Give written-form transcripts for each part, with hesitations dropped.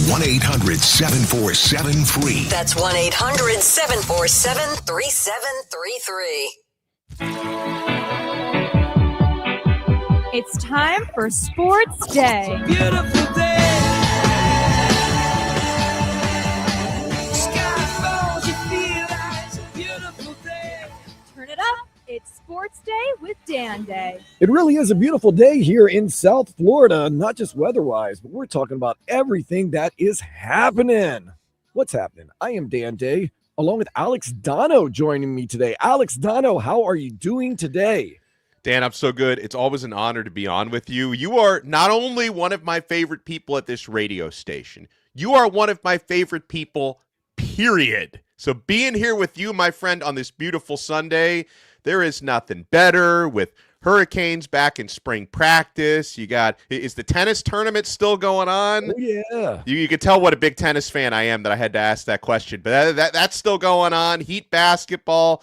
1-800-747-FREE. That's 1-800-747-3733. It's time for Sports Day. Beautiful day. Turn it up. It's Sports Day with Dan Day. It really is a beautiful day here in South Florida, not just weather-wise, but we're talking about everything that is happening. What's happening? I am Dan Day, along with Alex Dono joining me today. Alex Dono, how are you doing today? Dan, I'm so good. It's always an honor to be on with you. You are not only one of my favorite people at this radio station, you are one of my favorite people, period. So being here with you, my friend, on this beautiful Sunday, there is nothing better. With Hurricanes back in spring practice, is the tennis tournament still going on? Oh, yeah. You could tell what a big tennis fan I am that I had to ask that question, but that's still going on. Heat basketball,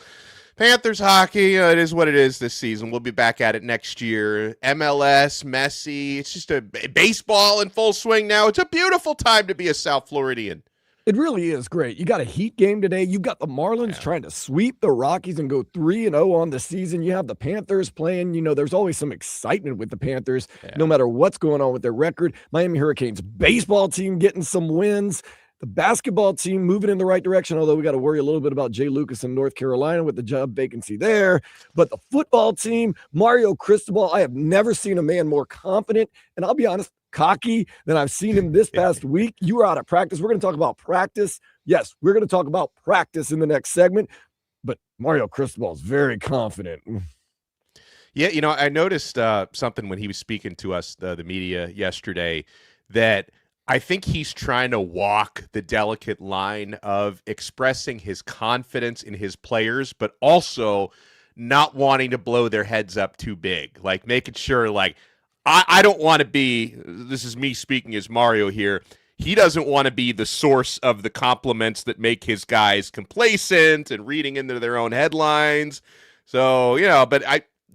Panthers hockey, it is what it is this season. We'll be back at it next year. MLS, Messi, it's just a baseball in full swing now. It's a beautiful time to be a South Floridian. It really is great. You got a Heat game today. You've got the Marlins trying to sweep the Rockies and go 3-0 on the season. You have the Panthers playing. You know, there's always some excitement with the Panthers, no matter what's going on with their record. Miami Hurricanes baseball team getting some wins. The basketball team moving in the right direction, although we got to worry a little bit about Jay Lucas in North Carolina with the job vacancy there. But the football team, Mario Cristobal, I have never seen a man more confident, and I'll be honest, cocky than I've seen him this past week. You were out of practice. We're going to talk about practice. Yes, we're going to talk about practice in the next segment, but Mario Cristobal is very confident. Yeah, you know, I noticed something when he was speaking to us, the media, yesterday, that I think he's trying to walk the delicate line of expressing his confidence in his players, but also not wanting to blow their heads up too big, like making sure, like, I don't want to be, this is me speaking as Mario here, he doesn't want to be the source of the compliments that make his guys complacent and reading into their own headlines. So, you know, but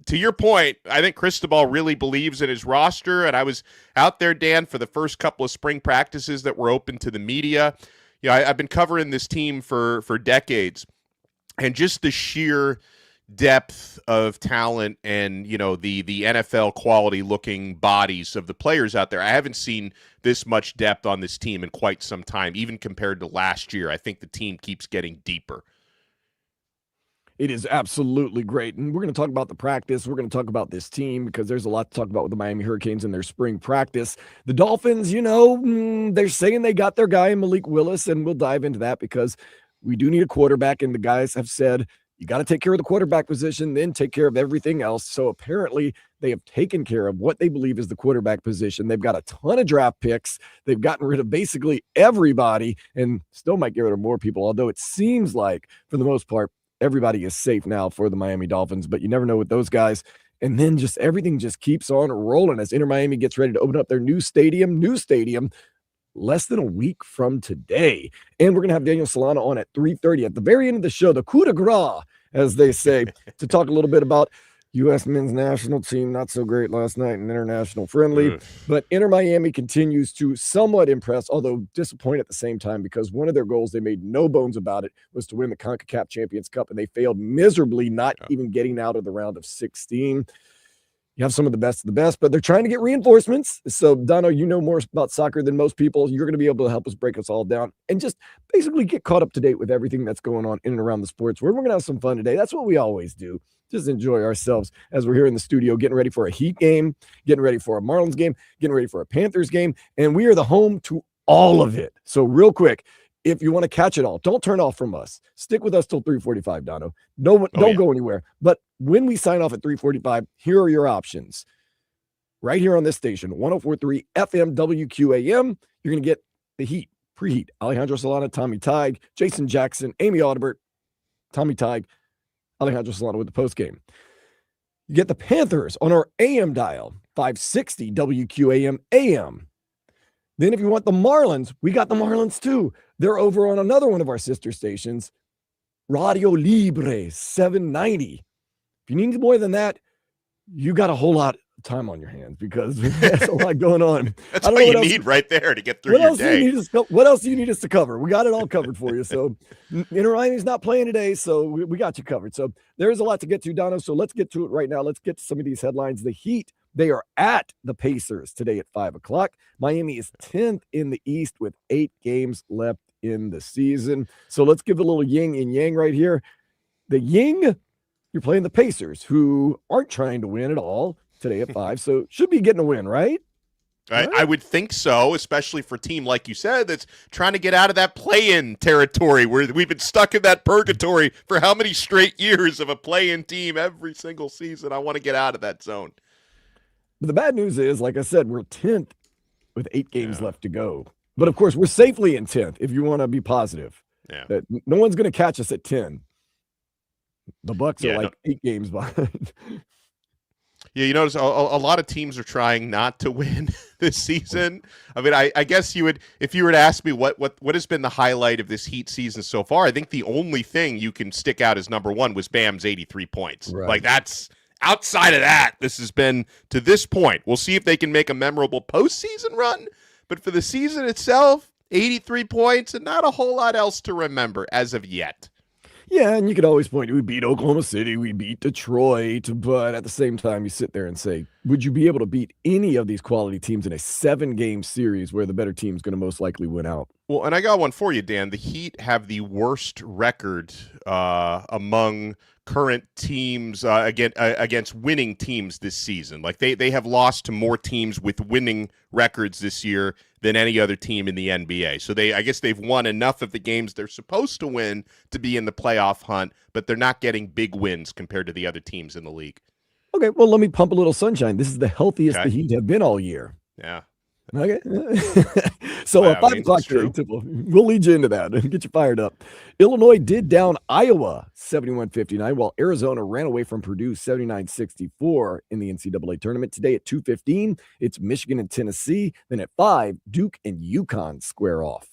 to your point, I think Cristobal really believes in his roster, and I was out there, Dan, for the first couple of spring practices that were open to the media. You know, I've been covering this team for decades, and just the sheer depth of talent and, you know, the NFL quality looking bodies of the players out there. I haven't seen this much depth on this team in quite some time, even compared to last year. I think the team keeps getting deeper. It is absolutely great. And we're going to talk about the practice. We're going to talk about this team because there's a lot to talk about with the Miami Hurricanes and their spring practice. The Dolphins, you know, they're saying they got their guy in Malik Willis, and we'll dive into that because we do need a quarterback, and the guys have said, you got to take care of the quarterback position, then take care of everything else. So apparently they have taken care of what they believe is the quarterback position. They've got a ton of draft picks. They've gotten rid of basically everybody and still might get rid of more people, although it seems like, for the most part, everybody is safe now for the Miami Dolphins, but you never know with those guys. And then just everything just keeps on rolling as Inter Miami gets ready to open up their new stadium, less than a week from today. And we're going to have Daniel Solana on at 3:30 at the very end of the show, the coup de grace, as they say, to talk a little bit about U.S. men's national team. Not so great last night in international friendly, but Inter Miami continues to somewhat impress, although disappoint at the same time, because one of their goals, they made no bones about it, was to win the CONCACAF Champions Cup, and they failed miserably, not even getting out of the round of 16. You have some of the best, but they're trying to get reinforcements. So, Dono, you know more about soccer than most people. You're going to be able to help us break us all down and just basically get caught up to date with everything that's going on in and around the sports world. We're going to have some fun today. That's what we always do. Just enjoy ourselves as we're here in the studio, getting ready for a Heat game, getting ready for a Marlins game, getting ready for a Panthers game, and we are the home to all of it. So real quick, if you want to catch it all, don't turn off from us. Stick with us till 3:45, Dono. Don't go anywhere. But when we sign off at 3:45, here are your options. Right here on this station, 104.3 FM WQAM, you're going to get the Heat, preheat. Alejandro Solana, Tommy Tighe, Jason Jackson, Amy Audibert, Tommy Tighe, Alejandro Solana with the postgame. You get the Panthers on our AM dial, 560 WQAM AM. Then if you want the Marlins, we got the Marlins too. They're over on another one of our sister stations, Radio Libre 790. If you need more than that, you got a whole lot time on your hands because that's a lot going on. That's I don't all know you what else. need right there to get through What your else do you day. need us? What else do you need us to cover? We got it all covered for you. So, Ryan's not playing today, so we got you covered. So there's a lot to get to, Dono. So let's get to it right now. Let's get to some of these headlines. The Heat, they are at the Pacers today at 5:00. Miami is 10th in the East with 8 games left in the season. So let's give a little yin and yang right here. The yin, you're playing the Pacers, who aren't trying to win at all today at 5. So should be getting a win, right? I would think so, especially for a team, like you said, that's trying to get out of that play-in territory where we've been stuck in that purgatory for how many straight years of a play-in team every single season. I want to get out of that zone. But the bad news is, like I said, we're 10th with 8 games left to go. But, of course, we're safely in 10th if you want to be positive. Yeah. That no one's going to catch us at 10. The Bucks are 8 games behind. Yeah, you notice a lot of teams are trying not to win this season. I mean, I guess you would, if you were to ask me what has been the highlight of this Heat season so far, I think the only thing you can stick out as number one was Bam's 83 points. Right. Like, that's outside of that, this has been to this point. We'll see if they can make a memorable postseason run, but for the season itself, 83 points and not a whole lot else to remember as of yet. Yeah, and you could always point to, we beat Oklahoma City, we beat Detroit, but at the same time, you sit there and say, would you be able to beat any of these quality teams in a 7-game series where the better team is going to most likely win out? Well, and I got one for you, Dan. The Heat have the worst record among current teams against winning teams this season. Like they have lost to more teams with winning records this year than any other team in the NBA. So I guess they've won enough of the games they're supposed to win to be in the playoff hunt, but they're not getting big wins compared to the other teams in the league. Okay, well, let me pump a little sunshine. This is the healthiest the Heat have been all year. Yeah. Okay. So By all 5 means, o'clock it's true. today, we'll lead you into that and get you fired up. Illinois did down Iowa 71-59, while Arizona ran away from Purdue 79-64 in the NCAA tournament. Today at 2:15, it's Michigan and Tennessee. Then at 5, Duke and UConn square off.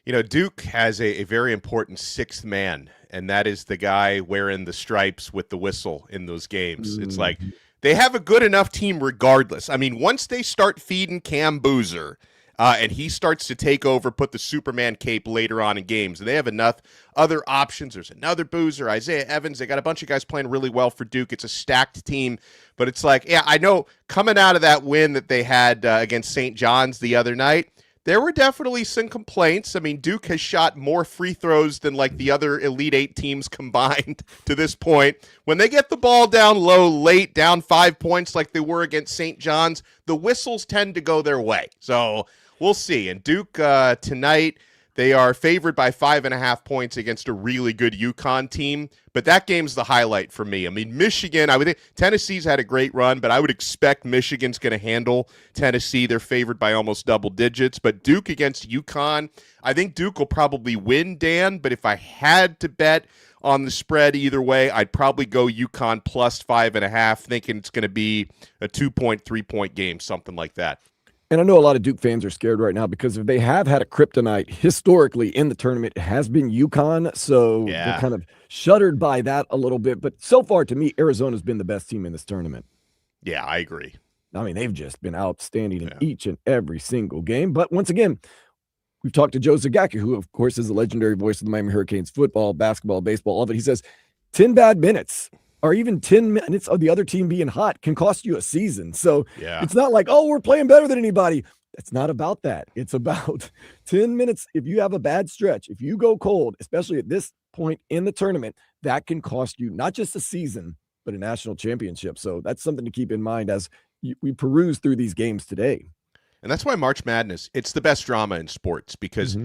You know, Duke has a very important sixth man, and that is the guy wearing the stripes with the whistle in those games. It's like they have a good enough team regardless. I mean, once they start feeding Cam Boozer and he starts to take over, put the Superman cape later on in games, and they have enough other options. There's another Boozer, Isaiah Evans. They got a bunch of guys playing really well for Duke. It's a stacked team, but it's like, yeah, I know coming out of that win that they had against St. John's the other night, there were definitely some complaints. I mean, Duke has shot more free throws than like the other Elite Eight teams combined to this point. When they get the ball down low, late, down 5 points like they were against St. John's, the whistles tend to go their way. So we'll see. And Duke tonight, they are favored by 5.5 points against a really good UConn team. But that game's the highlight for me. I mean, Michigan, I would think Tennessee's had a great run, but I would expect Michigan's going to handle Tennessee. They're favored by almost double digits. But Duke against UConn, I think Duke will probably win, Dan. But if I had to bet on the spread either way, I'd probably go UConn plus 5.5, thinking it's going to be a 2-point, 3-point game, something like that. And I know a lot of Duke fans are scared right now because if they have had a kryptonite historically in the tournament, it has been UConn. So they're kind of shuddered by that a little bit. But so far, to me, Arizona's been the best team in this tournament. Yeah, I agree. I mean, they've just been outstanding in each and every single game. But once again, we've talked to Joe Zagacki, who, of course, is the legendary voice of the Miami Hurricanes football, basketball, baseball, all of it. He says 10 bad minutes or even 10 minutes of the other team being hot can cost you a season. So it's not like, oh, we're playing better than anybody. It's not about that. It's about 10 minutes. If you have a bad stretch, if you go cold, especially at this point in the tournament, that can cost you not just a season, but a national championship. So that's something to keep in mind as we peruse through these games today. And that's why March Madness, it's the best drama in sports because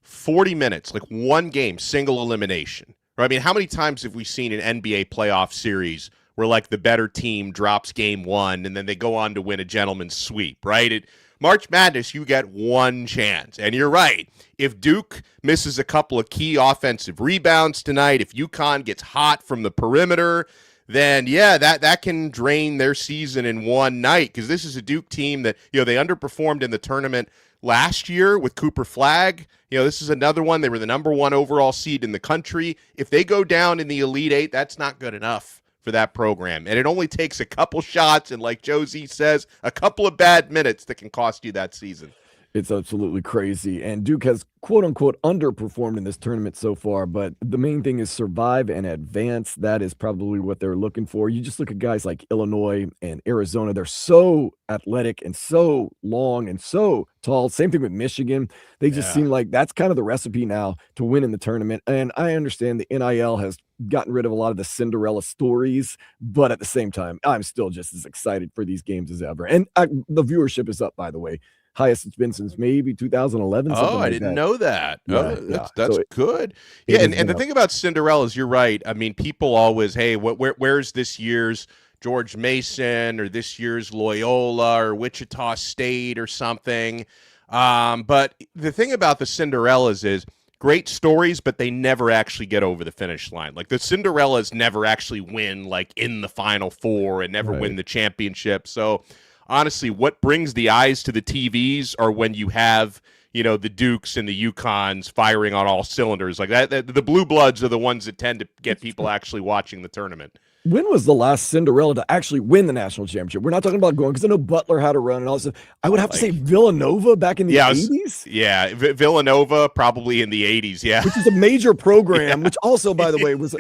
40 minutes, like one game, single elimination. Right? I mean, how many times have we seen an NBA playoff series where like the better team drops game one and then they go on to win a gentleman's sweep, right? March Madness, you get one chance. And you're right. If Duke misses a couple of key offensive rebounds tonight, if UConn gets hot from the perimeter, then yeah, that can drain their season in one night because this is a Duke team that, you know, they underperformed in the tournament last year with Cooper Flagg. You know, this is another one. They were the number 1 overall seed in the country. If they go down in the Elite Eight, that's not good enough for that program. And it only takes a couple shots and, like Josie says, a couple of bad minutes that can cost you that season. It's absolutely crazy. And Duke has, quote unquote, underperformed in this tournament so far. But the main thing is survive and advance. That is probably what they're looking for. You just look at guys like Illinois and Arizona. They're so athletic and so long and so tall. Same thing with Michigan. They just seem like that's kind of the recipe now to win in the tournament. And I understand the NIL has gotten rid of a lot of the Cinderella stories. But at the same time, I'm still just as excited for these games as ever. And the viewership is up, by the way. Highest it's been since maybe 2011. Oh, I didn't know that. Yeah, that's so good. Yeah, and the thing about Cinderella is you're right. I mean, people always, hey, where's this year's George Mason or this year's Loyola or Wichita State or something? But the thing about the Cinderellas is great stories, but they never actually get over the finish line. Like the Cinderellas never actually win like in the Final Four and never win the championship. So honestly, what brings the eyes to the TVs are when you have, you know, the Dukes and the UConns firing on all cylinders. Like that, the blue bloods are the ones that tend to get people actually watching the tournament. When was the last Cinderella to actually win the national championship? We're not talking about going, because I know Butler had a run and all this. I would have to say Villanova back in the 80s. Villanova probably in the 80s, which is a major program, which also, by the way, was,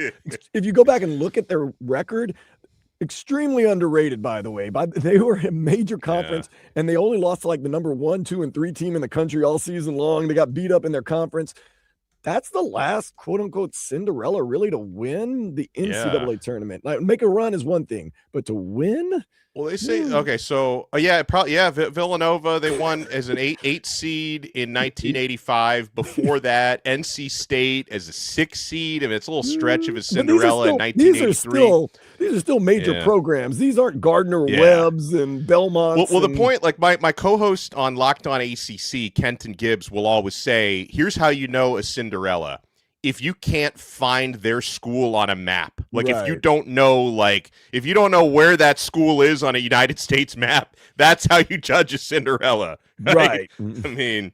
if you go back and look at their record, extremely underrated, by the way. They were a major conference, and they only lost to like the number 1, 2, and 3 team in the country all season long. They got beat up in their conference. That's the last quote-unquote Cinderella really to win the NCAA tournament. Like, make a run is one thing, but to win? Well, they say, okay, so, Villanova, they won as an 8 seed in 1985. Before that, NC State as a 6 seed. I mean, it's a little stretch of a Cinderella in 1983. These are still major programs. These aren't Gardner-Webbs and Belmonts. Well, the point, like my co-host on Locked On ACC, Kenton Gibbs, will always say, here's how you know a Cinderella. If you can't find their school on a map, like if you don't know where that school is on a United States map, that's how you judge a Cinderella. Right. I mean,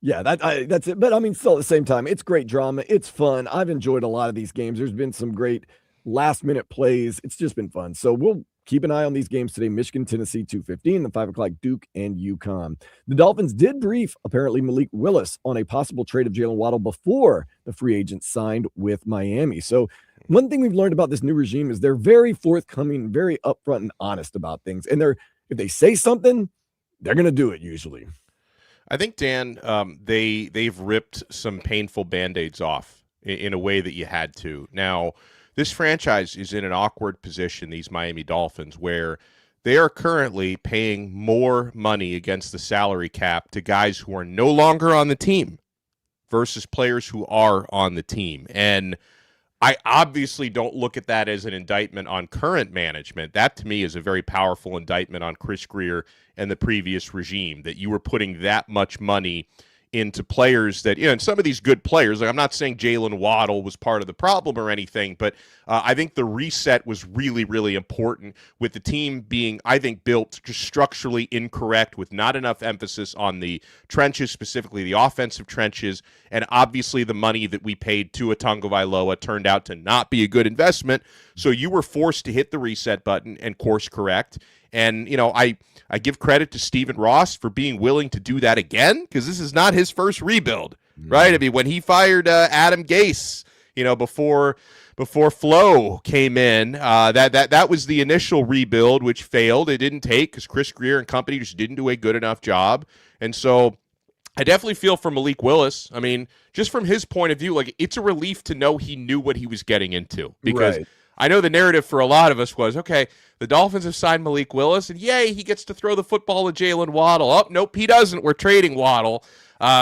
that's it. But I mean, still at the same time, it's great drama. It's fun. I've enjoyed a lot of these games. There's been some great last minute plays. It's just been fun. So we'll keep an eye on these games today. Michigan, Tennessee, 2:15, the 5 o'clock Duke and UConn. The Dolphins did brief apparently Malik Willis on a possible trade of Jalen Waddle before the free agent signed with Miami. So one thing we've learned about this new regime is they're very forthcoming, very upfront and honest about things. And if they say something, they're going to do it usually. I think, Dan, they've ripped some painful Band-Aids off in a way that you had to. Now, this franchise is in an awkward position, these Miami Dolphins, where they are currently paying more money against the salary cap to guys who are no longer on the team versus players who are on the team. And I obviously don't look at that as an indictment on current management. That, to me, is a very powerful indictment on Chris Grier and the previous regime, that you were putting that much money into players that, and some of these good players, like I'm not saying Jalen Waddle was part of the problem or anything, but I think the reset was really, really important with the team being, I think, built just structurally incorrect with not enough emphasis on the trenches, specifically the offensive trenches, and obviously the money that we paid to Tagovailoa turned out to not be a good investment, so you were forced to hit the reset button and course correct. And, I give credit to Stephen Ross for being willing to do that again, because this is not his first rebuild, right? I mean, when he fired Adam Gase, before Flo came in, that was the initial rebuild, which failed. It didn't take because Chris Grier and company just didn't do a good enough job. And so I definitely feel for Malik Willis. I mean, just from his point of view, like, it's a relief to know he knew what he was getting into, because I know the narrative for a lot of us was, okay, the Dolphins have signed Malik Willis, and yay, he gets to throw the football to Jalen Waddle. Oh, nope, he doesn't. We're trading Waddle.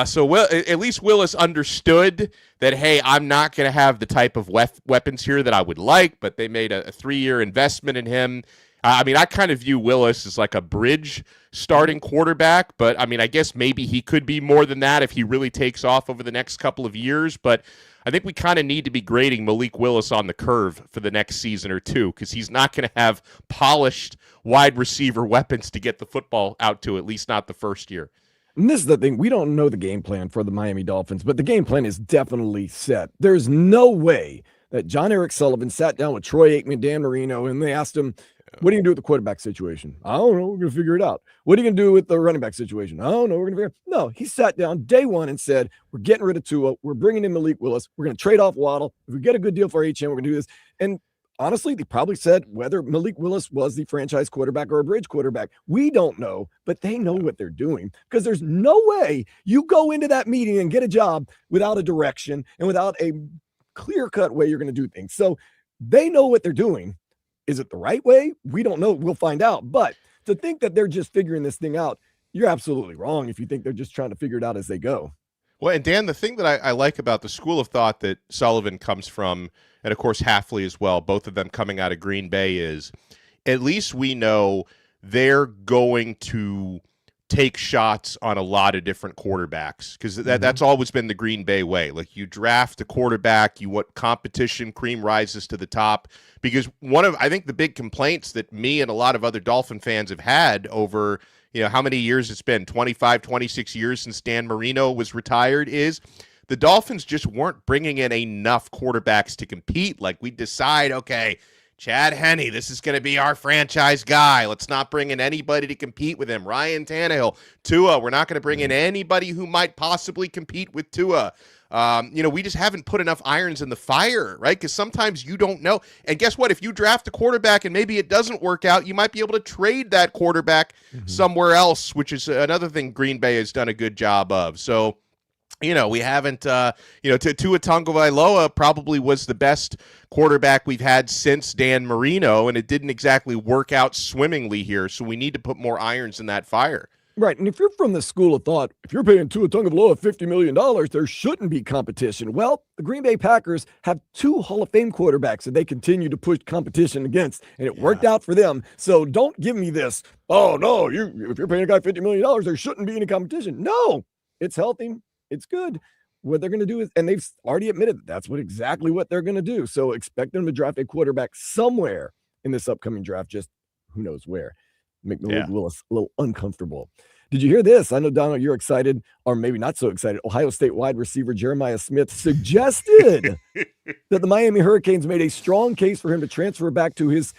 So at least Willis understood that, hey, I'm not going to have the type of weapons here that I would like, but they made a 3-year investment in him. I mean, I kind of view Willis as like a bridge starting quarterback, but I mean, I guess maybe he could be more than that if he really takes off over the next couple of years, but I think we kind of need to be grading Malik Willis on the curve for the next season or two, because he's not going to have polished wide receiver weapons to get the football out to, at least not the first year. And this is the thing. We don't know the game plan for the Miami Dolphins, but the game plan is definitely set. There's no way that John Eric Sullivan sat down with Troy Aikman, Dan Marino, and they asked him, what are you going to do with the quarterback situation? I don't know. We're going to figure it out. What are you going to do with the running back situation? I don't know. We're going to figure it out. No, he sat down day one and said, we're getting rid of Tua. We're bringing in Malik Willis. We're going to trade off Waddle. If we get a good deal for HM, we're going to do this. And honestly, they probably said whether Malik Willis was the franchise quarterback or a bridge quarterback. We don't know, but they know what they're doing, because there's no way you go into that meeting and get a job without a direction and without a clear-cut way you're going to do things. So they know what they're doing. Is it the right way? We don't know. We'll find out. But to think that they're just figuring this thing out, you're absolutely wrong if you think they're just trying to figure it out as they go. Well, and Dan, the thing that I like about the school of thought that Sullivan comes from, and of course Hafley as well, both of them coming out of Green Bay, is at least we know they're going to take shots on a lot of different quarterbacks, because that's always been the Green Bay way. Like, you draft a quarterback, you want competition, cream rises to the top. Because one of, I think, the big complaints that me and a lot of other Dolphin fans have had over, how many years it's been, 25, 26 years since Dan Marino was retired, is the Dolphins just weren't bringing in enough quarterbacks to compete. Like, we decide, okay, Chad Henne, this is going to be our franchise guy. Let's not bring in anybody to compete with him. Ryan Tannehill, Tua, we're not going to bring in anybody who might possibly compete with Tua. We just haven't put enough irons in the fire, right? Because sometimes you don't know. And guess what? If you draft a quarterback and maybe it doesn't work out, you might be able to trade that quarterback somewhere else, which is another thing Green Bay has done a good job of. So, we haven't, Tua Tagovailoa probably was the best quarterback we've had since Dan Marino, and it didn't exactly work out swimmingly here. So we need to put more irons in that fire. Right. And if you're from the school of thought, if you're paying Tua Tagovailoa $50 million, there shouldn't be competition. Well, the Green Bay Packers have 2 Hall of Fame quarterbacks that they continue to push competition against, and it worked out for them. So don't give me this, oh, no, if you're paying a guy $50 million, there shouldn't be any competition. No, it's healthy. It's good. What they're going to do is, and they've already admitted that that's exactly what they're going to do. So expect them to draft a quarterback somewhere in this upcoming draft, just who knows where. Make Malik Willis a little uncomfortable. Did you hear this? I know, Donald, you're excited, or maybe not so excited. Ohio State wide receiver Jeremiah Smith suggested that the Miami Hurricanes made a strong case for him to transfer back to his,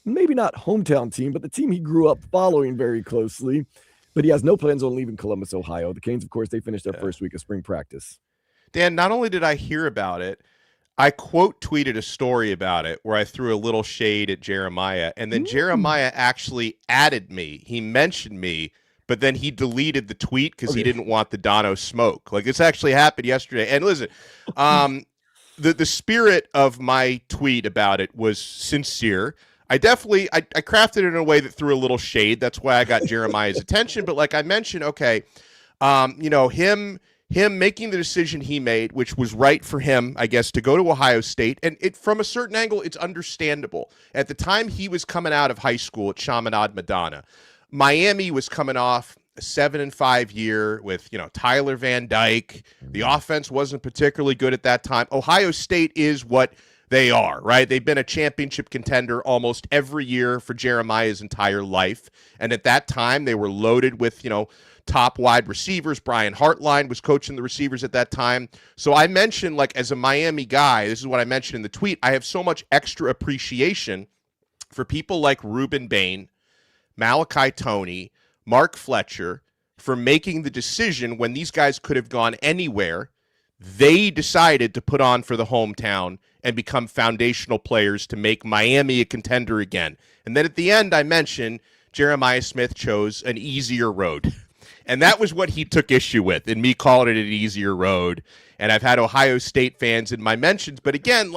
maybe not hometown team, but the team he grew up following very closely. But he has no plans on leaving Columbus, Ohio. The Canes, of course, they finished their first week of spring practice. Dan, not only did I hear about it, I quote tweeted a story about it where I threw a little shade at Jeremiah, and then Jeremiah actually added me. He mentioned me, but then he deleted the tweet because he didn't want the Dono smoke. Like, this actually happened yesterday. And listen, the spirit of my tweet about it was sincere. I crafted it in a way that threw a little shade. That's why I got Jeremiah's attention. But like I mentioned, him making the decision he made, which was right for him, I guess, to go to Ohio State. And it, from a certain angle, it's understandable. At the time he was coming out of high school at Chaminade Madonna, Miami was coming off a 7-5 year with, Tyler Van Dyke. The offense wasn't particularly good at that time. Ohio State is what they are, right? They've been a championship contender almost every year for Jeremiah's entire life. And at that time, they were loaded with, top wide receivers. Brian Hartline was coaching the receivers at that time. So I mentioned, like, as a Miami guy, this is what I mentioned in the tweet, I have so much extra appreciation for people like Reuben Bain, Malachi Toney, Mark Fletcher, for making the decision when these guys could have gone anywhere. They decided to put on for the hometown and become foundational players to make Miami a contender again. And then at the end, I mentioned Jeremiah Smith chose an easier road. And that was what he took issue with, and me calling it an easier road. And I've had Ohio State fans in my mentions. But again,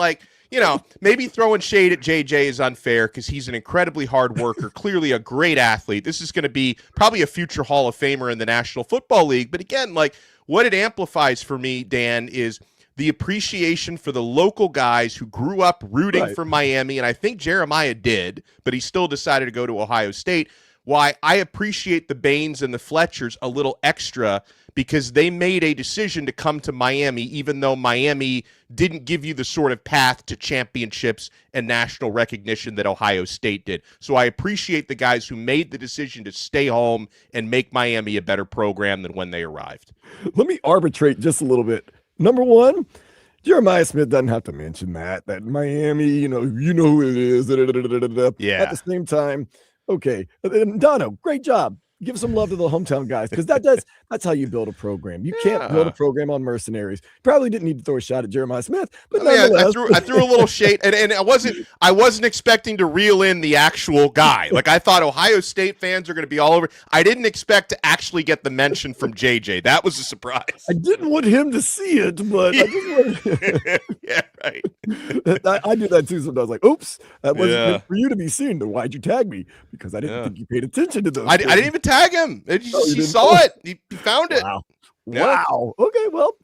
maybe throwing shade at JJ is unfair because he's an incredibly hard worker, clearly a great athlete. This is going to be probably a future Hall of Famer in the National Football League. But again, what it amplifies for me, Dan, is the appreciation for the local guys who grew up rooting for Miami. And I think Jeremiah did, but he still decided to go to Ohio State. Why I appreciate the Bains and the Fletchers a little extra, because they made a decision to come to Miami, even though Miami didn't give you the sort of path to championships and national recognition that Ohio State did. So I appreciate the guys who made the decision to stay home and make Miami a better program than when they arrived. Let me arbitrate just a little bit. Number one, Jeremiah Smith doesn't have to mention that Miami, you know who it is. Yeah. At the same time, okay. And Dono, great job. Give some love to the hometown guys because that's how you build a program. You can't build a program on mercenaries. Probably didn't need to throw a shot at Jeremiah Smith, but nonetheless. I threw a little shade, and I wasn't expecting to reel in the actual guy. Like I thought Ohio State fans are going to be all over. I didn't expect to actually get the mention from JJ. That was a surprise. I didn't want him to see it, but I just wanted. Yeah, right. I do that too sometimes. Like, oops, that wasn't meant for you to be seen. Then why'd you tag me? Because I didn't think you paid attention to those. I didn't even tag him. He saw it. He found it. Wow. Yeah. Wow. Okay. Well,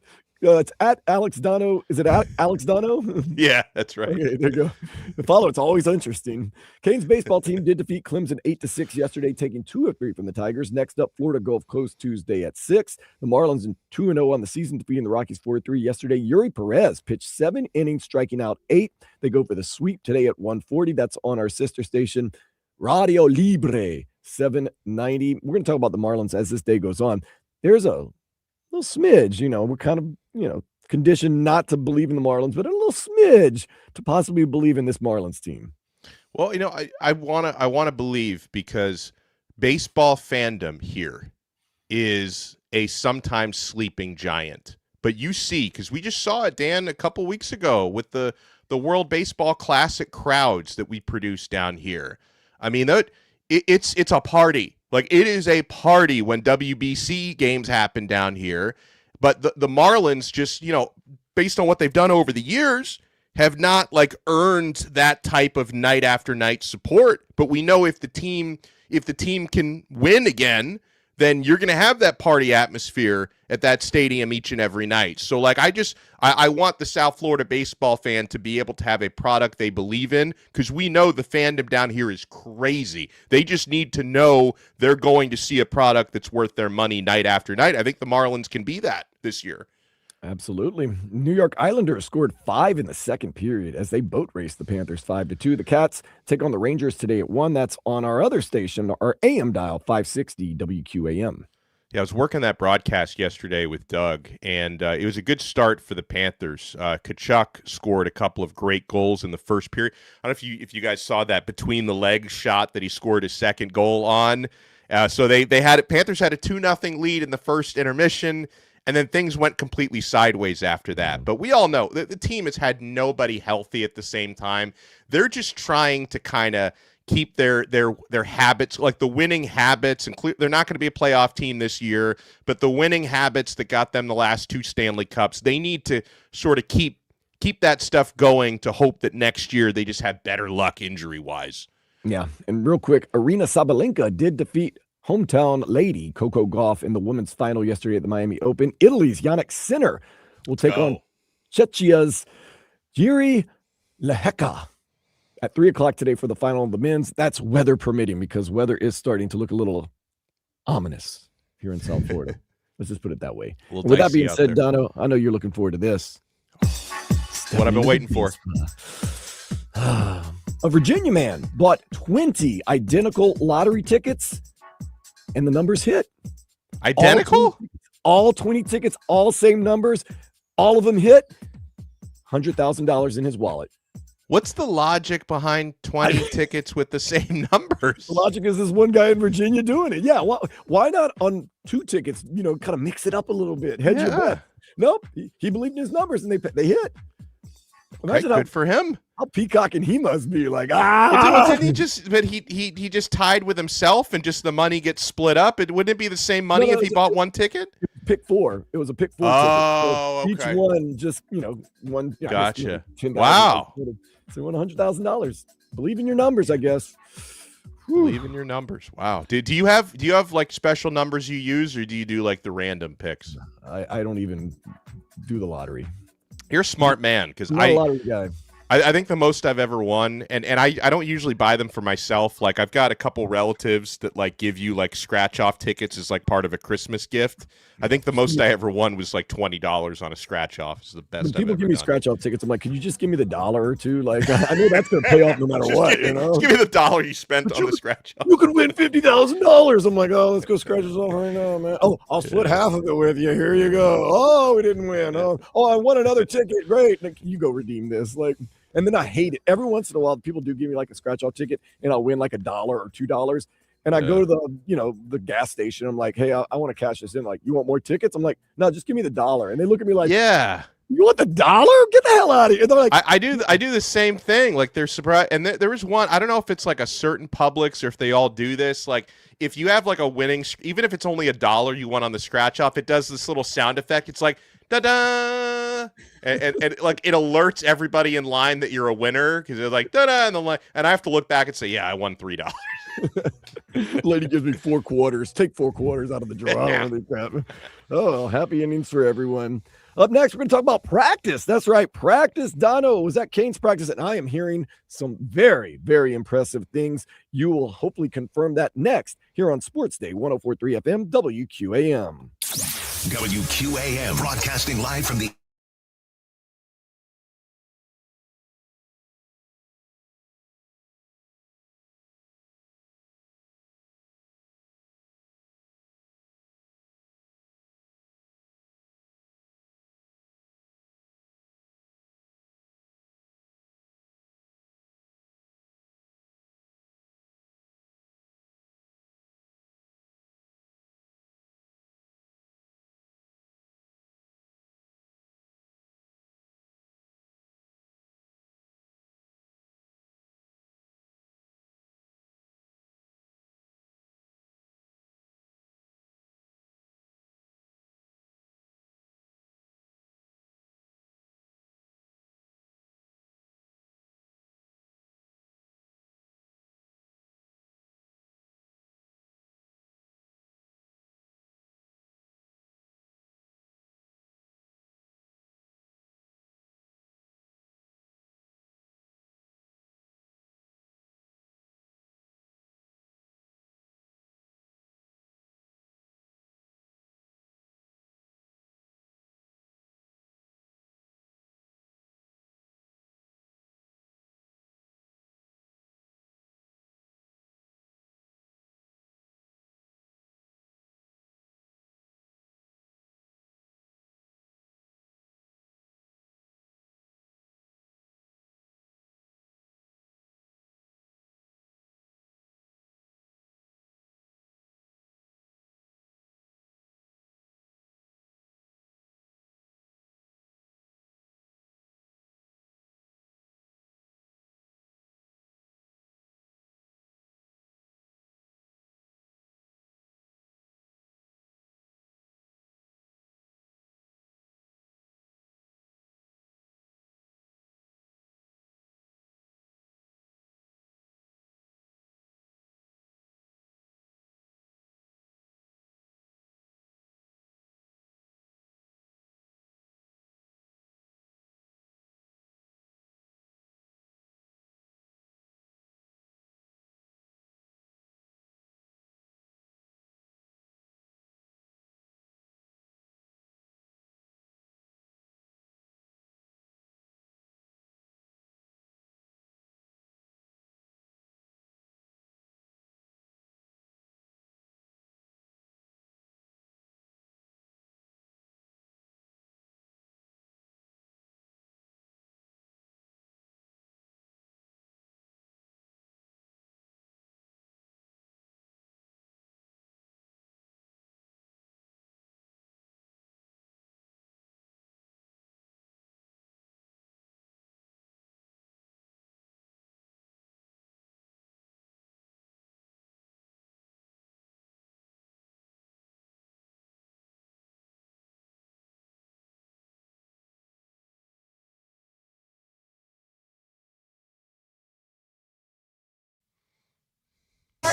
it's at Alex Dono. Is it at Alex Dono? Yeah, that's right. Okay, there you go. The follow. It's always interesting. Canes baseball team did defeat Clemson 8-6 yesterday, taking 2 of 3 from the Tigers. Next up, Florida Gulf Coast Tuesday at 6. The Marlins in 2-0 on the season, defeating the Rockies 4-3 yesterday. Yuri Perez pitched 7 innings, striking out 8. They go for the sweep today at 1:40. That's on our sister station, Radio Libre 790. We're going to talk about the Marlins as this day goes on. There's a little smidge, we're kind of, conditioned not to believe in the Marlins, but a little smidge to possibly believe in this Marlins team. Well, I want to believe because baseball fandom here is a sometimes sleeping giant. But you see, because we just saw it, Dan, a couple weeks ago with the World Baseball Classic crowds that we produced down here. I mean, it's a party. Like, it is a party when WBC games happen down here. But the Marlins just, based on what they've done over the years, have not, earned that type of night after night support. But we know if the team can win again, then you're going to have that party atmosphere at that stadium each and every night. So, I want the South Florida baseball fan to be able to have a product they believe in because we know the fandom down here is crazy. They just need to know they're going to see a product that's worth their money night after night. I think the Marlins can be that this year. Absolutely. New York Islanders scored 5 in the second period as they boat raced the Panthers 5-2. The Cats take on the Rangers today at 1. That's on our other station, our AM dial, 560 WQAM. Yeah, I was working that broadcast yesterday with Doug, and it was a good start for the Panthers. Kachuk scored a couple of great goals in the first period. I don't know if you guys saw that between the legs shot that he scored his second goal on. So Panthers had a 2-0 lead in the first intermission. And then things went completely sideways after that. But we all know that the team has had nobody healthy at the same time. They're just trying to kind of keep their habits, like the winning habits. And they're not going to be a playoff team this year, but the winning habits that got them the last 2 Stanley Cups, they need to sort of keep that stuff going to hope that next year they just have better luck injury-wise. Yeah, and real quick, Arina Sabalenka did defeat hometown lady Coco Gauff in the women's final yesterday at the Miami Open. Italy's Yannick Sinner will take on Czechia's Jiri Lehecka at 3:00 today for the final of the men's. That's weather permitting because weather is starting to look a little ominous here in South Florida. Let's just put it that way. With that being said, Dono, I know you're looking forward to this. What I've been waiting for. A Virginia man bought 20 identical lottery tickets and the numbers hit. Identical? All 20 tickets, all same numbers, all of them hit. $100,000 in his wallet. What's the logic behind 20 tickets with the same numbers? The logic is this one guy in Virginia doing it. Yeah, why not on 2 tickets, kind of mix it up a little bit, hedge your bet. Nope, he believed in his numbers and they hit. Imagine good for him. How peacocking he must be, like Didn't he just? But he just tied with himself, and just the money gets split up. Wouldn't it be the same money if he bought one ticket? Pick 4. It was a pick 4. Oh, ticket. So each one just one. Gotcha. Wow. So won $100,000. Believe in your numbers, I guess. Believe in your numbers. Wow. Do you have like special numbers you use, or do you do like the random picks? I don't even do the lottery. You're a smart man because I'm not a lottery guy. I think the most I've ever won, and I don't usually buy them for myself. Like I've got a couple relatives that like give you like scratch off tickets as like part of a Christmas gift. I think the most I ever won was like $20 on a scratch off. It's the best. When people I've give ever me done. scratch off tickets, I'm like, could you just give me the $1 or $2? Like I know that's gonna pay off no matter what, you know. Just give me the $1 you spent on the scratch off. You could win $50,000. I'm like, oh, let's go scratch this off right now, man. Oh, I'll split half of it with you. Here you go. Oh, we didn't win. Oh, I won another ticket. Great. Like, you go redeem this. Like, and then I hate it. Every once in a while, people do give me like a scratch off ticket, and I'll win like $1 or $2. And I go to the gas station. I'm like, hey, I want to cash this in. Like, you want more tickets? I'm like, no, just give me the $1. And they look at me like, yeah. You want the $1? Get the hell out of here. They're like, I do the same thing. Like they're surprised. And there was one, I don't know if it's like a certain Publix or if they all do this. Like if you have like a winning, even if it's only $1 you won on the scratch off, it does this little sound effect. It's like, da-da. And like it alerts everybody in line that you're a winner because they're like, da-da. And I have to look back and say, yeah, I won $3. Lady gives me 4 quarters. Take 4 quarters out of the drawer. I don't think that. Oh, happy innings for everyone. Up next, we're going to talk about practice. That's right, practice. Dono was at Canes practice, and I am hearing some very, very impressive things. You will hopefully confirm that next here on Sports Day 104.3 FM WQAM. WQAM broadcasting live from the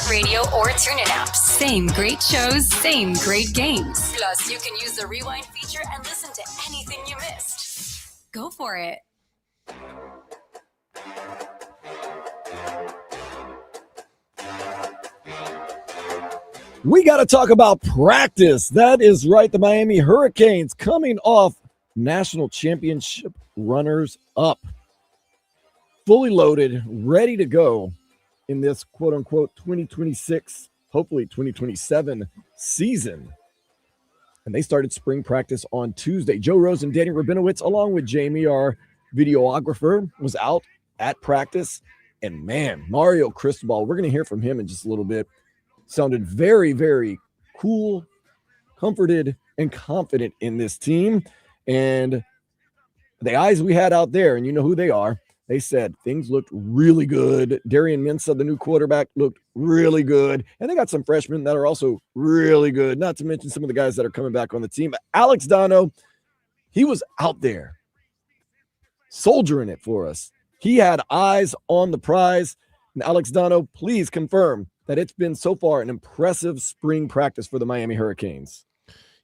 Radio or TuneIn apps. Same great shows, same great games. Plus, you can use the rewind feature and listen to anything you missed. Go for it. We got to talk about practice. That is right. The Miami Hurricanes coming off national championship runners up, fully loaded, ready to go in this quote unquote 2026, hopefully 2027 season. And they started spring practice on Tuesday. Joe Rose and Danny Rabinowitz, along with Jamie, our videographer, was out at practice. And man, Mario Cristobal, we're going to hear from him in just a little bit, sounded very, very cool, comforted, and confident in this team. And the eyes we had out there, and you know who they are, they said things looked really good. Darian Mensah, the new quarterback, looked really good. And they got some freshmen that are also really good, not to mention some of the guys that are coming back on the team. Alex Dono, he was out there soldiering it for us. He had eyes on the prize. And Alex Dono, please confirm that it's been so far an impressive spring practice for the Miami Hurricanes.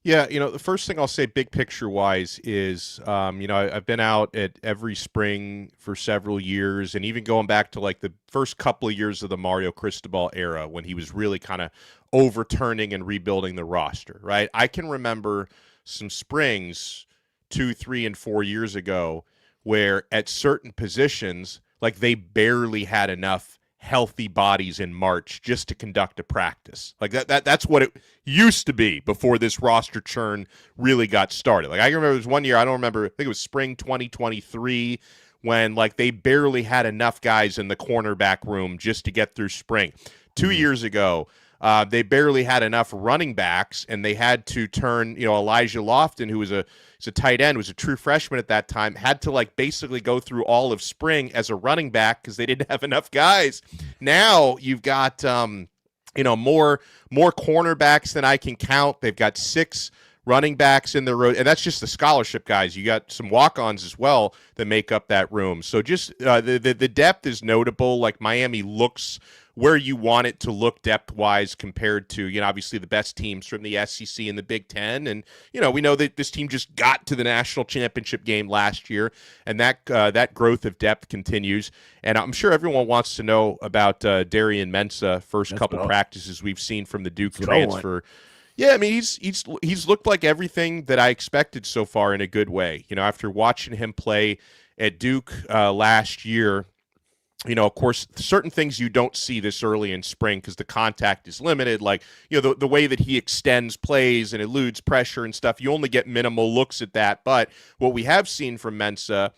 Yeah, the first thing I'll say big picture wise is, I've been out at every spring for several years, and even going back to like the first couple of years of the Mario Cristobal era when he was really kind of overturning and rebuilding the roster, right? I can remember some springs 2, 3, and 4 years ago where at certain positions, like they barely had enough healthy bodies in March just to conduct a practice. Like that's what it used to be before this roster churn really got started. Like I remember it was one year, I don't remember, I think it was spring 2023 when like they barely had enough guys in the cornerback room just to get through spring. 2 years ago, they barely had enough running backs, and they had to turn, Elijah Lofton, who was a tight end, was a true freshman at that time, had to like basically go through all of spring as a running back because they didn't have enough guys. Now you've got more cornerbacks than I can count. They've got 6 running backs in the road, and that's just the scholarship guys. You got some walk-ons as well that make up that room. So just the depth is notable. Like Miami looks where you want it to look depth-wise compared to, obviously the best teams from the SEC and the Big Ten. And, we know that this team just got to the national championship game last year, and that growth of depth continues. And I'm sure everyone wants to know about Darian Mensah, first couple practices we've seen from the Duke transfer. Yeah, I mean, he's looked like everything that I expected so far in a good way. After watching him play at Duke last year, of course, certain things you don't see this early in spring because the contact is limited. Like, the way that he extends plays and eludes pressure and stuff, you only get minimal looks at that. But what we have seen from Mensah,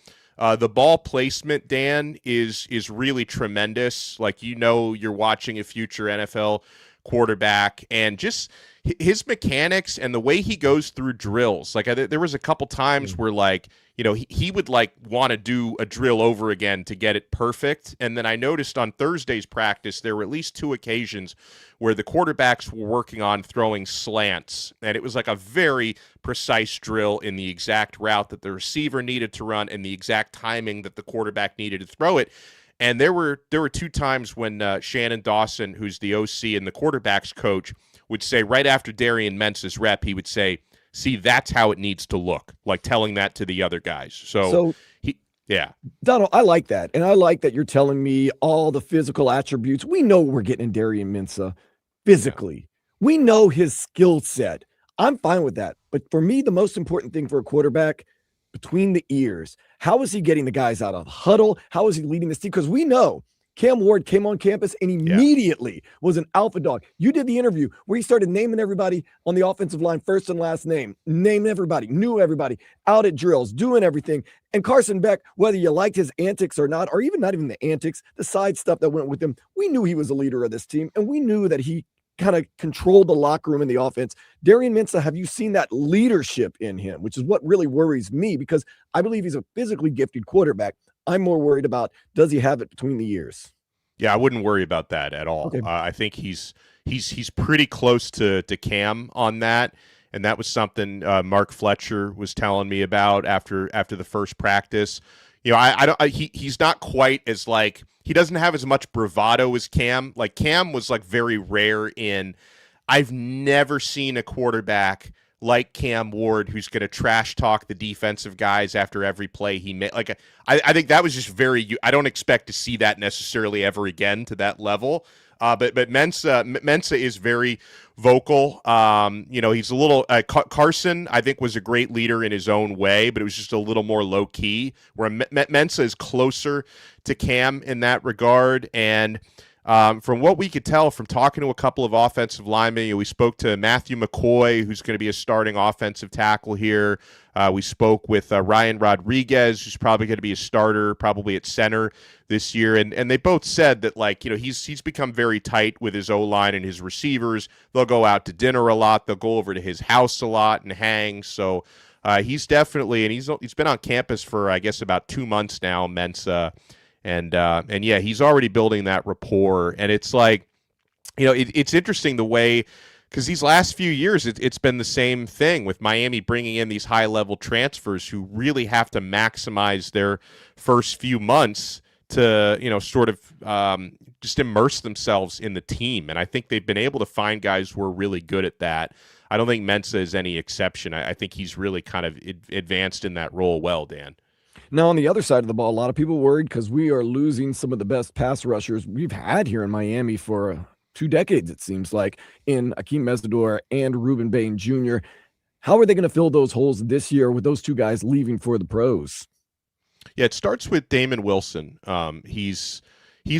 the ball placement, Dan, is really tremendous. Like, you're watching a future NFL quarterback, and just his mechanics and the way he goes through drills. Like there was a couple times where like, he would like want to do a drill over again to get it perfect. And then I noticed on Thursday's practice, there were at least 2 occasions where the quarterbacks were working on throwing slants. And it was like a very precise drill in the exact route that the receiver needed to run and the exact timing that the quarterback needed to throw it. And there were 2 times when Shannon Dawson, who's the OC and the quarterback's coach, would say right after Darian Mensah's rep, he would say, "See, that's how it needs to look," like telling that to the other guys. So Donald, I like that. And I like that you're telling me all the physical attributes. We know we're getting in Darian Mensah physically. Yeah. We know his skill set. I'm fine with that. But for me, the most important thing for a quarterback, between the ears, how is he getting the guys out of the huddle? How is he leading this team? Because we know Cam Ward came on campus and immediately was an alpha dog. You did the interview where he started naming everybody on the offensive line, first and last name, named everybody, knew everybody, out at drills, doing everything. And Carson Beck, whether you liked his antics or not, or even not even the antics, the side stuff that went with him, we knew he was a leader of this team, and we knew that he kind of controlled the locker room and the offense. Darian Mensah, have you seen that leadership in him, which is what really worries me, because I believe he's a physically gifted quarterback. I'm more worried about, does he have it between the ears? Yeah, I wouldn't worry about that at all. Okay. I think he's pretty close to Cam on that, and that was something Mark Fletcher was telling me about after the first practice. He's not quite as like, he doesn't have as much bravado as Cam. Like Cam was like very rare in, I've never seen a quarterback like Cam Ward who's going to trash talk the defensive guys after every play he made. Like I think that was just very, I don't expect to see that necessarily ever again to that level. But Mensa is very vocal. He's a little Carson, I think, was a great leader in his own way, but it was just a little more low key. Where Mensa is closer to Cam in that regard, and from what we could tell from talking to a couple of offensive linemen, we spoke to Matthew McCoy, who's going to be a starting offensive tackle here. We spoke with Ryan Rodriguez, who's probably going to be a starter, probably at center this year. And they both said that, he's become very tight with his O-line and his receivers. They'll go out to dinner a lot. They'll go over to his house a lot and hang. So he's definitely, and he's been on campus for, I guess, about 2 months now, Mensa. And yeah, he's already building that rapport. And it's like, it's interesting the way, because these last few years, it's been the same thing with Miami bringing in these high-level transfers who really have to maximize their first few months to, just immerse themselves in the team. And I think they've been able to find guys who are really good at that. I don't think Mensa is any exception. I think he's really kind of advanced in that role well, Dan. Now, on the other side of the ball, a lot of people worried because we are losing some of the best pass rushers we've had here in Miami for 2 decades, it seems like, in Akeem Mesidor and Ruben Bain Jr. How are they going to fill those holes this year with those 2 guys leaving for the pros? Yeah, it starts with Damon Wilson. He's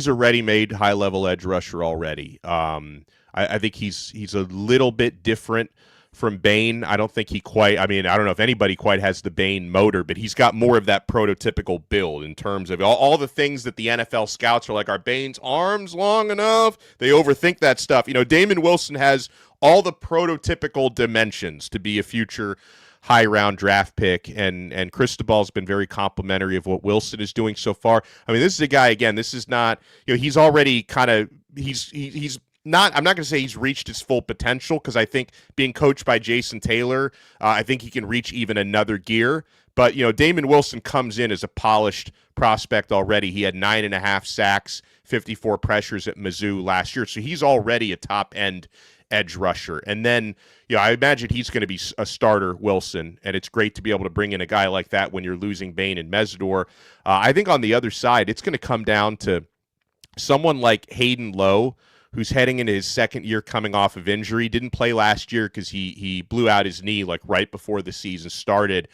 a ready-made high-level edge rusher already. I think he's a little bit different from Bain. I don't think I don't know if anybody quite has the Bain motor, but he's got more of that prototypical build in terms of all the things that the NFL scouts are like, are Bain's arms long enough? They overthink that stuff. Damon Wilson has all the prototypical dimensions to be a future high-round draft pick, and Cristobal's been very complimentary of what Wilson is doing so far. I mean, this is a guy, again, this is not, he's already kind of, he's not, I'm not going to say he's reached his full potential, because I think being coached by Jason Taylor, I think he can reach even another gear. But, Damon Wilson comes in as a polished prospect already. He had 9.5 sacks, 54 pressures at Mizzou last year. So he's already a top-end edge rusher. And then, I imagine he's going to be a starter, Wilson, and it's great to be able to bring in a guy like that when you're losing Bain and Mesidor. I think on the other side, it's going to come down to someone like Hayden Lowe, who's heading into his second year coming off of injury. Didn't play last year because he blew out his knee right before the season started.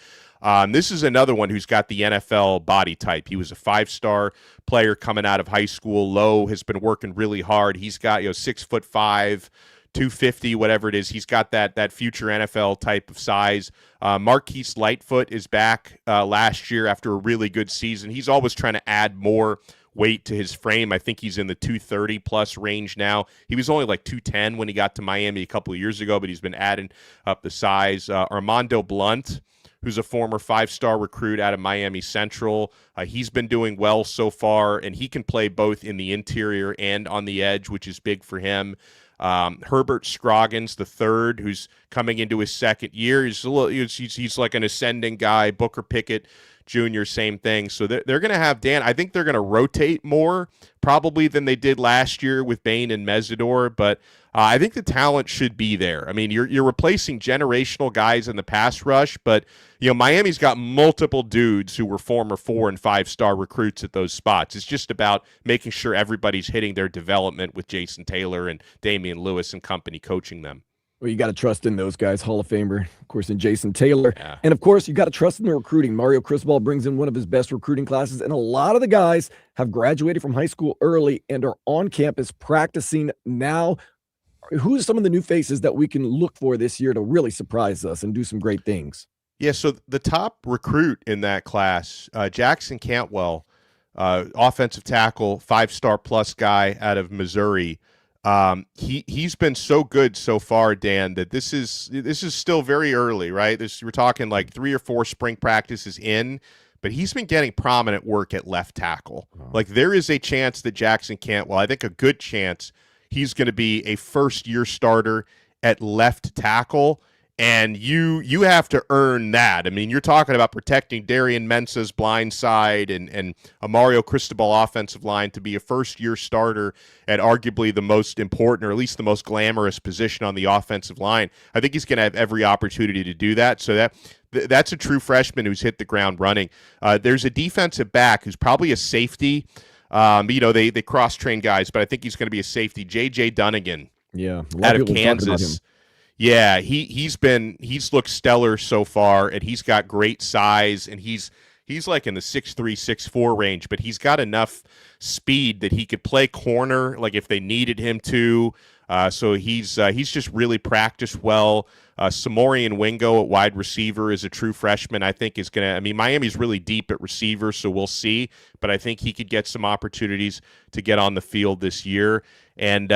This is another one who's got the NFL body type. He was a 5-star player coming out of high school. Lowe has been working really hard. He's got 6'5", 250, whatever it is. He's got that future NFL type of size. Marquise Lightfoot is back last year after a really good season. He's always trying to add more weight to his frame. I think he's in the 230 plus range now. He was only 210 when he got to Miami a couple of years ago, but he's been adding up the size. Armando Blunt, who's a former 5-star recruit out of Miami Central. He's been doing well so far, and he can play both in the interior and on the edge, which is big for him. Herbert Scroggins the third, who's coming into his second year. He's like an ascending guy. Booker Pickett Jr., same thing. So they're going to have, Dan, I think they're going to rotate more probably than they did last year with Bain and Mesidor, but I think the talent should be there. I mean, you're replacing generational guys in the pass rush, but Miami's got multiple dudes who were former 4- and 5-star recruits at those spots. It's just about making sure everybody's hitting their development with Jason Taylor and Damian Lewis and company coaching them. Well, you got to trust in those guys, Hall of Famer, of course, in Jason Taylor. Yeah. And, of course, you got to trust in the recruiting. Mario Cristobal brings in one of his best recruiting classes, and a lot of the guys have graduated from high school early and are on campus practicing now. Who are some of the new faces that we can look for this year to really surprise us and do some great things? Yeah, so the top recruit in that class, Jackson Cantwell, offensive tackle, 5-star plus guy out of Missouri. He's been so good so far, Dan, that this is still very early, right? We're talking 3 or 4 spring practices in, but he's been getting prominent work at left tackle. There is a chance that Jackson Cantwell, I think a good chance, he's going to be a first-year starter at left tackle. And you have to earn that. I mean, you're talking about protecting Darian Mensah's blind side and a Mario Cristobal offensive line to be a first-year starter at arguably the most important, or at least the most glamorous position on the offensive line. I think he's going to have every opportunity to do that. So that's a true freshman who's hit the ground running. There's a defensive back who's probably a safety. They cross-train guys, but I think he's going to be a safety. J.J. Dunnigan Yeah, a lot out of of people talking about him. Kansas. Yeah, he's looked stellar so far, and he's got great size, and he's like in the 6'3", 6'4" range, but he's got enough speed that he could play corner, like if they needed him to. So he's just really practiced well. Samorian Wingo at wide receiver is a true freshman. I think is gonna. I mean, Miami's really deep at receiver, so we'll see. But I think he could get some opportunities to get on the field this year. And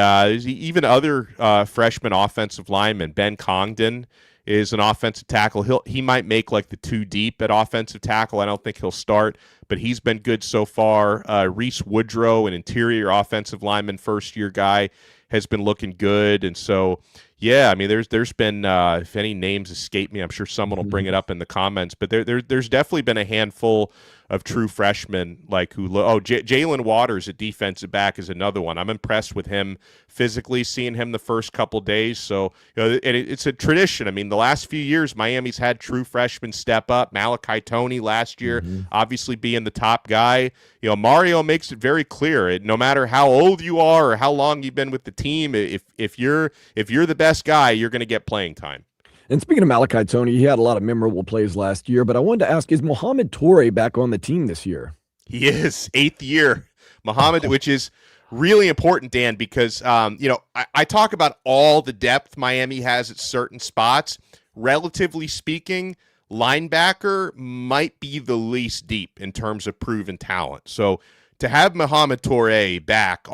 even other freshman offensive linemen, Ben Congdon is an offensive tackle. He might make like the 2 deep at offensive tackle. I don't think he'll start, but he's been good so far. Reese Woodrow, an interior offensive lineman, first-year guy, has been looking good. And so, yeah, I mean, there's been if any names escape me, I'm sure someone will bring it up in the comments. But there's definitely been a handful of true freshmen like Jalen Waters at defensive back is another one. I'm impressed with him physically, seeing him the first couple days. So it's a tradition. I mean, the last few years, Miami's had true freshmen step up. Malachi Toney last year, obviously being the top guy. Mario makes it very clear. No matter how old you are or how long you've been with the team, if you're the best guy, you're going to get playing time. And speaking of Malachi Toney, he had a lot of memorable plays last year, but I wanted to ask, is Mohamed Toure back on the team this year? He is, 8th year, Mohamed, which is really important, Dan, because, I talk about all the depth Miami has at certain spots. Relatively speaking, linebacker might be the least deep in terms of proven talent. So to have Mohamed Toure back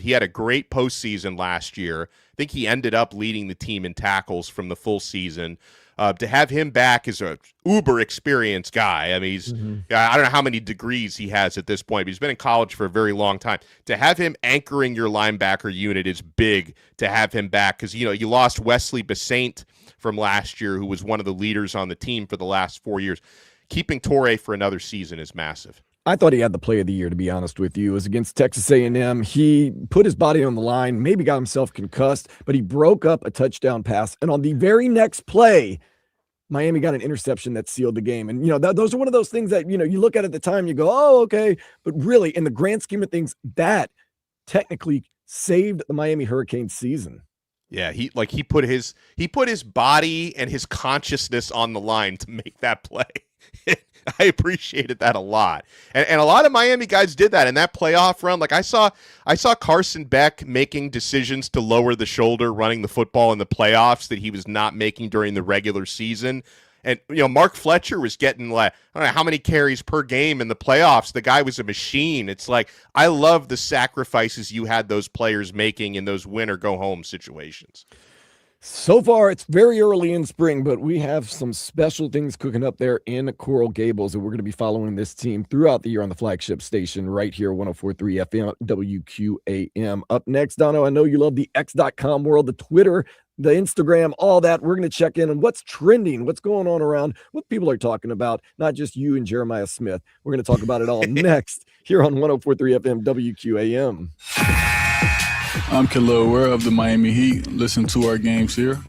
he had a great postseason last year. I think he ended up leading the team in tackles from the full season. To have him back as a uber experienced guy. I mean, I don't know how many degrees he has at this point, but he's been in college for a very long time. To have him anchoring your linebacker unit is big to have him back because, you lost Wesley Basaint from last year, who was one of the leaders on the team for the last 4 years. Keeping Toure for another season is massive. I thought he had the play of the year, to be honest with you. It was against Texas A&M. He put his body on the line, maybe got himself concussed, but he broke up a touchdown pass. And on the very next play, Miami got an interception that sealed the game. And, those are one of those things that, you look at the time, you go, oh, okay. But really, in the grand scheme of things, that technically saved the Miami Hurricanes season. Yeah, he put his body and his consciousness on the line to make that play. I appreciated that a lot. And a lot of Miami guys did that in that playoff run. Like I saw Carson Beck making decisions to lower the shoulder running the football in the playoffs that he was not making during the regular season. And, Mark Fletcher was getting I don't know how many carries per game in the playoffs. The guy was a machine. It's like, I love the sacrifices you had those players making in those win or go home situations. So far, it's very early in spring, but we have some special things cooking up there in Coral Gables, and we're going to be following this team throughout the year on the flagship station right here, 104.3 FM, WQAM. Up next, Dono, I know you love the X.com world, the Twitter, the Instagram, all that. We're going to check in on what's trending, what's going on around, what people are talking about, not just you and Jeremiah Smith. We're going to talk about it all next here on 104.3 FM, WQAM. I'm Khalil Ware of the Miami Heat. Listen to our games here.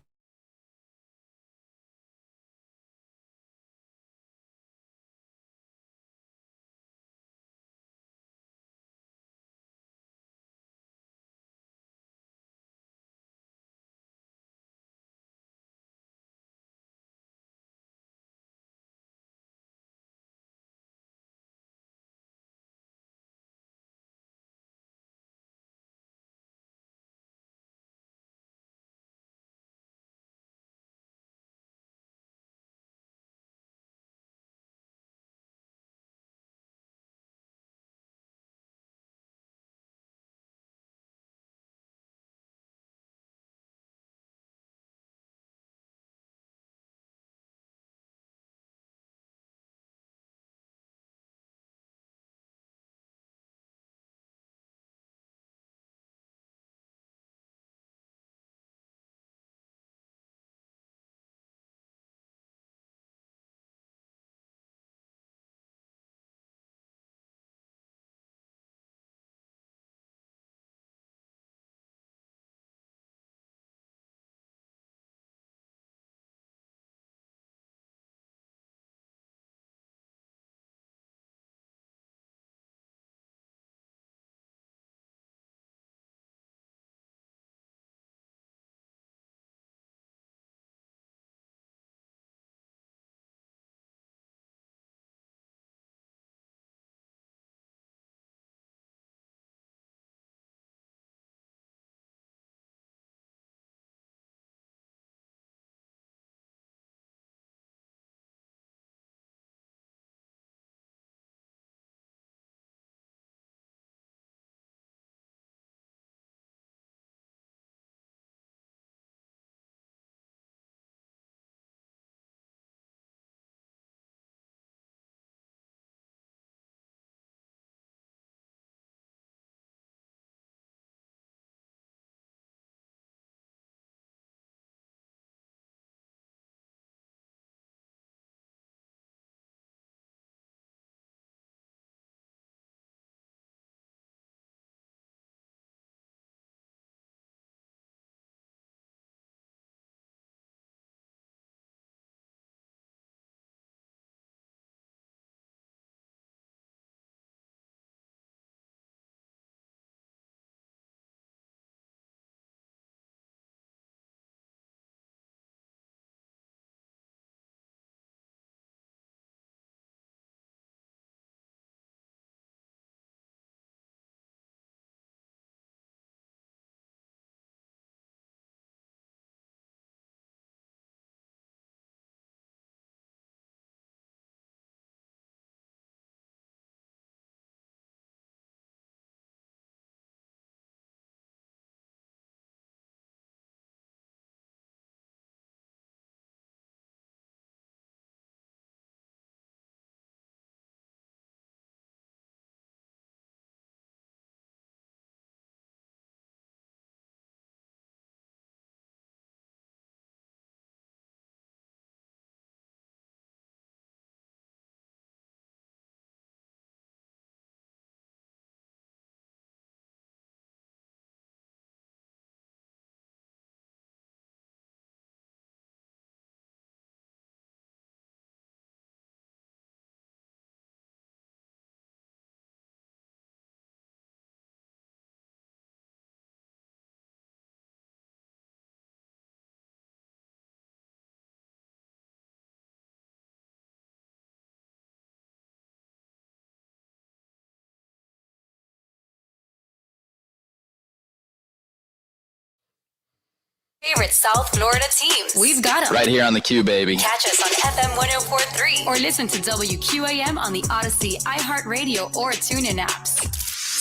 Favorite South Florida teams. We've got them. Right here on the Q, baby. Catch us on FM 104.3 or listen to WQAM on the Odyssey, iHeartRadio, or TuneIn apps.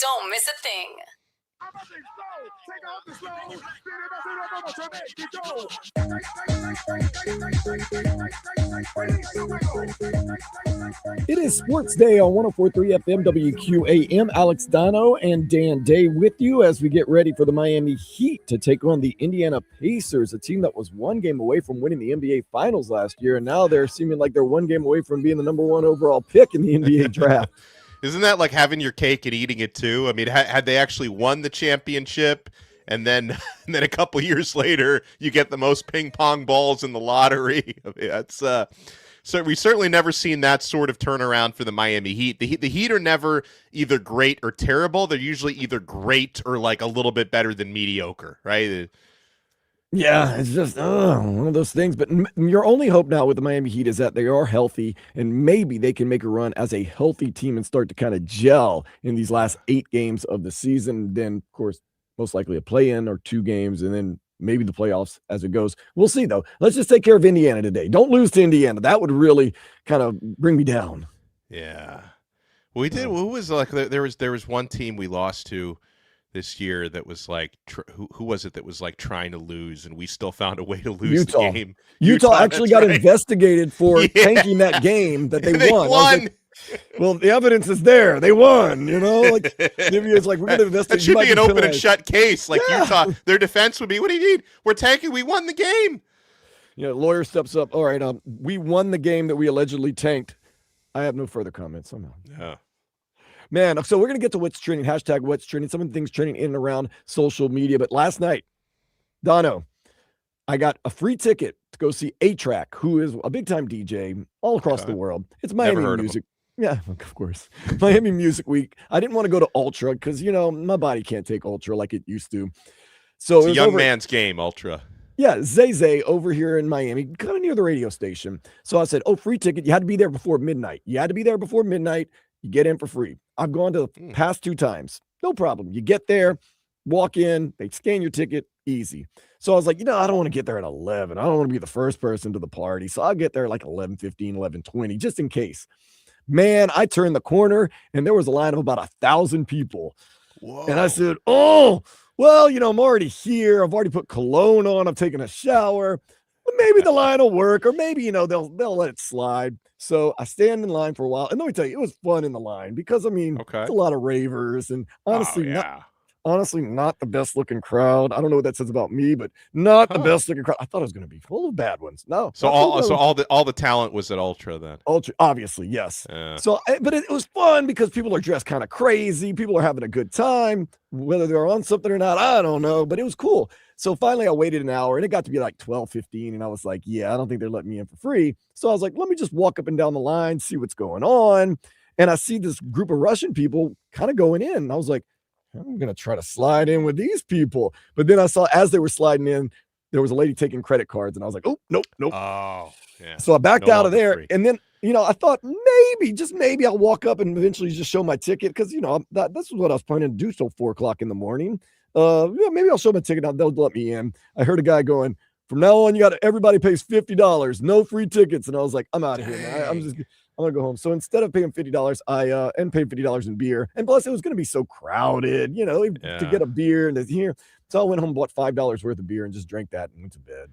Don't miss a thing. It is Sports Day on 104.3 FM WQAM. Alex Dono and Dan Day with you as we get ready for the Miami Heat to take on the Indiana Pacers, a team that was one game away from winning the NBA Finals last year, and now they're seeming like they're one game away from being the number one overall pick in the NBA draft. Isn't that like having your cake and eating it too? I mean, had they actually won the championship, and then a couple years later, you get the most ping pong balls in the lottery? I mean, that's so we've certainly never seen that sort of turnaround for the Miami Heat. The Heat are never either great or terrible. They're usually either great or like a little bit better than mediocre, right? Yeah, it's just one of those things. But your only hope now with the Miami Heat is that they are healthy, and maybe they can make a run as a healthy team and start to kind of gel in these last 8 games of the season. Then, of course, most likely a play-in or 2 games, and then maybe the playoffs as it goes. We'll see, though. Let's just take care of Indiana today. Don't lose to Indiana. That would really kind of bring me down. Yeah. We did. Who was like there was one team we lost to this year that was like who was it that was like trying to lose, and we still found a way to lose the game. Utah actually got investigated for tanking that game that they won. Like, well, the evidence is there. They won, like it's like we're going to investigate. That should be an open and shut case. Like Utah, their defense would be, "What do you need? We're tanking. We won the game." Lawyer steps up. All right, we won the game that we allegedly tanked. I have no further comments. Yeah. Man, so we're going to get to what's trending, hashtag what's trending, some of the things trending in and around social media. But last night, Dono, I got a free ticket to go see A-Track, who is a big-time DJ all across the world. It's Miami Music. Yeah, of course. Miami Music Week. I didn't want to go to Ultra because, my body can't take Ultra like it used to. So it's a young man's game, Ultra. Yeah, Zay over here in Miami, kind of near the radio station. So I said, free ticket. You had to be there before midnight. You get in for free. I've gone to the past 2 times. No problem. You get there, walk in, they scan your ticket, easy. So I was like, I don't want to get there at 11. I don't want to be the first person to the party. So I'll get there like 11:15, 11:20, just in case. Man, I turned the corner, and there was a line of about 1,000 people. Whoa. And I said, well, I'm already here. I've already put cologne on. I'm taking a shower. Maybe the line will work, or maybe, they'll let it slide. So I stand in line for a while. And let me tell you, it was fun in the line because, it's a lot of ravers. And honestly, not the best looking crowd. I don't know what that says about me, but not the best looking crowd. I thought it was going to be full of bad ones. No. So all the talent was at Ultra then. Ultra, obviously, yes. Yeah. So, but it was fun because people are dressed kind of crazy. People are having a good time, whether they're on something or not. I don't know, but it was cool. So finally I waited an hour and it got to be like 12:15. And I was like, I don't think they're letting me in for free. So I was like, let me just walk up and down the line, see what's going on. And I see this group of Russian people kind of going in. And I was like, I'm going to try to slide in with these people. But then I saw as they were sliding in, there was a lady taking credit cards. And I was like, oh, nope. Oh, yeah. So I backed out of there. Free. And then, I thought maybe I'll walk up and eventually just show my ticket. Because, this is what I was planning to do till 4:00 in the morning. Maybe I'll show my ticket out. They'll let me in. I heard a guy going, from now on, everybody pays $50, no free tickets. And I was like, I'm out of here, man. I'm going to go home. So instead of paying $50, I paid $50 in beer. And plus it was going to be so crowded, to get a beer and here. So I went home, bought $5 worth of beer and just drank that and went to bed.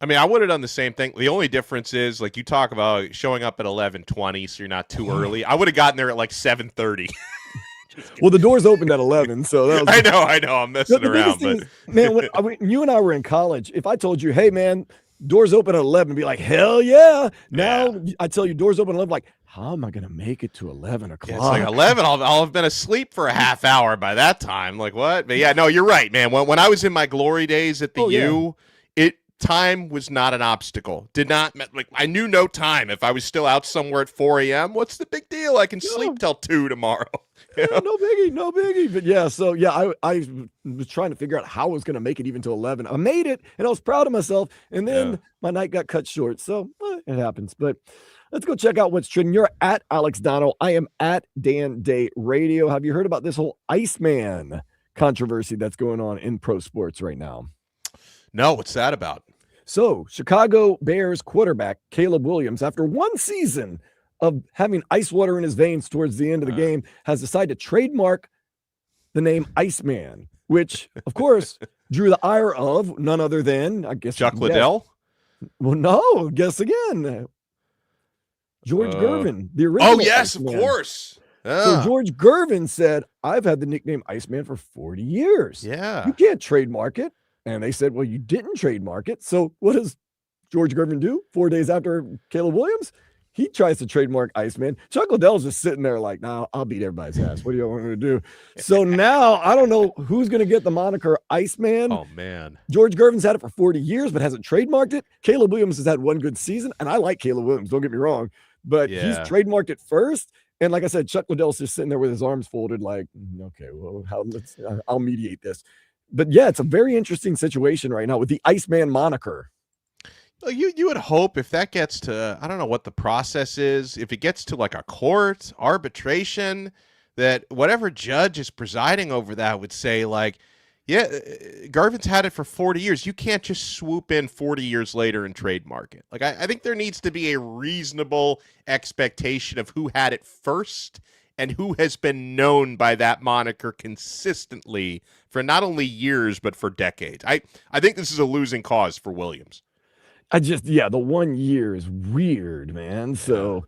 I mean, I would have done the same thing. The only difference is, like you talk about showing up at 11:20, so you're not too early. I would have gotten there at like 7:30. Well, the doors opened at 11, so that was I know. I'm messing around, but man, when you and I were in college, if I told you, "Hey, man, doors open at 11," be like, "Hell yeah!" Now I tell you, doors open at 11, like, how am I going to make it to 11 o'clock? Yeah, it's like 11. I'll have been asleep for a half hour by that time. Like what? But yeah, no, you're right, man. When I was in my glory days at the U, time was not an obstacle. I knew no time. If I was still out somewhere at 4 a.m., what's the big deal? I can sleep till 2 tomorrow. Yeah, no biggie. But I was trying to figure out how I was going to make it even to 11. I made it, and I was proud of myself. And then my night got cut short. So it happens. But let's go check out what's trending. You're at Alex Dono. I am at Dan Day Radio. Have you heard about this whole Iceman controversy that's going on in pro sports right now? No, what's that about? So, Chicago Bears quarterback Caleb Williams, after one season of having ice water in his veins towards the end of the game, has decided to trademark the name Iceman, which, of course, drew the ire of none other than, I guess, Chuck Liddell? Well, no, guess again. George Gervin, the original. Oh, yes, Iceman. of course. So George Gervin said, I've had the nickname Iceman for 40 years. Yeah. You can't trademark it. And they said, well, you didn't trademark it. So what does George Gervin do 4 days after Caleb Williams? He tries to trademark Iceman. Chuck Liddell's just sitting there like, nah, I'll beat everybody's ass. What do you want me to do? So now I don't know who's going to get the moniker Iceman. Oh, man. George Gervin's had it for 40 years, but hasn't trademarked it. Caleb Williams has had one good season, and I like Caleb Williams, don't get me wrong, but he's trademarked it first. And like I said, Chuck Liddell's just sitting there with his arms folded like, okay, well, I'll mediate this. But yeah, it's a very interesting situation right now with the Iceman moniker. You would hope if that gets to, I don't know what the process is, if it gets to like a court, arbitration, that whatever judge is presiding over that would say like, yeah, Garvin's had it for 40 years. You can't just swoop in 40 years later and trademark it. Like, I think there needs to be a reasonable expectation of who had it first and who has been known by that moniker consistently for not only years, but for decades. I think this is a losing cause for Williams. The 1 year is weird, man. So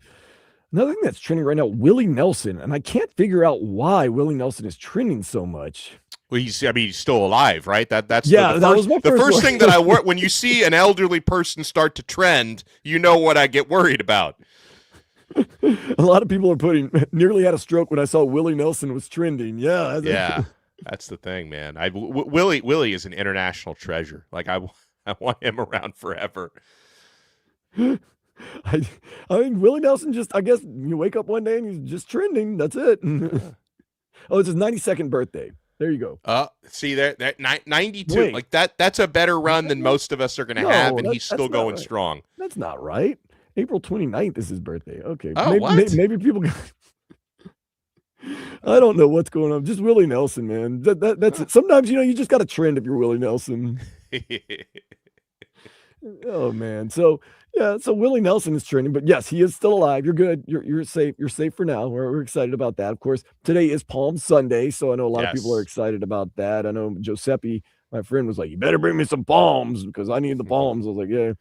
another thing that's trending right now, Willie Nelson, and I can't figure out why Willie Nelson is trending so much. Well, he's still alive, right? That's that was my first thing that I work when you see an elderly person start to trend, you know what I get worried about. A lot of people are putting nearly had a stroke when I saw Willie Nelson was trending. Yeah, that's the thing, man. Willie is an international treasure. Like I want him around forever. I mean, Willie Nelson just, I guess you wake up one day and he's just trending. That's it. Oh, it's his 92nd birthday. There you go. See that 92. Wait. Like that's a better run than most of us are going to have, and he's still going right. strong. That's not right. April 29th is his birthday. Okay. Oh, maybe people I don't know what's going on. Just Willie Nelson, man. That's it. Sometimes, you just got to trend if you're Willie Nelson. Oh, man. So Willie Nelson is trending, but yes, he is still alive. You're good. You're safe. You're safe for now. We're excited about that. Of course, today is Palm Sunday, so I know a lot of people are excited about that. I know Giuseppe, my friend, was like, you better bring me some palms because I need the palms. I was like, yeah.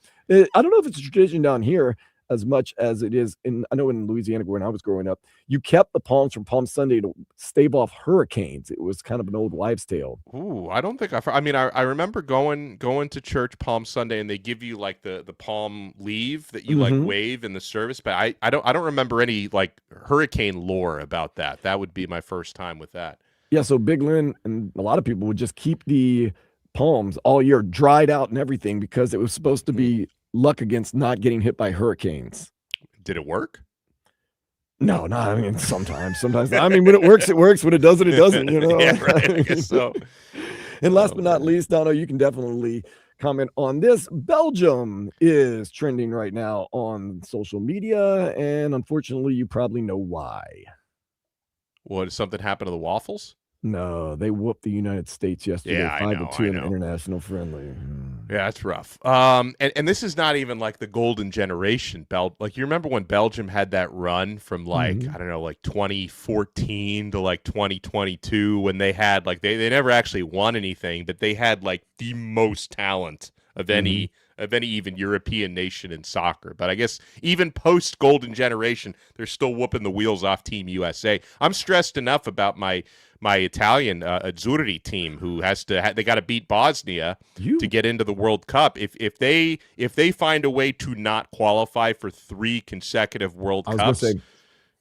I don't know if it's a tradition down here as much as it is I know in Louisiana when I was growing up, you kept the palms from Palm Sunday to stave off hurricanes. It was kind of an old wives' tale. Ooh, I don't think I remember going to church Palm Sunday and they give you like the palm leaf that you like wave in the service, but I don't remember any like hurricane lore about that. That would be my first time with that. Yeah, so Big Lynn and a lot of people would just keep the palms all year dried out and everything because it was supposed to be luck against not getting hit by hurricanes. Did it work? No, I mean, sometimes. I mean, when it works, it works. When it doesn't, it doesn't, Yeah, right. I guess so. And last but not least, Dono, you can definitely comment on this. Belgium is trending right now on social media, and unfortunately, you probably know why. What, did something happen to the waffles? No, they whooped the United States yesterday, 5-2 in an international friendly. Yeah, that's rough. And this is not even like the golden generation. Like you remember when Belgium had that run from like I don't know, like 2014 to like 2022 when they had like they never actually won anything, but they had like the most talent of any even European nation in soccer. But I guess even post golden generation, they're still whooping the wheels off Team USA. I'm stressed enough about my Italian Azzurri team who has to they got to beat Bosnia to get into the World Cup. If they find a way to not qualify for 3 consecutive World Cups,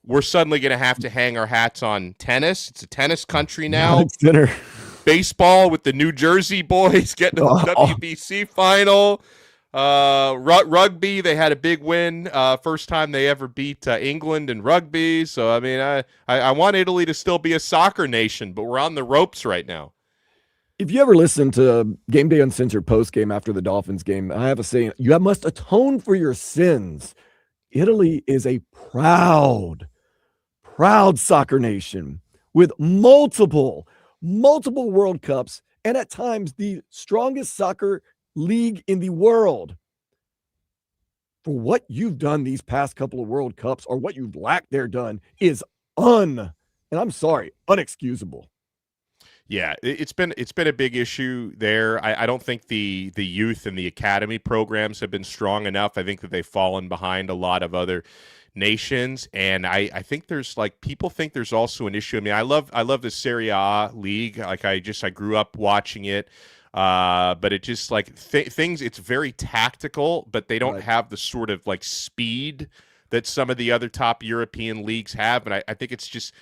we're suddenly going to hang our hats on tennis. It's a tennis country now. Baseball with the New Jersey boys getting to the WBC final. Rugby, they had a big win. First time they ever beat England in rugby. So, I mean, I want Italy to still be a soccer nation, but we're on the ropes right now. If you ever listen to Game Day Uncensored post game after the Dolphins game, I have a saying, you must atone for your sins. Italy is a proud soccer nation with multiple World Cups and at times the strongest soccer league in the world. For what you've done these past couple of World Cups, or what you've lacked there done, is and I'm sorry, unexcusable. Yeah, it's been a big issue there. I don't think the youth and the academy programs have been strong enough. I think that they've fallen behind a lot of other nations, and I think there's like people think there's also an issue. I mean, I love the Serie A league. Like I grew up watching it. But it just like things, it's very tactical, but they don't have the sort of like speed that some of the other top European leagues have. And I think it's just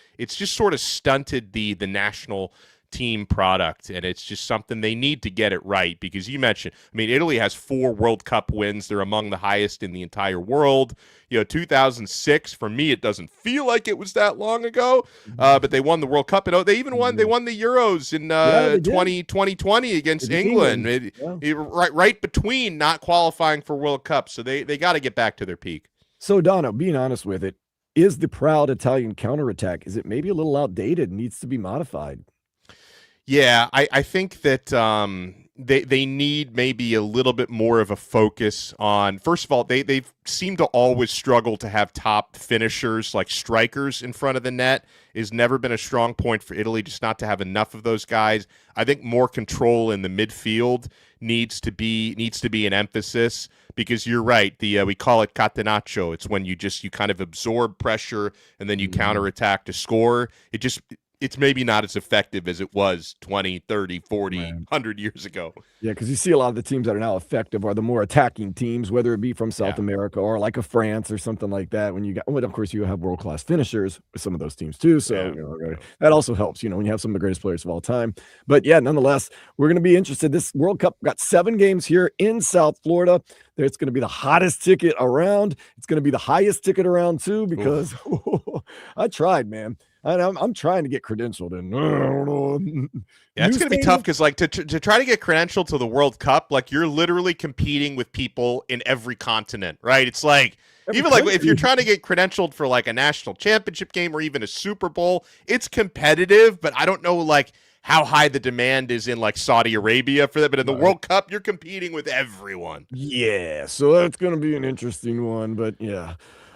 sort of stunted the national team product, and it's just something they need to get it right, because you mentioned, I mean, Italy has 4 World Cup wins. They're among the highest in the entire world. 2006, for me, it doesn't feel like it was that long ago, but they won the World Cup. And they even won the Euros in 2020 against England. Right between not qualifying for World Cup. So they got to get back to their peak. So, Dono, being honest with it, is the proud Italian counterattack, is it maybe a little outdated and needs to be modified? Yeah, I think that they need maybe a little bit more of a focus on, first of all, they seem to always struggle to have top finishers, like strikers in front of the net has never been a strong point for Italy, just not to have enough of those guys. I think more control in the midfield needs to be an emphasis, because you're right. We call it catenaccio. It's when you kind of absorb pressure and then you counterattack to score. It's maybe not as effective as it was 20, 30, 40, 100 years ago. Yeah, because you see a lot of the teams that are now effective are the more attacking teams, whether it be from South America or like a France or something like that. Of course, you have world-class finishers with some of those teams too. So that also helps, when you have some of the greatest players of all time. But yeah, nonetheless, we're going to be interested. This World Cup got 7 games here in South Florida. It's going to be the hottest ticket around. It's going to be the highest ticket around too, because I tried, man. I'm trying to get credentialed, and yeah, it's going to be tough, because like to try to get credentialed to the World Cup, like you're literally competing with people in every continent, right? It's like even like if you're trying to get credentialed for like a national championship game or even a Super Bowl, it's competitive, but I don't know like how high the demand is in like Saudi Arabia for that. But in the World Cup, you're competing with everyone. Yeah, so that's going to be an interesting one, but yeah.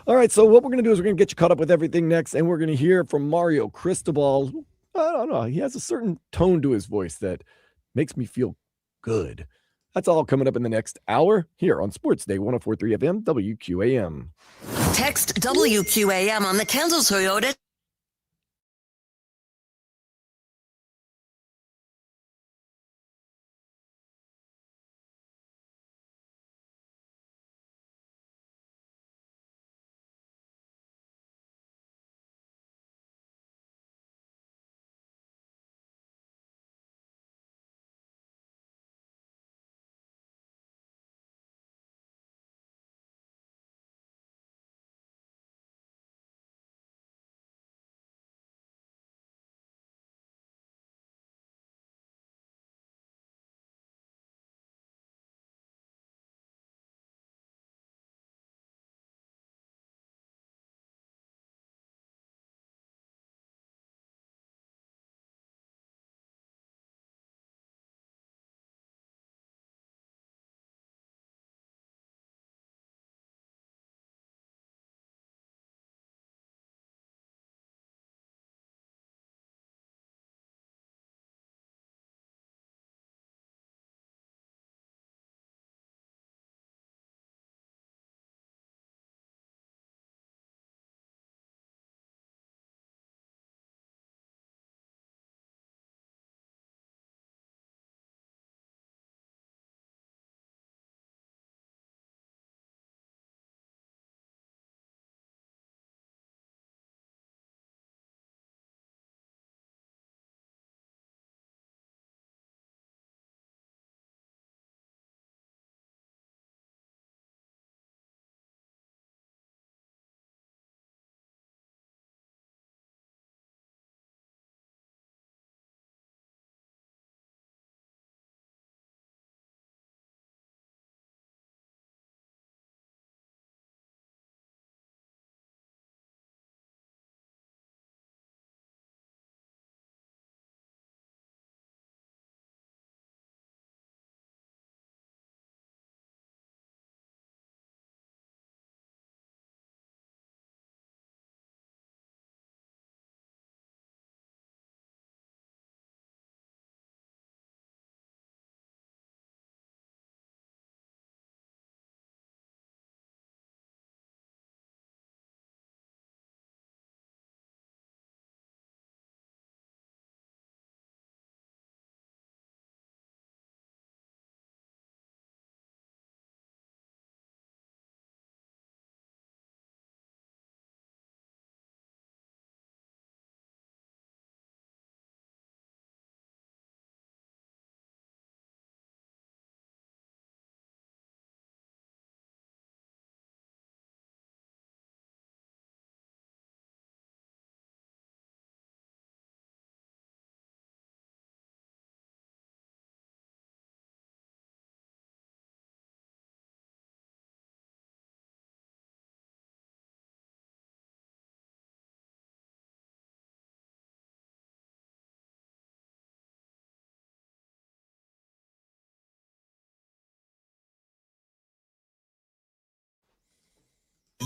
All right, so what we're going to do is we're going to get you caught up with everything next, and we're going to hear from Mario Cristobal. I don't know. He has a certain tone to his voice that makes me feel good. That's all coming up in the next hour here on Sports Day 104.3 FM WQAM. Text WQAM on the Kendall Toyota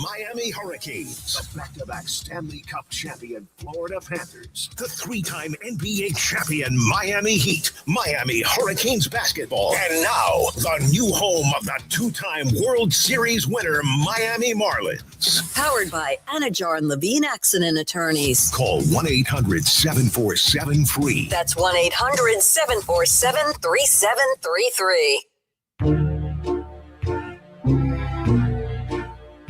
Miami Hurricanes, the back-to-back Stanley Cup champion Florida Panthers, the three-time NBA champion Miami Heat, Miami Hurricanes basketball, and now the new home of the two-time World Series winner Miami Marlins. Powered by Anajar and Levine Accident Attorneys. Call 1-800-747-FREE. That's 1-800-747-3733.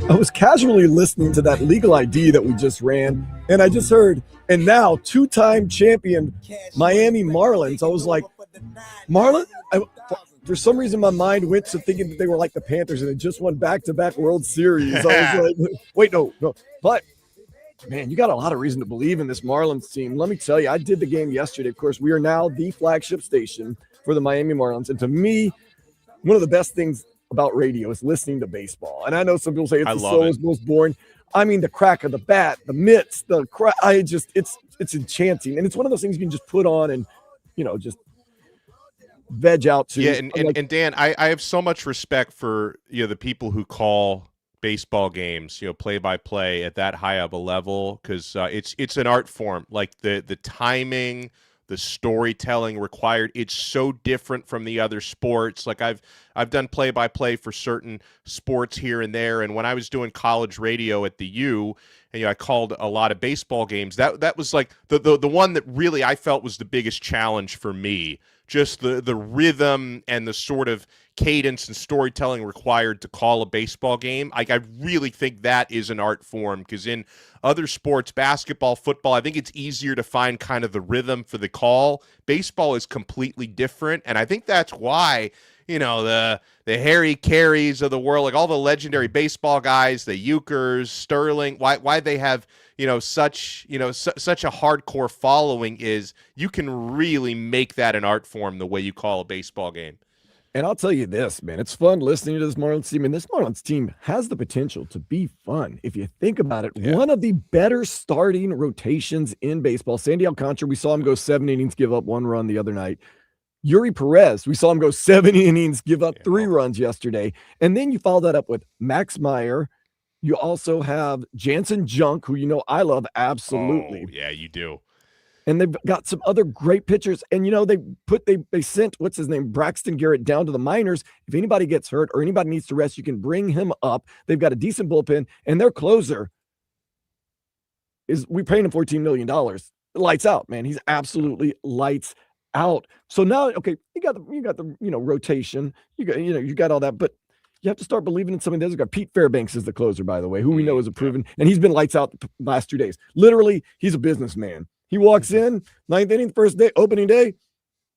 I was casually listening to that legal ID that we just ran, and I just heard, and now two-time champion Miami Marlins. I was like, Marlins? For some reason, my mind went to thinking that they were like the Panthers, and they just won back-to-back World Series. I was like, wait, no. But, man, you got a lot of reason to believe in this Marlins team. Let me tell you, I did the game yesterday. Of course, we are now the flagship station for the Miami Marlins, and to me, one of the best things about radio is listening to baseball. And I know some people say it's the slowest, most boring. I mean, the crack of the bat, the mitts, it's enchanting. And it's one of those things you can just put on and, just veg out to. Yeah, and Dan, I have so much respect for, the people who call baseball games, play-by-play at that high of a level, because it's an art form. Like the timing, the storytelling required, it's so different from the other sports. Like I've done play-by-play for certain sports here and there, and when I was doing college radio at the U, and I called a lot of baseball games, that was like the one that really I felt was the biggest challenge for me. Just the rhythm and the sort of cadence and storytelling required to call a baseball game. I really think that is an art form, because in other sports, basketball, football, I think it's easier to find kind of the rhythm for the call. Baseball is completely different, and I think that's why, the Harry Careys of the world, like all the legendary baseball guys, the Ukers, Sterling, why they have such a hardcore following is you can really make that an art form the way you call a baseball game. And I'll tell you this, man, it's fun listening to this Marlins team, and this Marlins team has the potential to be fun. If you think about it, one of the better starting rotations in baseball. Sandy Alcantara, we saw him go 7 innings, give up 1 run the other night. Yuri Perez, we saw him go 7 innings, give up 3 runs yesterday. And then you follow that up with Max Meyer. You also have Jansen Junk, who I love absolutely. Oh, yeah, you do. And they've got some other great pitchers. And they sent what's his name, Braxton Garrett, down to the minors. If anybody gets hurt or anybody needs to rest, you can bring him up. They've got a decent bullpen, and their closer we paying him $14 million. Lights out, man. He's absolutely lights out. So now, okay, you got the rotation. You got all that, but you have to start believing in something. We've got Pete Fairbanks as the closer, by the way, who we know is a proven, and he's been lights out the last 2 days. Literally, he's a businessman. He walks in, 9th inning, first day, opening day,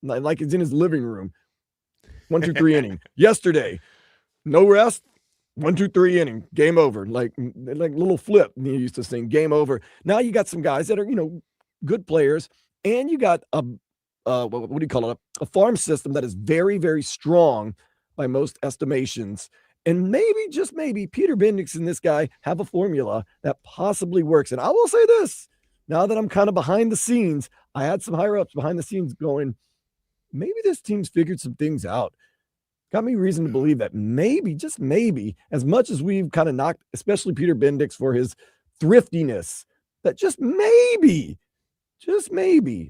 like it's in his living room. 1, 2, 3 inning. Yesterday, no rest. 1, 2, 3 inning, game over. Like little flip. You used to sing game over. Now you got some guys that are good players, and you got a what do you call it? A farm system that is very, very strong by most estimations. And maybe, just maybe, Peter Bendix and this guy have a formula that possibly works. And I will say this, now that I'm kind of behind the scenes, I had some higher ups behind the scenes going, maybe this team's figured some things out. Got me reason to believe that maybe, just maybe, as much as we've kind of knocked, especially Peter Bendix for his thriftiness, that just maybe.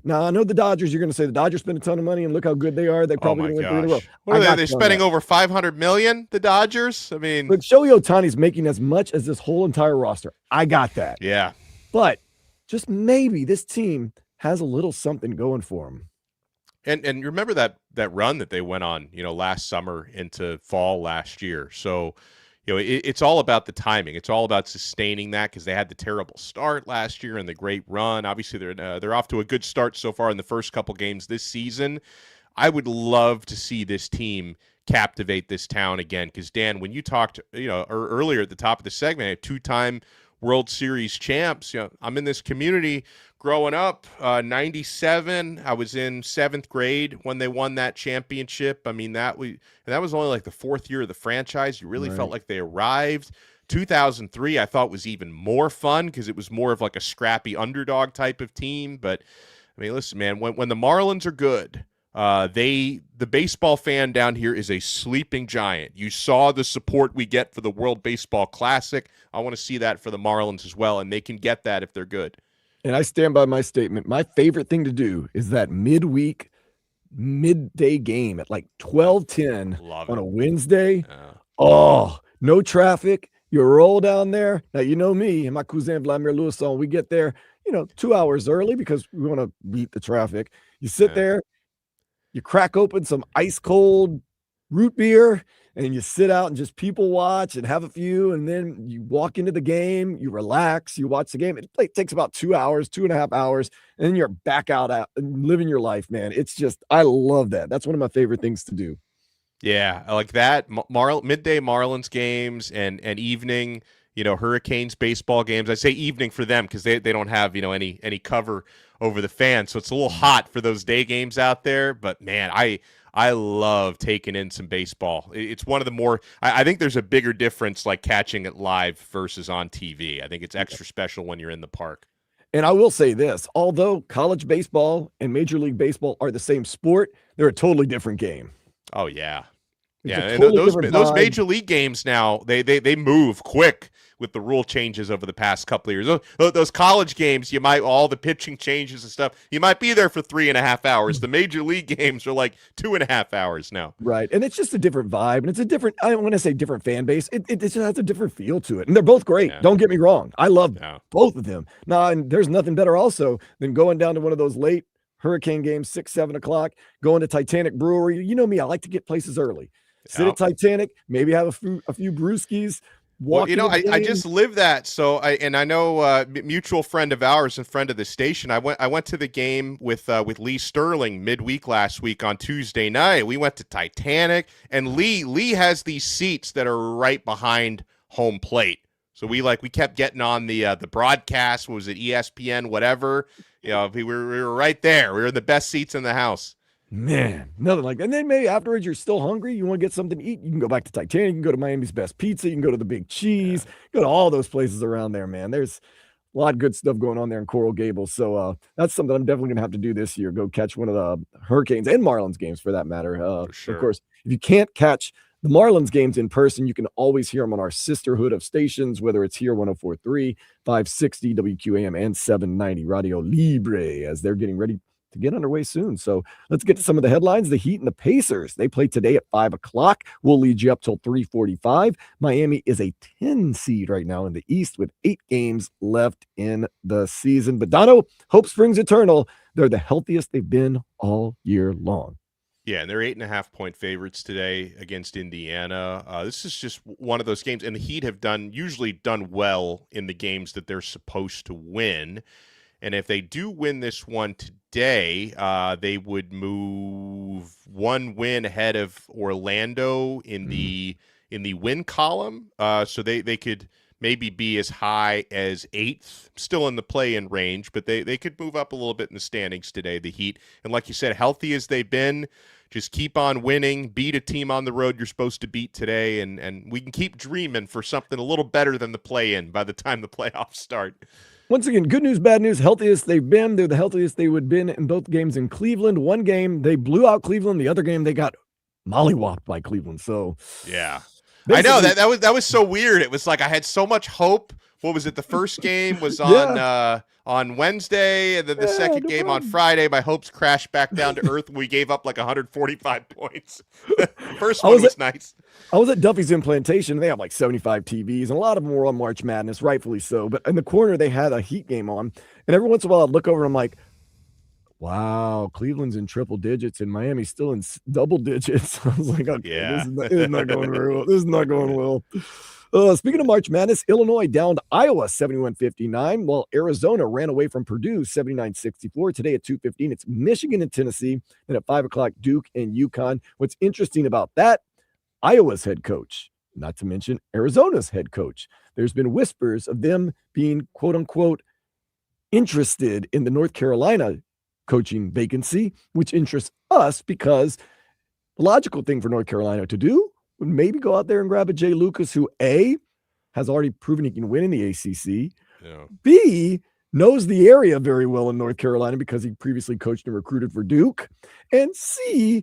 Now, I know the Dodgers, you're going to say the Dodgers spend a ton of money and look how good they are. They probably win 3 in a row. What are they? They're spending over $500 million, the Dodgers? I mean. But Shohei Ohtani's making as much as this whole entire roster. I got that. Yeah. But just maybe this team has a little something going for them. And remember that run that they went on, last summer into fall last year. So, it's all about the timing. It's all about sustaining that, because they had the terrible start last year and the great run. Obviously, they're off to a good start so far in the first couple games this season. I would love to see this team captivate this town again, because Dan, when you talked, earlier at the top of the segment, 2-time World Series champs. I'm in this community growing up. 97, I was in 7th grade when they won that championship. I mean, that was only like the 4th year of the franchise. You really felt like they arrived. 2003, I thought was even more fun, because it was more of like a scrappy underdog type of team. But I mean, listen, man, when the Marlins are good, The baseball fan down here is a sleeping giant. You saw the support we get for the World Baseball Classic. I want to see that for the Marlins as well, and they can get that if they're good. And I stand by my statement. My favorite thing to do is that midday game at like 12:10 on a Wednesday. Oh, no traffic. You roll down there. Now, you know me and my cousin Vladimir Lewisson, we get there, 2 hours early because we want to beat the traffic. You sit there, you crack open some ice cold root beer, and you sit out and just people watch and have a few, and then you walk into the game, you relax, you watch the game. It takes about 2 hours, 2.5 hours, and then you're back out and living your life, man. It's just, I love that. That's one of my favorite things to do. Yeah, I like that. Midday Marlins games and evening, Hurricanes baseball games. I say evening for them because they don't have, any cover over the fans. So it's a little hot for those day games out there. But man, I love taking in some baseball. It's one of the more, I think there's a bigger difference like catching it live versus on TV. I think it's extra special when you're in the park. And I will say this, although college baseball and Major League Baseball are the same sport, they're a totally different game. Oh, yeah. It's yeah, and totally those Major League games now, they move quick with the rule changes over the past couple of years. Those college games, all the pitching changes and stuff, you might be there for 3.5 hours. The Major League games are like 2.5 hours now. Right. And it's just a different vibe. And it's a different, I don't want to say different fan base. It just has a different feel to it. And they're both great. Yeah. Don't get me wrong. I love both of them. Now, and there's nothing better also than going down to one of those late Hurricane games, 6, 7 o'clock, going to Titanic Brewery. You know me, I like to get places early. Sit at Titanic, maybe have a few brewskis. Well, I just live that. So I know mutual friend of ours and friend of the station. I went to the game with Lee Sterling midweek last week on Tuesday night. We went to Titanic, and Lee has these seats that are right behind home plate. So we kept getting on the broadcast. What was it, ESPN, whatever? We were right there. We were in the best seats in the house. Man, nothing like that. And then maybe afterwards you're still hungry, you want to get something to eat, you can go back to Titanic, you can go to Miami's Best Pizza, you can go to the Big Cheese, go to all those places around there, man. There's a lot of good stuff going on there in Coral Gables. So that's something I'm definitely going to have to do this year, go catch one of the Hurricanes and Marlins games for that matter. For sure. Of course, if you can't catch the Marlins games in person, you can always hear them on our sisterhood of stations, whether it's here 104.3, 560 WQAM, and 790 Radio Libre, as they're getting ready to get underway soon. So let's get to some of the headlines. The Heat and the Pacers, they play today at 5 o'clock. We'll lead you up till 3:45. Miami is a 10 seed right now in the East with 8 games left in the season. But Dono, hope springs eternal. They're the healthiest they've been all year long. Yeah, and they're 8.5-point favorites today against Indiana. This is just one of those games, and the Heat have usually done well in the games that they're supposed to win. And if they do win this one today, they would move one win ahead of Orlando in the win column. So they could maybe be as high as 8th, still in the play-in range, but they could move up a little bit in the standings today, the Heat. And like you said, healthy as they've been, just keep on winning, beat a team on the road you're supposed to beat today, and we can keep dreaming for something a little better than the play-in by the time the playoffs start. Once again, good news, bad news, healthiest they've been. They're the healthiest they would have been in both games in Cleveland. One game, they blew out Cleveland. The other game, they got mollywopped by Cleveland. So, yeah. I know, that was so weird. It was like I had so much hope. What was it? The first game was on Wednesday, and then the second game on Friday. My hopes crashed back down to earth. We gave up like 145 points. First one was nice. I was at Duffy's Implantation. They have like 75 TVs, and a lot of them were on March Madness, rightfully so. But in the corner, they had a Heat game on. And every once in a while, I'd look over and I'm like, wow, Cleveland's in triple digits and Miami's still in double digits. I was like, okay, yeah. This is not going very well. This is not going well. Speaking of March Madness, Illinois downed Iowa 71-59, while Arizona ran away from Purdue 79-64. Today at 2:15, it's Michigan and Tennessee. Then at 5 o'clock, Duke and UConn. What's interesting about that, Iowa's head coach, not to mention Arizona's head coach. There's been whispers of them being, quote unquote, interested in the North Carolina coaching vacancy, which interests us because the logical thing for North Carolina to do would maybe go out there and grab a Jay Lucas who A, has already proven he can win in the ACC, B, knows the area very well in North Carolina because he previously coached and recruited for Duke. And C,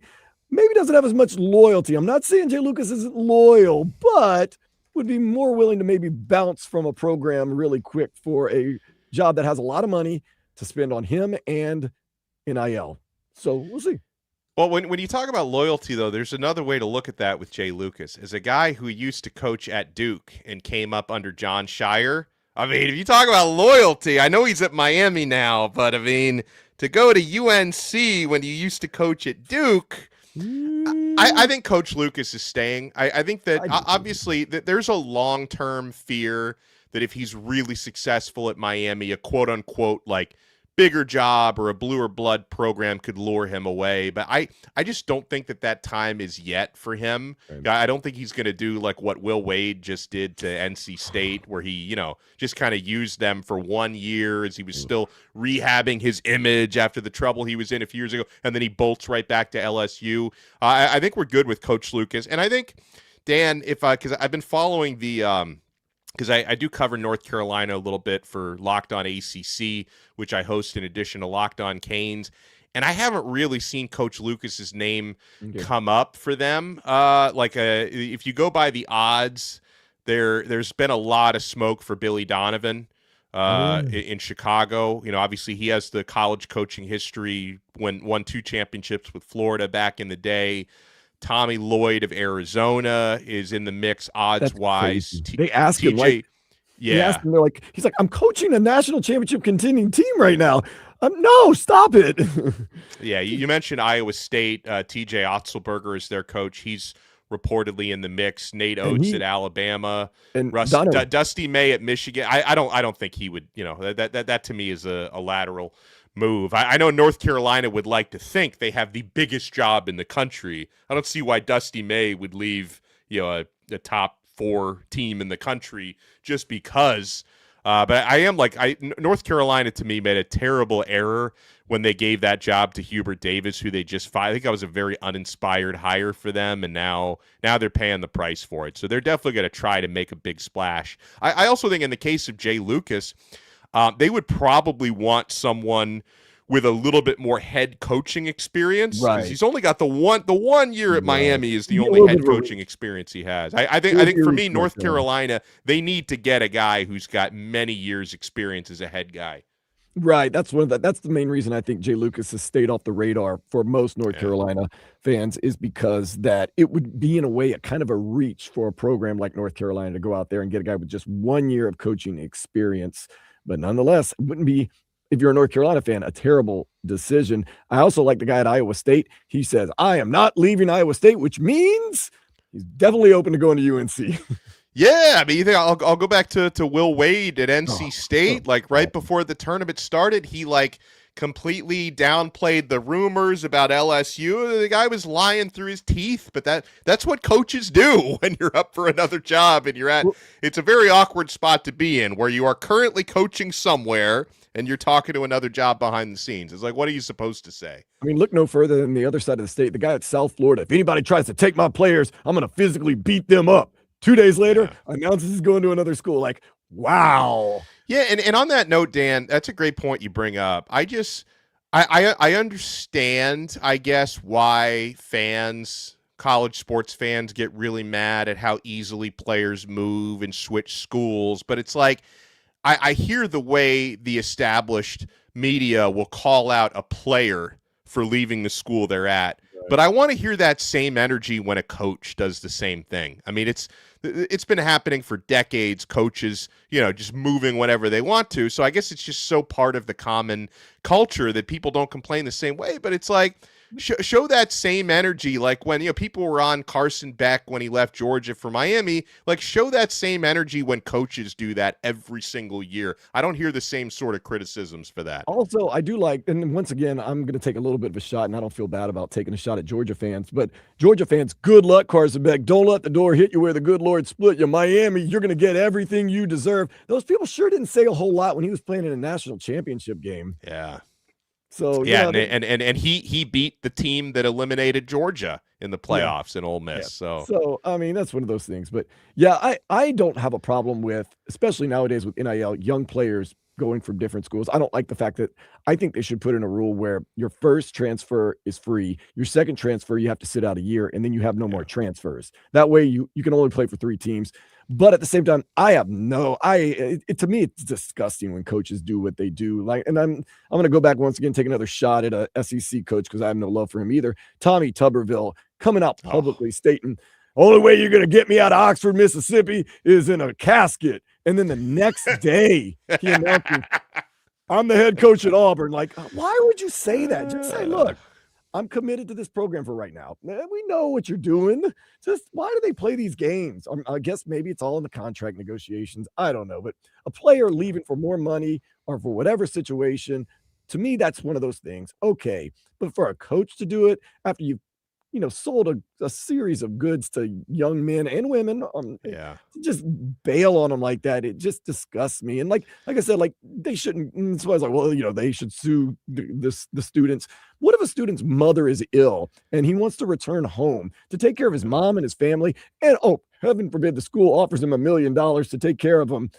maybe doesn't have as much loyalty. I'm not saying Jay Lucas isn't loyal, but would be more willing to maybe bounce from a program really quick for a job that has a lot of money to spend on him and NIL. So we'll see. Well, when you talk about loyalty, though, there's another way to look at that with Jay Lucas. As a guy who used to coach at Duke and came up under John Shire, I mean, if you talk about loyalty, I know he's at Miami now, but I mean, to go to UNC when you used to coach at Duke, I think Coach Lucas is staying. I think that obviously that there's a long-term fear that if he's really successful at Miami, a quote-unquote, like, bigger job or a bluer blood program could lure him away. But I just don't think that time is yet for him. Right. I don't think he's going to do like what Will Wade just did to NC State, where he, just kind of used them for 1 year as he was still rehabbing his image after the trouble he was in a few years ago. And then he bolts right back to LSU. I think we're good with Coach Lucas. And I think, Dan, because I've been following the because I do cover North Carolina a little bit for Locked On ACC, which I host in addition to Locked On Canes. And I haven't really seen Coach Lucas's name come up for them. If you go by the odds, there's been a lot of smoke for Billy Donovan in Chicago. Obviously he has the college coaching history, won 2 championships with Florida back in the day. Tommy Lloyd of Arizona is in the mix odds-wise. They ask him, they're like, he's like, I'm coaching a national championship contending team right now. No, stop it. Yeah, you mentioned Iowa State. TJ Otzelberger is their coach. He's reportedly in the mix. Nate Oates at Alabama. And Dusty May at Michigan. I don't think he would, that to me is a lateral move. I know North Carolina would like to think they have the biggest job in the country. I don't see why Dusty May would leave, a top 4 team in the country just because. But I am North Carolina to me made a terrible error when they gave that job to Hubert Davis, who they just fired. I think that was a very uninspired hire for them, and now they're paying the price for it. So they're definitely going to try to make a big splash. I also think in the case of Jay Lucas, they would probably want someone with a little bit more head coaching experience. Right. He's only got the one year at Miami is the only head coaching experience he has. I think for me, North Carolina, they need to get a guy who's got many years experience as a head guy. Right. That's the main reason I think Jay Lucas has stayed off the radar for most North Carolina fans, is because that it would be in a way a kind of a reach for a program like North Carolina to go out there and get a guy with just 1 year of coaching experience. But nonetheless, it wouldn't be, if you're a North Carolina fan, a terrible decision. I also like the guy at Iowa State. He says, I am not leaving Iowa State, which means he's definitely open to going to UNC. Yeah, I mean, you think I'll go back to Will Wade at NC State. Right before the tournament started, he completely downplayed the rumors about LSU. The guy was lying through his teeth, but that's what coaches do when you're up for another job and it's a very awkward spot to be in, where you are currently coaching somewhere and you're talking to another job behind the scenes. It's like, what are you supposed to say? I mean, look no further than the other side of the state. The guy at South Florida, if anybody tries to take my players, I'm going to physically beat them up. 2 days later, announces he's going to another school. Like, wow. Yeah, and on that note, Dan, that's a great point you bring up. I understand, I guess, why college sports fans get really mad at how easily players move and switch schools. But it's like, I hear the way the established media will call out a player for leaving the school they're at. Right. But I want to hear that same energy when a coach does the same thing. I mean, it's been happening for decades, coaches, just moving whenever they want to. So I guess it's just so part of the common culture that people don't complain the same way. But it's like, show that same energy. Like when, people were on Carson Beck when he left Georgia for Miami, show that same energy when coaches do that every single year. I don't hear the same sort of criticisms for that. Also, I do and once again, I'm going to take a little bit of a shot, and I don't feel bad about taking a shot at Georgia fans, but Georgia fans, good luck, Carson Beck. Don't let the door hit you where the good Lord split you. Miami, you're going to get everything you deserve. Those people sure didn't say a whole lot when he was playing in a national championship game. Yeah. So and he beat the team that eliminated Georgia in the playoffs in Ole Miss. Yeah. So I mean, that's one of those things. But yeah, I don't have a problem with, especially nowadays with NIL, young players going from different schools. I don't like the fact that I think they should put in a rule where your first transfer is free. Your second transfer, you have to sit out a year, and then you have no more transfers. That way you can only play for 3 teams. But at the same time, to me, it's disgusting when coaches do what they do. And I'm going to go back once again, take another shot at a SEC coach because I have no love for him either. Tommy Tuberville coming out publicly stating, only way you're going to get me out of Oxford, Mississippi is in a casket. And then the next day, he announces, I'm the head coach at Auburn. Like, why would you say that? Just say, look, I'm committed to this program for right now. We know what you're doing. Just why do they play these games? I guess maybe it's all in the contract negotiations. I don't know. But a player leaving for more money or for whatever situation, to me, that's one of those things. Okay. But for a coach to do it after you've sold a series of goods to young men and women, to just bail on them like that, it just disgusts me. And like I said, like they shouldn't. So I was like, well, they should sue the students. What if a student's mother is ill and he wants to return home to take care of his mom and his family, and heaven forbid the school offers him $1 million to take care of him?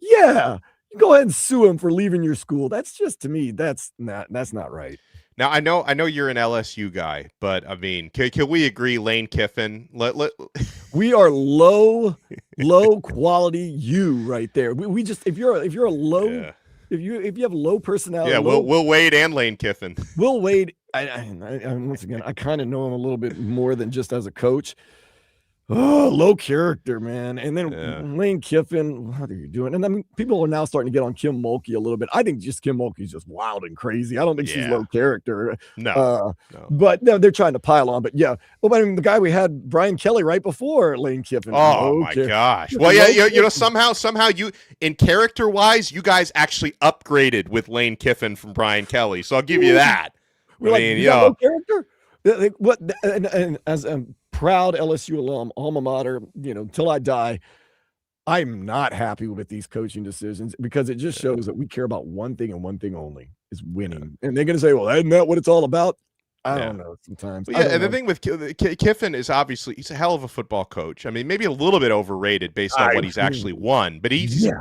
Yeah, you go ahead and sue him for leaving your school. That's just, to me, that's not right. Now, I know you're an LSU guy, but I mean, can we agree Lane Kiffin? We are low quality U right there. We just, if you're a low, if you have low personality. Will Wade and Lane Kiffin. Will Wade, I once again, I kind of know him a little bit more than just as a coach. Oh, low character, man. And then Lane Kiffin, what are you doing? And I mean, people are now starting to get on Kim Mulkey a little bit. I think just Kim Mulkey's just wild and crazy. I don't think she's low character. No. But no, they're trying to pile on. But yeah. Well, I mean, the guy we had, Brian Kelly, right before Lane Kiffin. Oh, my gosh. Well, yeah, somehow you, in character-wise, you guys actually upgraded with Lane Kiffin from Brian Kelly. So I'll give you that. Low character? What? And as a proud LSU alum, alma mater, till I die, I'm not happy with these coaching decisions because it just shows that we care about one thing and one thing only, is winning. And they're going to say, well, isn't that what it's all about? I don't know sometimes. Well, and the thing with Kiffin is obviously he's a hell of a football coach. I mean, maybe a little bit overrated based on what he's actually won, but he's a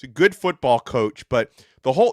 good football coach. But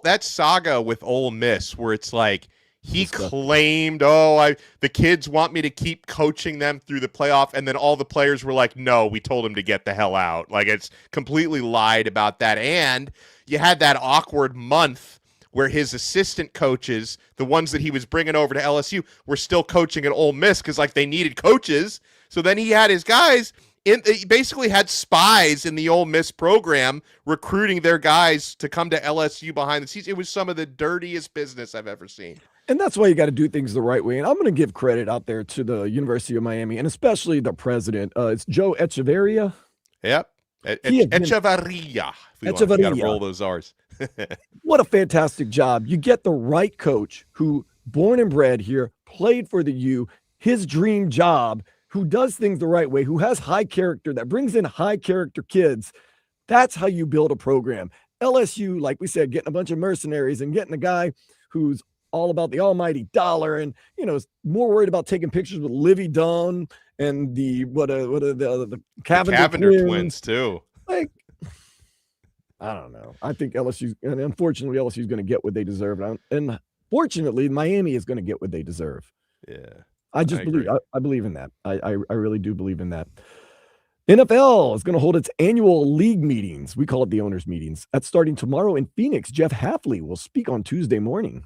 that saga with Ole Miss where it's like, he claimed, the kids want me to keep coaching them through the playoff. And then all the players were like, no, we told him to get the hell out. Like, it's completely lied about that. And you had that awkward month where his assistant coaches, the ones that he was bringing over to LSU, were still coaching at Ole Miss because, like, they needed coaches. So then he had his guys. He basically had spies in the Ole Miss program recruiting their guys to come to LSU behind the scenes. It was some of the dirtiest business I've ever seen. And that's why you got to do things the right way. And I'm going to give credit out there to the University of Miami and especially the president. It's Joe Echeverria. Yep. Echeverria. You got to roll those R's. What a fantastic job. You get the right coach who, born and bred here, played for the U, his dream job, who does things the right way, who has high character, that brings in high character kids. That's how you build a program. LSU, like we said, getting a bunch of mercenaries and getting a guy who's all about the almighty dollar and, is more worried about taking pictures with Livy Dunn and the Cavender twins too. Like, I don't know. I think unfortunately LSU is going to get what they deserve. And fortunately, Miami is going to get what they deserve. Yeah. I believe in that. I really do believe in that. NFL is going to hold its annual league meetings. We call it the owners' meetings. That's starting tomorrow in Phoenix. Jeff Hafley will speak on Tuesday morning.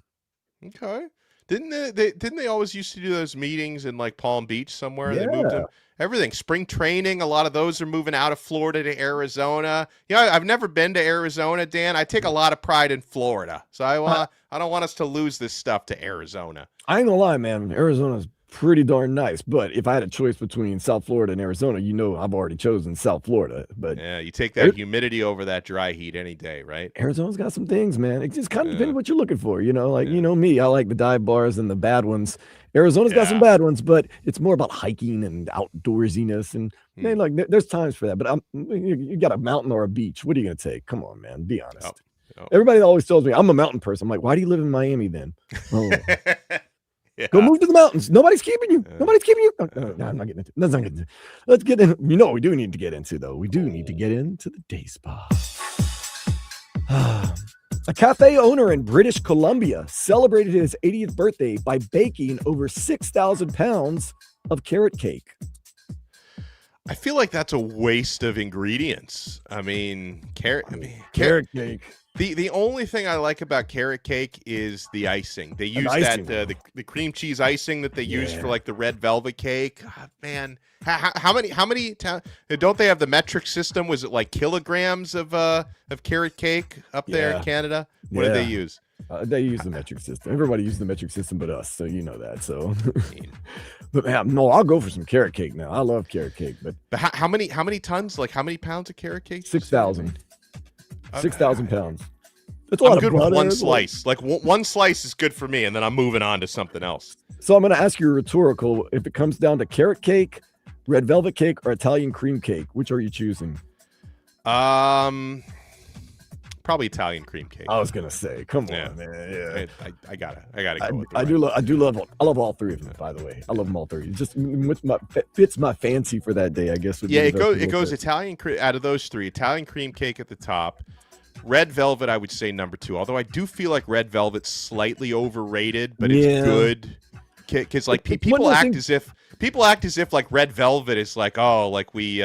Okay. Didn't they always used to do those meetings in like Palm Beach somewhere? Yeah. They moved them. Everything. Spring training, a lot of those are moving out of Florida to Arizona. I've never been to Arizona, Dan. I take a lot of pride in Florida. So I don't want us to lose this stuff to Arizona. I ain't gonna lie, man. Arizona's pretty darn nice. But if I had a choice between South Florida and Arizona, I've already chosen South Florida. But yeah, you take that humidity over that dry heat any day, right? Arizona's got some things, man. It just kind of depends what you're looking for. You know me, I like the dive bars and the bad ones. Arizona's got some bad ones, but it's more about hiking and outdoorsiness. And man, like there's times for that. But you got a mountain or a beach. What are you gonna take? Come on, man. Be honest. Oh. Everybody always tells me I'm a mountain person. I'm like, why do you live in Miami then? Oh. Yeah. Go move to the mountains. Nobody's keeping you. Nobody's keeping you. No, I'm not getting into it. That's not getting into it. Let's get in. What we do need to get into, though. We do need to get into the day spa. A cafe owner in British Columbia celebrated his 80th birthday by baking over 6,000 pounds of carrot cake. I feel like that's a waste of ingredients. I mean, carrot cake. The only thing I like about carrot cake is the icing. They use icing. the cream cheese icing that they use for like the red velvet cake. God, man, how many don't they have the metric system? Was it like kilograms of carrot cake up there in Canada? What do they use? They use the metric system. Everybody uses the metric system but us, so you know that. So, but man, no, I'll go for some carrot cake now. I love carrot cake, but how many tons? Like how many pounds of carrot cake? 6,000. 6,000 pounds. That's a I'm lot good of butter. with one slice. Like one slice is good for me, and then I'm moving on to something else. So I'm going to ask you a rhetorical. If it comes down to carrot cake, red velvet cake, or Italian cream cake, which are you choosing? Probably Italian cream cake. I was gonna say, come on, man. Yeah, I gotta go with I love all three of them. By the way, I love them all three. It just fits my fancy for that day, I guess. It goes Italian out of those three. Italian cream cake at the top. Red velvet, I would say number 2. Although I do feel like red velvet's slightly overrated, but it's good. Because like people act as if like red velvet is like, oh, like we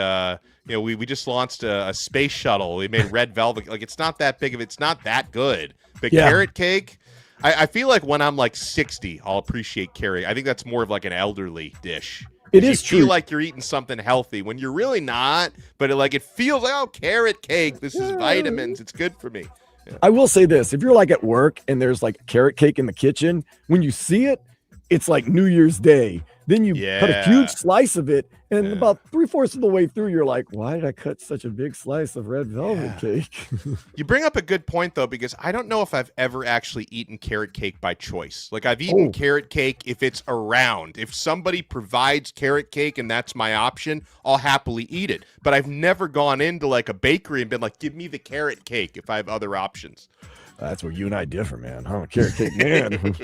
just launched a space shuttle. We made red velvet. Like it's not that big of it's not that good. But carrot cake, I feel like when I'm like 60, I'll appreciate carrot. I think that's more of like an elderly dish. It is true. You feel like you're eating something healthy when you're really not, but it feels like, oh, carrot cake. This is vitamins. It's good for me. Yeah. I will say this. If you're like at work and there's like carrot cake in the kitchen, when you see it, it's like New Year's Day. Then you cut a huge slice of it, and about 3/4 of the way through, you're like, why did I cut such a big slice of red velvet cake? You bring up a good point, though, because I don't know if I've ever actually eaten carrot cake by choice. Like, I've eaten carrot cake if it's around. If somebody provides carrot cake and that's my option, I'll happily eat it. But I've never gone into, like, a bakery and been like, give me the carrot cake if I have other options. That's where you and I differ, man. I'm a carrot cake man.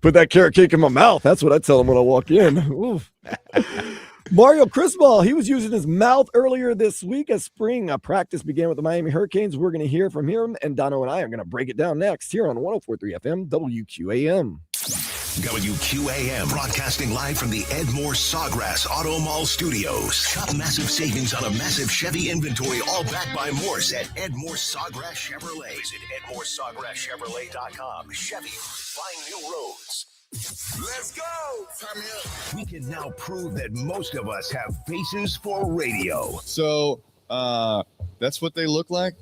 Put that carrot cake in my mouth. That's what I tell him when I walk in. Mario Cristobal, he was using his mouth earlier this week as spring practice began with the Miami Hurricanes. We're going to hear from him, and Dono and I are going to break it down next here on 104.3 FM WQAM. WQAM, broadcasting live from the Edmore Sawgrass Auto Mall Studios. Shop massive savings on a massive Chevy inventory, all backed by Morse at Edmore Sawgrass Chevrolet. Visit EdmoreSawgrassChevrolet.com. Chevy, find new roads. Let's go! Turn me up. We can now prove that most of us have faces for radio. So, that's what they look like?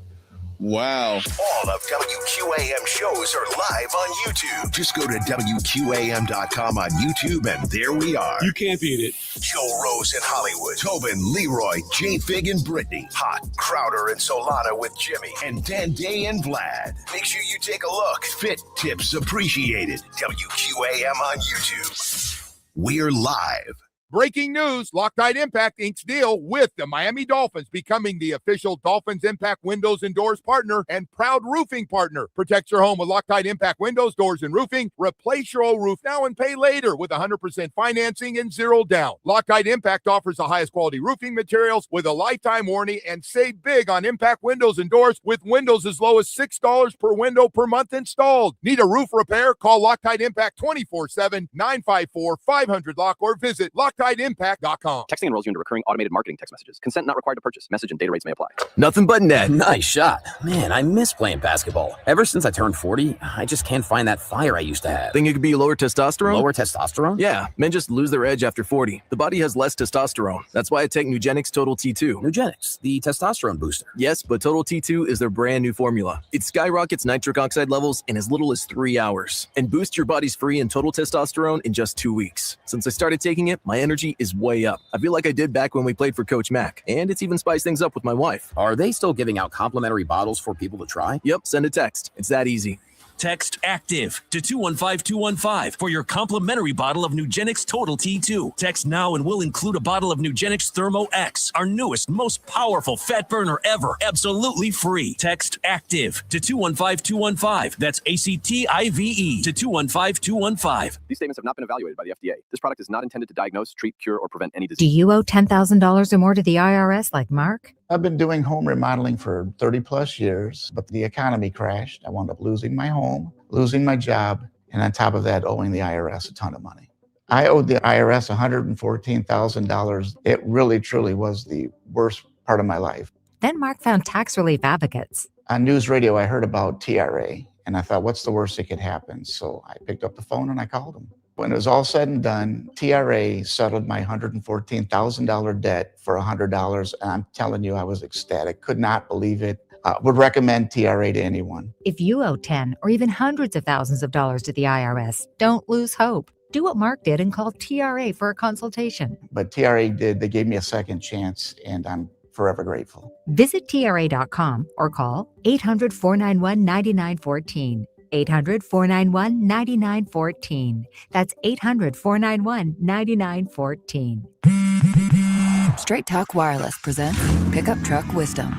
Wow. All of WQAM shows are live on YouTube. Just go to WQAM.com on YouTube, and there we are. You can't beat it. Joe Rose in Hollywood, Tobin, Leroy, J. Fig and Brittany, Hot, Crowder and Solana with Jimmy, and Dan Day and Vlad. Make sure you take a look. Fit tips appreciated. WQAM on YouTube. We're live. Breaking news, Loctite Impact inks deal with the Miami Dolphins becoming the official Dolphins Impact Windows and Doors partner and proud roofing partner. Protect your home with Loctite Impact Windows, Doors, and Roofing. Replace your old roof now and pay later with 100% financing and zero down. Loctite Impact offers the highest quality roofing materials with a lifetime warranty and save big on Impact Windows and Doors with windows as low as $6 per window per month installed. Need a roof repair? Call Loctite Impact 24/7-954-500-LOCK or visit LoctiteImpact.com. Texting enrolls you into recurring automated marketing text messages. Consent not required to purchase. Message and data rates may apply. Nothing but net. Nice shot. Man, I miss playing basketball. Ever since I turned 40, I just can't find that fire I used to have. Think it could be lower testosterone? Lower testosterone? Yeah, men just lose their edge after 40. The body has less testosterone. That's why I take Nugenix Total T2. Nugenix, the testosterone booster. Yes, but Total T2 is their brand new formula. It skyrockets nitric oxide levels in as little as 3 hours and boosts your body's free and total testosterone in just 2 weeks. Since I started taking it, my energy is way up. I feel like I did back when we played for Coach Mack, and it's even spiced things up with my wife. Are they still giving out complimentary bottles for people to try? Yep, send a text. It's that easy. Text ACTIVE to 215-215 for your complimentary bottle of Nugenix Total T2. Text now and we'll include a bottle of Nugenix Thermo X, our newest, most powerful fat burner ever, absolutely free. Text ACTIVE to 215-215. That's ACTIVE to 215-215. These statements have not been evaluated by the FDA. This product is not intended to diagnose, treat, cure, or prevent any disease. Do you owe $10,000 or more to the IRS like Mark? I've been doing home remodeling for 30 plus years, but the economy crashed. I wound up losing my home, losing my job, and on top of that, owing the IRS a ton of money. I owed the IRS $114,000. It really, truly was the worst part of my life. Then Mark found tax relief advocates. On news radio, I heard about TRA, and I thought, what's the worst that could happen? So I picked up the phone and I called them. When it was all said and done, TRA settled my $114,000 debt for $100, and I'm telling you, I was ecstatic, could not believe it. Would recommend TRA to anyone. If you owe 10 or even hundreds of thousands of dollars to the IRS, don't lose hope. Do what Mark did and call TRA for a consultation. But TRA did, they gave me a second chance, and I'm forever grateful. Visit TRA.com or call 800-491-9914. 800-491-9914. That's 800-491-9914. Straight Talk Wireless presents Pickup Truck Wisdom.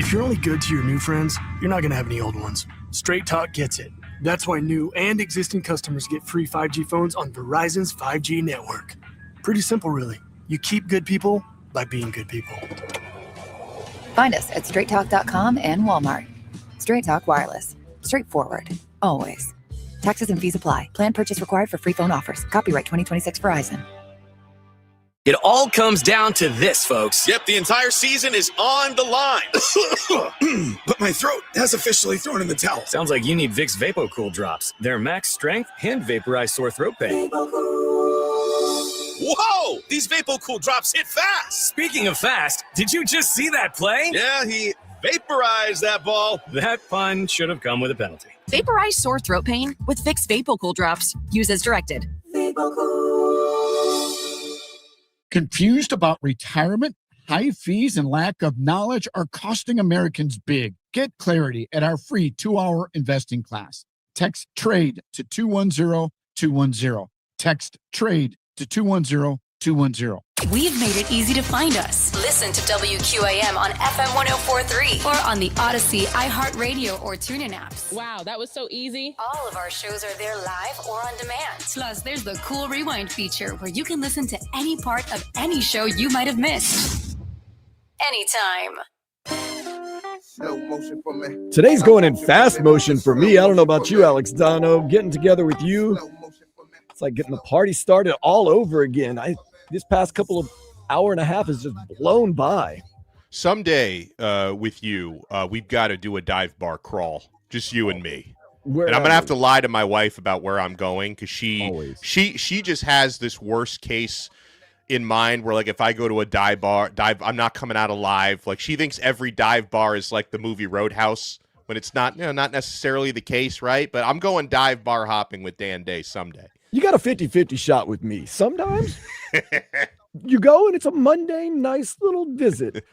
If you're only good to your new friends, you're not going to have any old ones. Straight Talk gets it. That's why new and existing customers get free 5G phones on Verizon's 5G network. Pretty simple, really. You keep good people by being good people. Find us at straighttalk.com and Walmart. Straight Talk Wireless. Straightforward. Always. Taxes and fees apply. Plan purchase required for free phone offers. Copyright 2026 Verizon. It all comes down to this, folks. Yep, the entire season is on the line. But my throat has officially thrown in the towel. Sounds like you need Vicks VapoCool drops. They're max strength and vaporize sore throat pain. Whoa! These VapoCool drops hit fast. Speaking of fast, did you just see that play? Yeah, he vaporized that ball. That pun should have come with a penalty. Vaporize sore throat pain with Vicks VapoCool drops. Use as directed. Confused about retirement? High fees and lack of knowledge are costing Americans big. Get clarity at our free 2-hour investing class. Text TRADE to 210-210. Text TRADE to 210-210. We've made it easy to find us. Listen to WQAM on FM 104.3 or on the Odyssey, iHeartRadio, or TuneIn apps. Wow, that was so easy. All of our shows are there live or on demand. Plus, there's the cool rewind feature where you can listen to any part of any show you might have missed. Anytime. Today's going in fast motion for me. I don't know about you, Alex Dono. Getting together with you, it's like getting the party started all over again. This past couple of hour and a half has just blown by. Someday with you, we've got to do a dive bar crawl, just you and me. And I'm gonna have to lie to my wife about where I'm going because she just has this worst case in mind where, like, if I go to a dive, I'm not coming out alive. Like, she thinks every dive bar is like the movie Roadhouse when it's not, not necessarily the case, right? But I'm going dive bar hopping with Dan Day someday. You got a 50-50 shot with me. Sometimes you go and it's a mundane, nice little visit.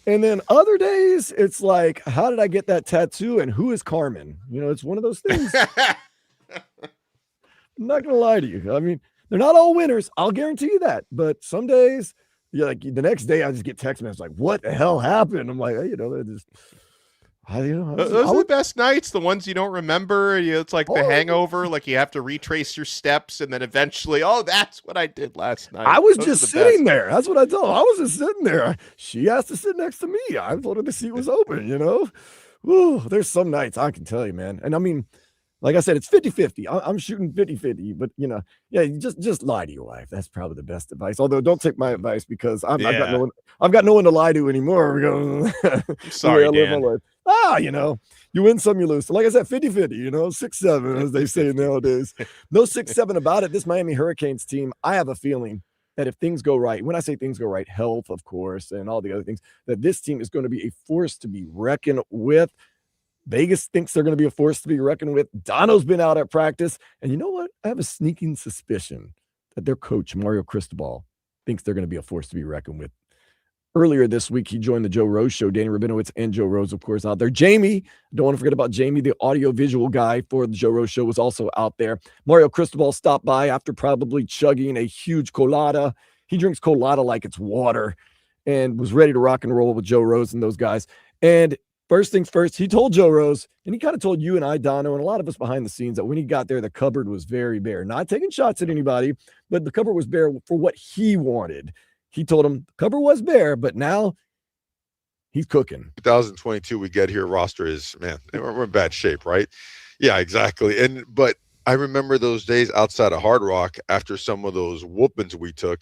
And then other days, it's like, how did I get that tattoo and who is Carmen? It's one of those things. I'm not going to lie to you. I mean, they're not all winners. I'll guarantee you that. But some days, like the next day, I just get text messages like, what the hell happened? I'm like, hey, those are the best nights, the ones you don't remember. It's like the hangover, like you have to retrace your steps, and then eventually, that's what I did last night. I was just sitting there. That's what I told her. I was just sitting there. She asked to sit next to me. I told her the seat was open, Ooh, there's some nights, I can tell you, man. And I mean, like I said, it's 50-50. I'm shooting 50-50, but just lie to your wife. That's probably the best advice. Although don't take my advice because I've got no one to lie to anymore. Sorry, Dan. You win some, you lose. So like I said, 50-50, 6-7, as they say nowadays. No 6-7 about it. This Miami Hurricanes team, I have a feeling that if things go right, when I say things go right, health, of course, and all the other things, that this team is going to be a force to be reckoned with. Vegas thinks they're going to be a force to be reckoned with. Dono's been out at practice. And you know what? I have a sneaking suspicion that their coach, Mario Cristobal, thinks they're going to be a force to be reckoned with. Earlier this week, he joined the Joe Rose Show. Danny Rabinowitz and Joe Rose, of course, out there. Jamie, don't want to forget about Jamie, the audio-visual guy for the Joe Rose Show, was also out there. Mario Cristobal stopped by after probably chugging a huge colada. He drinks colada like it's water and was ready to rock and roll with Joe Rose and those guys. And first things first, he told Joe Rose, and he kind of told you and I, Dono, and a lot of us behind the scenes, that when he got there, the cupboard was very bare. Not taking shots at anybody, but the cupboard was bare for what he wanted. He told him the cupboard was bare, but now He's cooking. 2022, we get here, roster is, man, we're in bad shape, right? Yeah, exactly. But I remember those days outside of Hard Rock after some of those whoopings we took,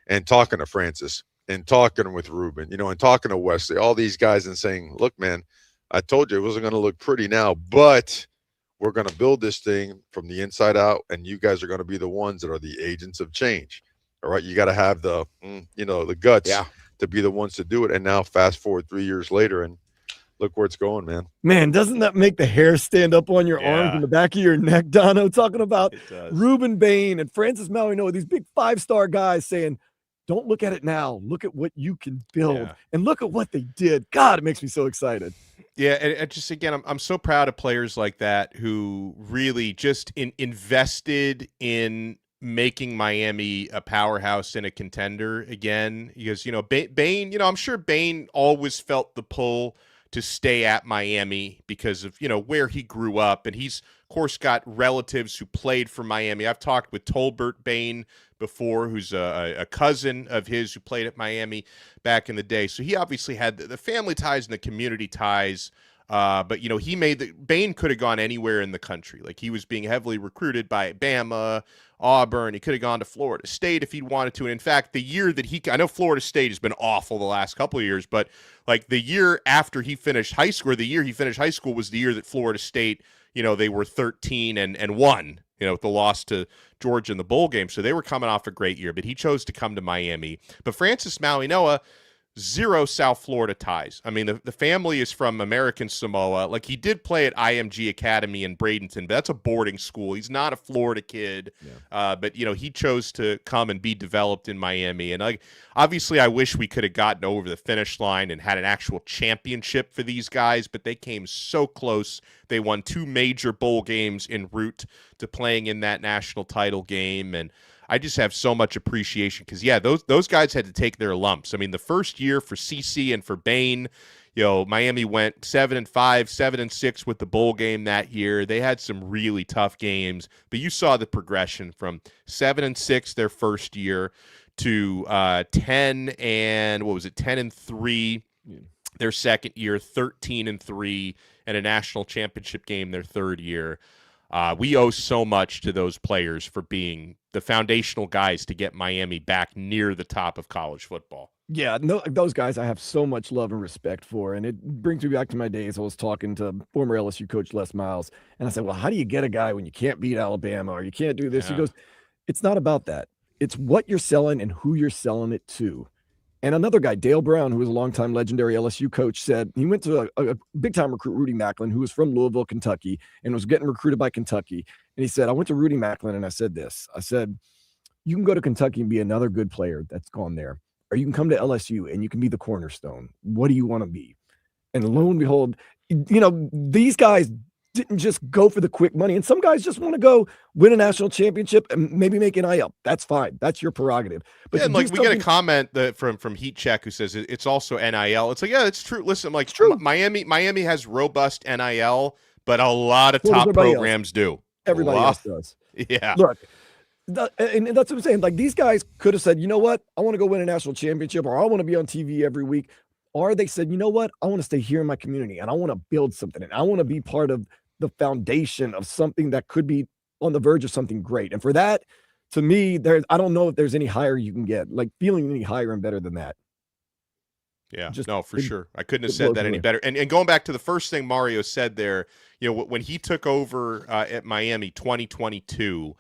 and talking to Francis and talking with Ruben, and talking to Wesley, all these guys, and saying, look, man, I told you it wasn't going to look pretty now, but we're going to build this thing from the inside out, and you guys are going to be the ones that are the agents of change. All right, you got to have the, the guts to be the ones to do it. And now fast forward 3 years later, and look where it's going, man. Man, doesn't that make the hair stand up on your arms and the back of your neck, Dono? Talking about Ruben Bain and Francis Maui, these big 5-star guys saying, don't look at it now. Look at what you can build. And look at what they did. God, it makes me so excited. Yeah, and just, again, I'm so proud of players like that who really just invested in making Miami a powerhouse and a contender again. Because, Bain, I'm sure Bain always felt the pull to stay at Miami because of, where he grew up. And he's, of course, got relatives who played for Miami. I've talked with Tolbert Bain before, who's a cousin of his who played at Miami back in the day. So he obviously had the family ties and the community ties. But, he made Bain could have gone anywhere in the country. Like, he was being heavily recruited by Bama, Auburn. He could have gone to Florida State if he'd wanted to. And in fact, the year that I know Florida State has been awful the last couple of years, but like the year after he finished high school, or the year he finished high school was the year that Florida State, they were 13 and 1, with the loss to Georgia in the bowl game. So they were coming off a great year, but he chose to come to Miami. But Francis Maui Noah, 0 South Florida ties. I mean, the family is from American Samoa. Like, he did play at IMG Academy in Bradenton, but that's a boarding school. He's not a Florida kid. But, he chose to come and be developed in Miami. And obviously, I wish we could have gotten over the finish line and had an actual championship for these guys, but they came so close. They won 2 major bowl games en route to playing in that national title game. And I just have so much appreciation because, those guys had to take their lumps. I mean, the first year for CC and for Bain, Miami went 7-5, 7-6 with the bowl game that year. They had some really tough games, but you saw the progression from 7-6 their first year to 10-3 their second year, 13-3, and a national championship game their third year. We owe so much to those players for being the foundational guys to get Miami back near the top of college football. Yeah, no, those guys I have so much love and respect for. And it brings me back to my days. I was talking to former LSU coach Les Miles, and I said, well, how do you get a guy when you can't beat Alabama or you can't do this? He goes, it's not about that. It's what you're selling and who you're selling it to. And another guy, Dale Brown, who was a longtime legendary LSU coach, said he went to a big-time recruit, Rudy Macklin, who was from Louisville, Kentucky, and was getting recruited by Kentucky. And he said, I went to Rudy Macklin, and I said this. I said, you can go to Kentucky and be another good player that's gone there, or you can come to LSU and you can be the cornerstone. What do you want to be? And lo and behold, these guys didn't just go for the quick money. And some guys just want to go win a national championship and maybe make an IL. That's fine. That's your prerogative. But we get a comment from Heat Check who says it's also NIL. It's like, yeah, it's true. Listen, it's true. Miami has robust NIL, but a lot of top programs do. Everybody else does. Yeah. Look, and that's what I'm saying. Like, these guys could have said, you know what? I want to go win a national championship, or I want to be on TV every week. Or they said, you know what? I want to stay here in my community and I want to build something, and I want to be part of the foundation of something that could be on the verge of something great. And for that, to me, I don't know if there's any higher you can get, like feeling any higher and better than that. Yeah, for sure. I couldn't have said that any better. And going back to the first thing Mario said there, when he took over at Miami 2022,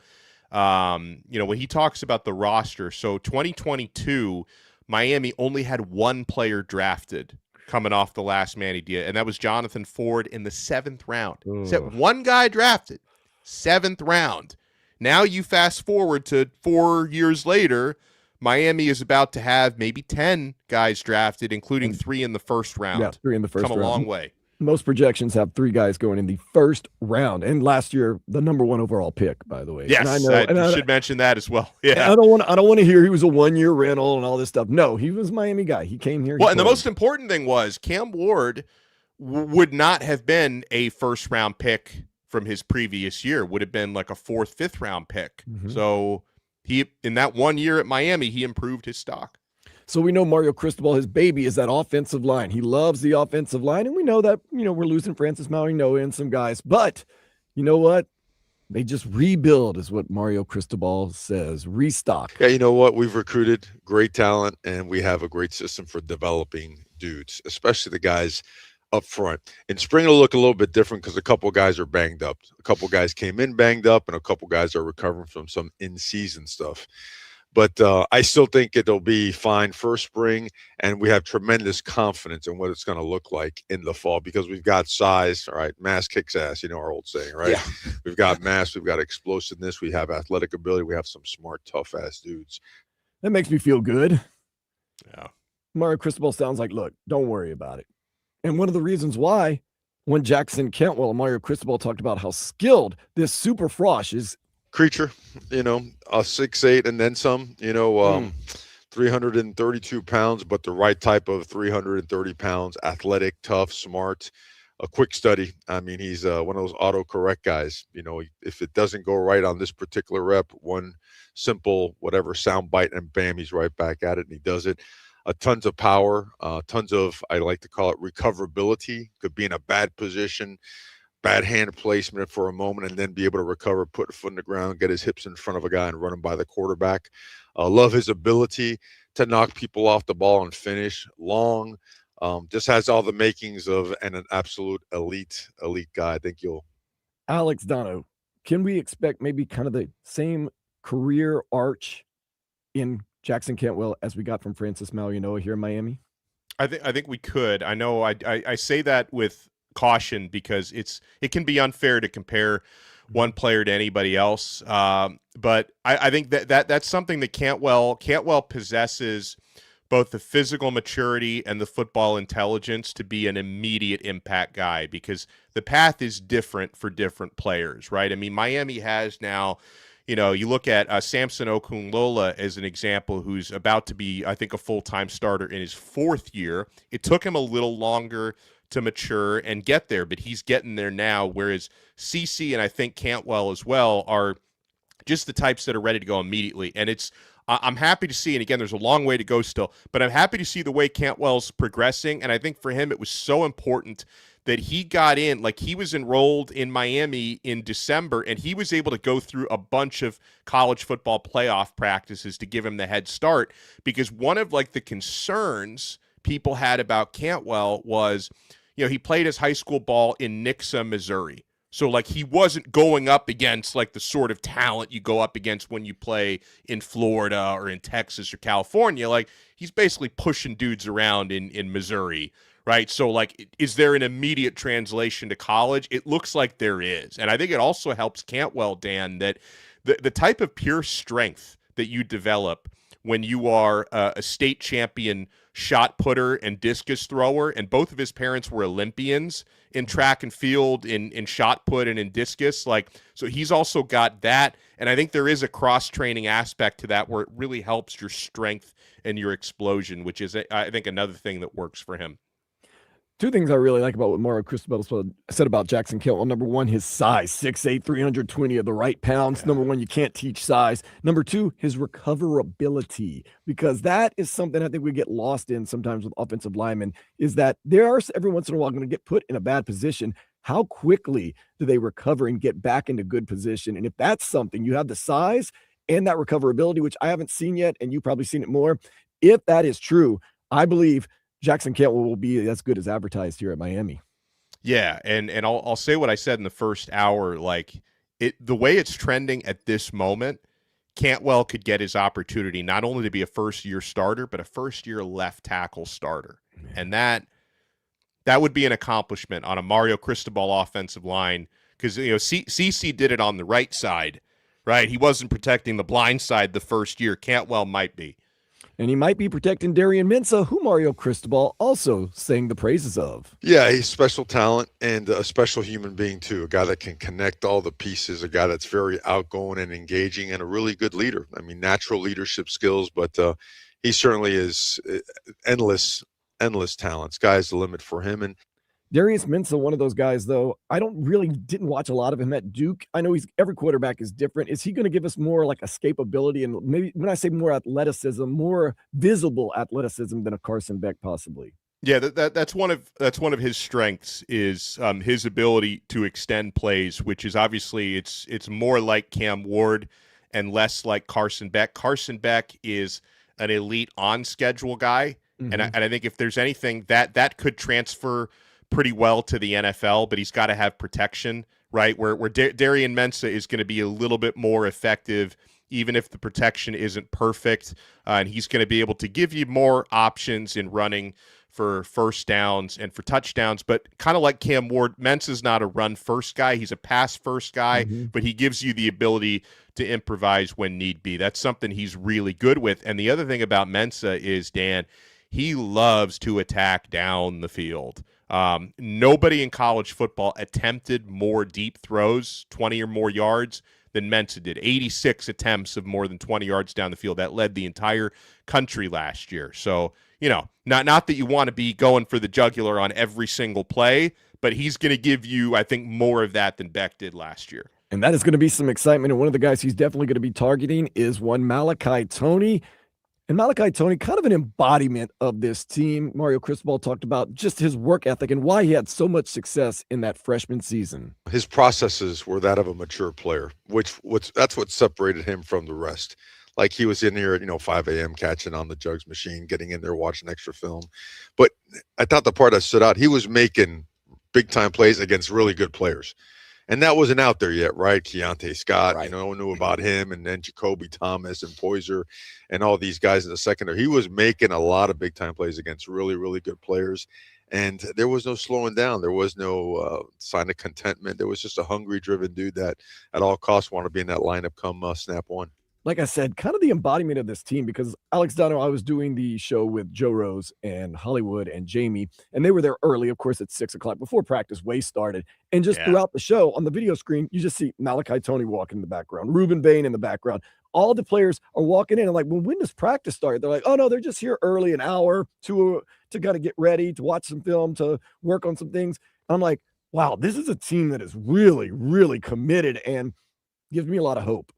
when he talks about the roster, so 2022, Miami only had 1 player drafted coming off the last Manny Diaz, and that was Jonathan Ford in the 7th round. So 1 guy drafted, 7th round. Now you fast forward to 4 years later, Miami is about to have maybe 10 guys drafted, including 3 in the first round. Yeah, 3 in the first round. Come a long way. Most projections have 3 guys going in the first round. And last year, the number 1 overall pick, by the way. Yes, and I should mention that as well. Yeah, I don't want to hear he was a 1-year rental and all this stuff. No, he was a Miami guy. He came here. Well, and the most important thing was Cam Ward would not have been a first-round pick from his previous year. Would have been like a 4th, 5th round pick. Mm-hmm. So he, in that 1 year at Miami, he improved his stock. So we know Mario Cristobal, his baby is that offensive line. He loves the offensive line, and we know that, we're losing Francis Mauigoa and some guys. But you know what? They just rebuild is what Mario Cristobal says. Restock. Yeah, you know what? We've recruited great talent, and we have a great system for developing dudes, especially the guys up front. In spring, it'll look a little bit different because a couple of guys are banged up. A couple of guys came in banged up, and a couple of guys are recovering from some in-season stuff. But I still think it'll be fine for spring, and we have tremendous confidence in what it's going to look like in the fall because we've got size. All right, mass kicks ass, our old saying, right? Yeah. We've got mass, we've got explosiveness, we have athletic ability, we have some smart, tough-ass dudes. That makes me feel good. Yeah. Mario Cristobal sounds like, look, don't worry about it. And one of the reasons why, when Jackson Cantwell and Mario Cristobal talked about how skilled this Super Frosh is, creature, 6'8" and then some, 332 pounds, but the right type of 330 pounds, athletic, tough, smart, a quick study. I mean, he's one of those autocorrect guys. If it doesn't go right on this particular rep, one simple whatever sound bite and bam, he's right back at it and he does it. Tons of power, tons of, I like to call it recoverability. Could be in a bad position, bad hand placement for a moment, and then be able to recover, put a foot in the ground, get his hips in front of a guy and run him by the quarterback. Love his ability to knock people off the ball and finish long. Just has all the makings of an absolute elite guy. I think you'll. Alex Dono, can we expect maybe kind of the same career arch in Jackson Cantwell as we got from Francis Mauigoa here in Miami? I think we could. I know I say that with caution because it can be unfair to compare one player to anybody else. But I think that's something that Cantwell possesses both the physical maturity and the football intelligence to be an immediate impact guy because the path is different for different players, right? I mean, Miami has now, you look at Samson Okunlola as an example who's about to be, I think, a full-time starter in his fourth year. It took him a little longer to mature and get there, but he's getting there now, whereas CC and I think Cantwell as well are just the types that are ready to go immediately. And I'm happy to see, and again, there's a long way to go still, but I'm happy to see the way Cantwell's progressing, and I think for him it was so important that he got in, like he was enrolled in Miami in December, and he was able to go through a bunch of college football playoff practices to give him the head start, because one of the concerns people had about Cantwell was, he played his high school ball in Nixa, Missouri. So, he wasn't going up against, the sort of talent you go up against when you play in Florida or in Texas or California. He's basically pushing dudes around in Missouri, right? So, is there an immediate translation to college? It looks like there is. And I think it also helps Cantwell, Dan, that the type of pure strength that you develop when you are a state champion shot putter and discus thrower, and both of his parents were Olympians in track and field, in shot put and in discus. So he's also got that. And I think there is a cross-training aspect to that where it really helps your strength and your explosion, which is, I think, another thing that works for him. Two things I really like about what Mario Cristobal said about Jackson Cantwell. Number one, his size, 6'8", 320 of the right pounds. Yeah. Number one, you can't teach size. Number two, his recoverability, because that is something I think we get lost in sometimes with offensive linemen, is that they are every once in a while going to get put in a bad position. How quickly do they recover and get back into good position? And if that's something, you have the size and that recoverability, which I haven't seen yet, and you've probably seen it more. If that is true, I believe Jackson Cantwell will be as good as advertised here at Miami. Yeah, and I'll say what I said in the first hour. The way it's trending at this moment, Cantwell could get his opportunity not only to be a first-year starter, but a first-year left tackle starter, and that would be an accomplishment on a Mario Cristobal offensive line because CC did it on the right side, right? He wasn't protecting the blind side the first year. Cantwell might be. And he might be protecting Darian Mensah, who Mario Cristobal also sang the praises of. Yeah, he's special talent and a special human being, too. A guy that can connect all the pieces, a guy that's very outgoing and engaging, and a really good leader. I mean, natural leadership skills, but he certainly is endless talent. Sky's the limit for him. And Darius Mensah, one of those guys, though, I didn't watch a lot of him at Duke. I know every quarterback is different. Is he going to give us more like escapability and maybe when I say more athleticism, more visible athleticism than a Carson Beck possibly? Yeah, that's one of his strengths is his ability to extend plays, which is obviously it's more like Cam Ward and less like Carson Beck. Carson Beck is an elite on schedule guy, and I think if there's anything that could transfer pretty well to the NFL, but he's got to have protection, right? Where Darian Mensah is going to be a little bit more effective, even if the protection isn't perfect, and he's going to be able to give you more options in running for first downs and for touchdowns. But kind of like Cam Ward, Mensah's not a run-first guy. He's a pass-first guy, but he gives you the ability to improvise when need be. That's something he's really good with. And the other thing about Mensah is, Dan, he loves to attack down the field. Nobody in college football attempted more deep throws, 20 or more yards, than Mensah did. 86 attempts of more than 20 yards down the field. That led the entire country last year. So, not that you want to be going for the jugular on every single play, but he's going to give you, I think, more of that than Beck did last year. And that is going to be some excitement. And one of the guys he's definitely going to be targeting is one Malachi Toney. And Malachi Toney, kind of an embodiment of this team. Mario Cristobal talked about just his work ethic and why he had so much success in that freshman season. His processes were that of a mature player, that's what separated him from the rest. Like he was in here at 5 a.m. catching on the jugs machine, getting in there, watching extra film. But I thought the part that stood out, he was making big-time plays against really good players. And that wasn't out there yet, right? Keontae Scott, no one knew about him, and then Jacoby Thomas and Poyser and all these guys in the secondary. He was making a lot of big-time plays against really, really good players. And there was no slowing down. There was no sign of contentment. There was just a hungry, driven dude that at all costs wanted to be in that lineup come snap one. Like I said, kind of the embodiment of this team, because Alex Dono, I was doing the show with Joe Rose and Hollywood and Jamie, and they were there early, of course, at 6:00 before practice way started. And just throughout the show on the video screen, you just see Malachi Toney walking in the background, Reuben Bain in the background. All the players are walking in and like, when does practice start? They're like, oh no, they're just here early, an hour to kind of get ready, to watch some film, to work on some things. I'm like, wow, this is a team that is really, really committed and gives me a lot of hope.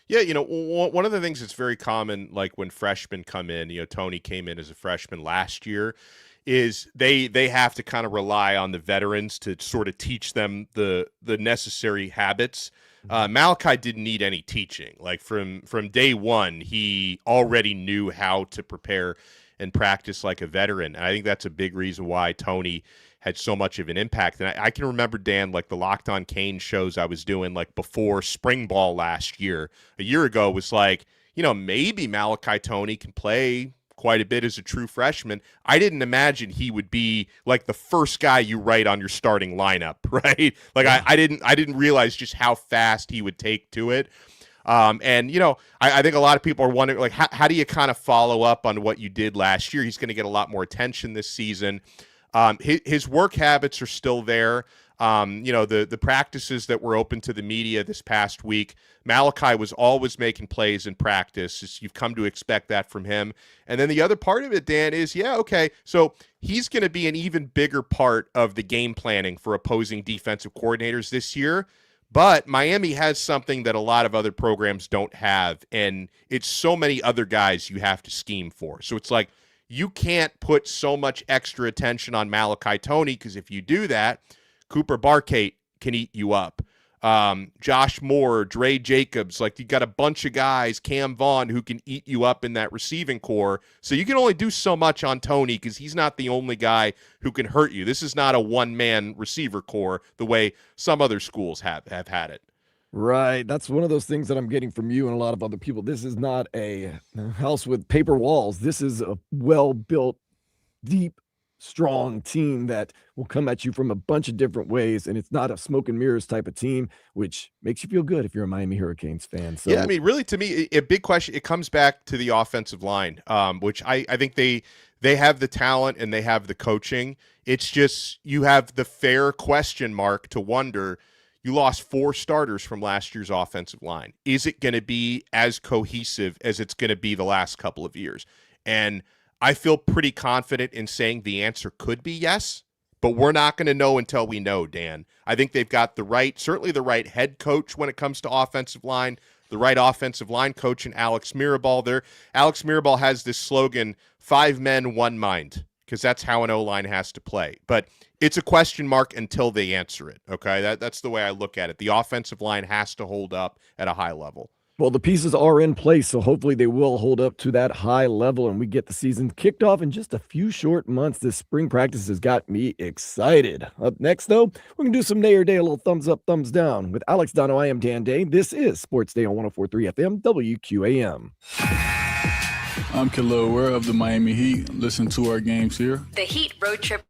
Yeah, one of the things that's very common, like when freshmen come in, Toney came in as a freshman last year, is they have to kind of rely on the veterans to sort of teach them the necessary habits. Malachi didn't need any teaching. Like from day one, he already knew how to prepare and practice like a veteran. And I think that's a big reason why Toney had so much of an impact. And I can remember, Dan, like the Locked On Cane shows I was doing like before spring ball last year, a year ago, was like, maybe Malachi Toney can play quite a bit as a true freshman. I didn't imagine he would be like the first guy you write on your starting lineup, right? Like I didn't realize just how fast he would take to it. I think a lot of people are wondering, like, how do you kind of follow up on what you did last year? He's going to get a lot more attention this season. His work habits are still there. The practices that were open to the media this past week, Malachi was always making plays in practice. You've come to expect that from him. And then the other part of it, Dan, is, so he's going to be an even bigger part of the game planning for opposing defensive coordinators this year. But Miami has something that a lot of other programs don't have, and it's so many other guys you have to scheme for. So it's like, you can't put so much extra attention on Malachi Toney, because if you do that, Cooper Barkate can eat you up. Josh Moore, Dre Jacobs, like you got a bunch of guys, Cam Vaughn, who can eat you up in that receiving core. So you can only do so much on Toney because he's not the only guy who can hurt you. This is not a one-man receiver core the way some other schools have had it. Right. That's one of those things that I'm getting from you and a lot of other people. This is not a house with paper walls. This is a well-built, deep, strong team that will come at you from a bunch of different ways. And it's not a smoke and mirrors type of team, which makes you feel good if you're a Miami Hurricanes fan. So, yeah, I mean, really, to me, a big question, it comes back to the offensive line, which I think they have the talent and they have the coaching. It's just you have the fair question mark to wonder, you lost 4 starters from last year's offensive line. Is it going to be as cohesive as it's going to be the last couple of years? And I feel pretty confident in saying the answer could be yes, but we're not going to know until we know, Dan. I think they've got certainly the right head coach when it comes to offensive line, the right offensive line coach in Alex Mirabal. Alex Mirabal has this slogan, 5 men, 1 mind, because that's how an O-line has to play. But it's a question mark until they answer it, okay? That's the way I look at it. The offensive line has to hold up at a high level. Well, the pieces are in place, so hopefully they will hold up to that high level, and we get the season kicked off in just a few short months. This spring practice has got me excited. Up next, though, we're going to do some Nay or Day, a little thumbs up, thumbs down. With Alex Dono, I am Dan Day. This is Sports Day on 104.3 FM, WQAM. I'm Khalil Ware of the Miami Heat. Listen to our games here. The Heat road trip.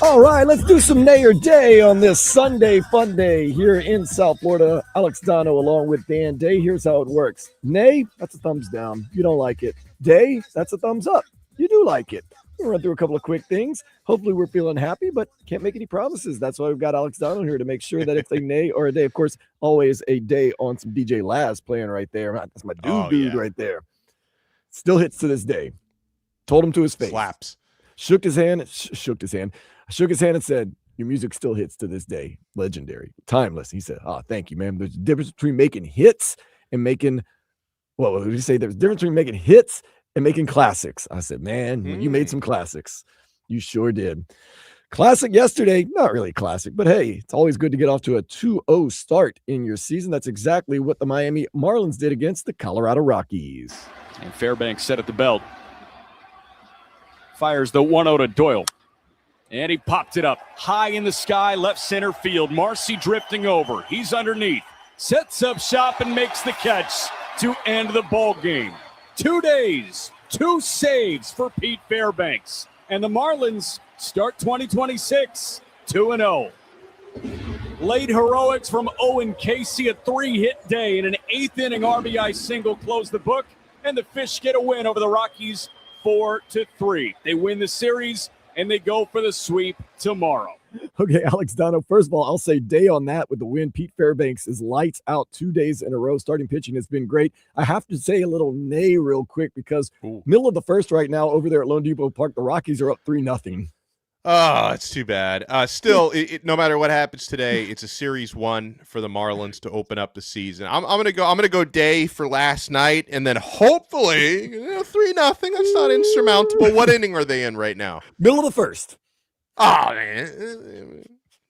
All right, let's do some Nay or Day on this Sunday fun day here in South Florida. Alex Dono along with Dan Day. Here's how it works. Nay, that's a thumbs down. You don't like it. Day, that's a thumbs up. You do like it. We'll run through a couple of quick things. Hopefully we're feeling happy, but can't make any promises. That's why we've got Alex Dono here to make sure that it's a nay or a day. Of course, always a day on some DJ Laz playing right there. That's my dude right there. Still hits to this day. Told him to his face. Slaps. Shook his hand. Shook his hand and said, your music still hits to this day. Legendary. Timeless. He said, thank you, man. There's a difference between making hits and making, what did he say? There's a difference between making hits and making classics. I said, man, you made some classics. You sure did. Classic yesterday. Not really classic, but hey, it's always good to get off to a 2-0 start in your season. That's exactly what the Miami Marlins did against the Colorado Rockies. And Fairbanks set at the belt. Fires the 1-0 to Doyle. And he popped it up high in the sky, left center field. Marcy drifting over. He's underneath. Sets up shop and makes the catch to end the ball game. 2 days, 2 saves for Pete Fairbanks. And the Marlins start 2026 2-0. Late heroics from Owen Casey, a 3-hit day and an 8th-inning RBI single closed the book, and the Fish get a win over the Rockies 4-3. They win the series, and they go for the sweep tomorrow. Okay, Alex Dono, first of all, I'll say day on that with the win. Pete Fairbanks is lights out 2 days in a row. Starting pitching has been great. I have to say a little nay real quick because middle of the first right now over there at Lone Depot Park, the Rockies are up 3-0. Oh, it's too bad. Still, no matter what happens today, it's a series 1 for the Marlins to open up the season. I'm gonna go day for last night, and then hopefully 3-0. That's not insurmountable. What inning are they in right now? Middle of the first. Oh man,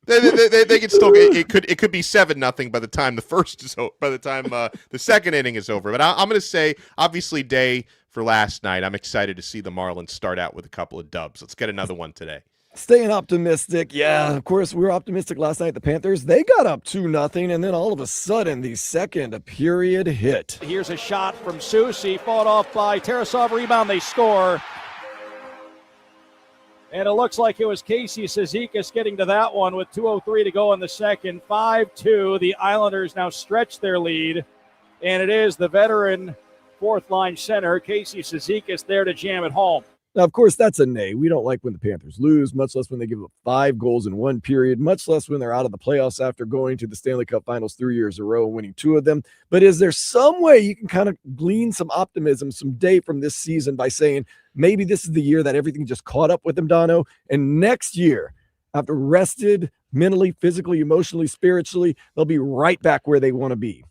they can still get it. Could be 7-0 by the time the first is over, by the time the second inning is over. But I'm going to say obviously day for last night. I'm excited to see the Marlins start out with a couple of dubs. Let's get another one today. Staying optimistic. Yeah, of course, we were optimistic last night. The Panthers, they got up 2-0, and then all of a sudden, the second period hit. Here's a shot from Soucy, fought off by Tarasov. Rebound, they score. And it looks like it was Casey Cizikas getting to that one with 2:03 to go in the second. 5-2. The Islanders now stretch their lead. And it is the veteran fourth-line center, Casey Cizikas, there to jam it home. Now, of course, that's a nay. We don't like when the Panthers lose, much less when they give up 5 goals in one period, much less when they're out of the playoffs after going to the Stanley Cup Finals 3 years in a row and winning 2 of them. But is there some way you can kind of glean some optimism, some day from this season by saying maybe this is the year that everything just caught up with them, Dono, and next year, after rested mentally, physically, emotionally, spiritually, they'll be right back where they want to be?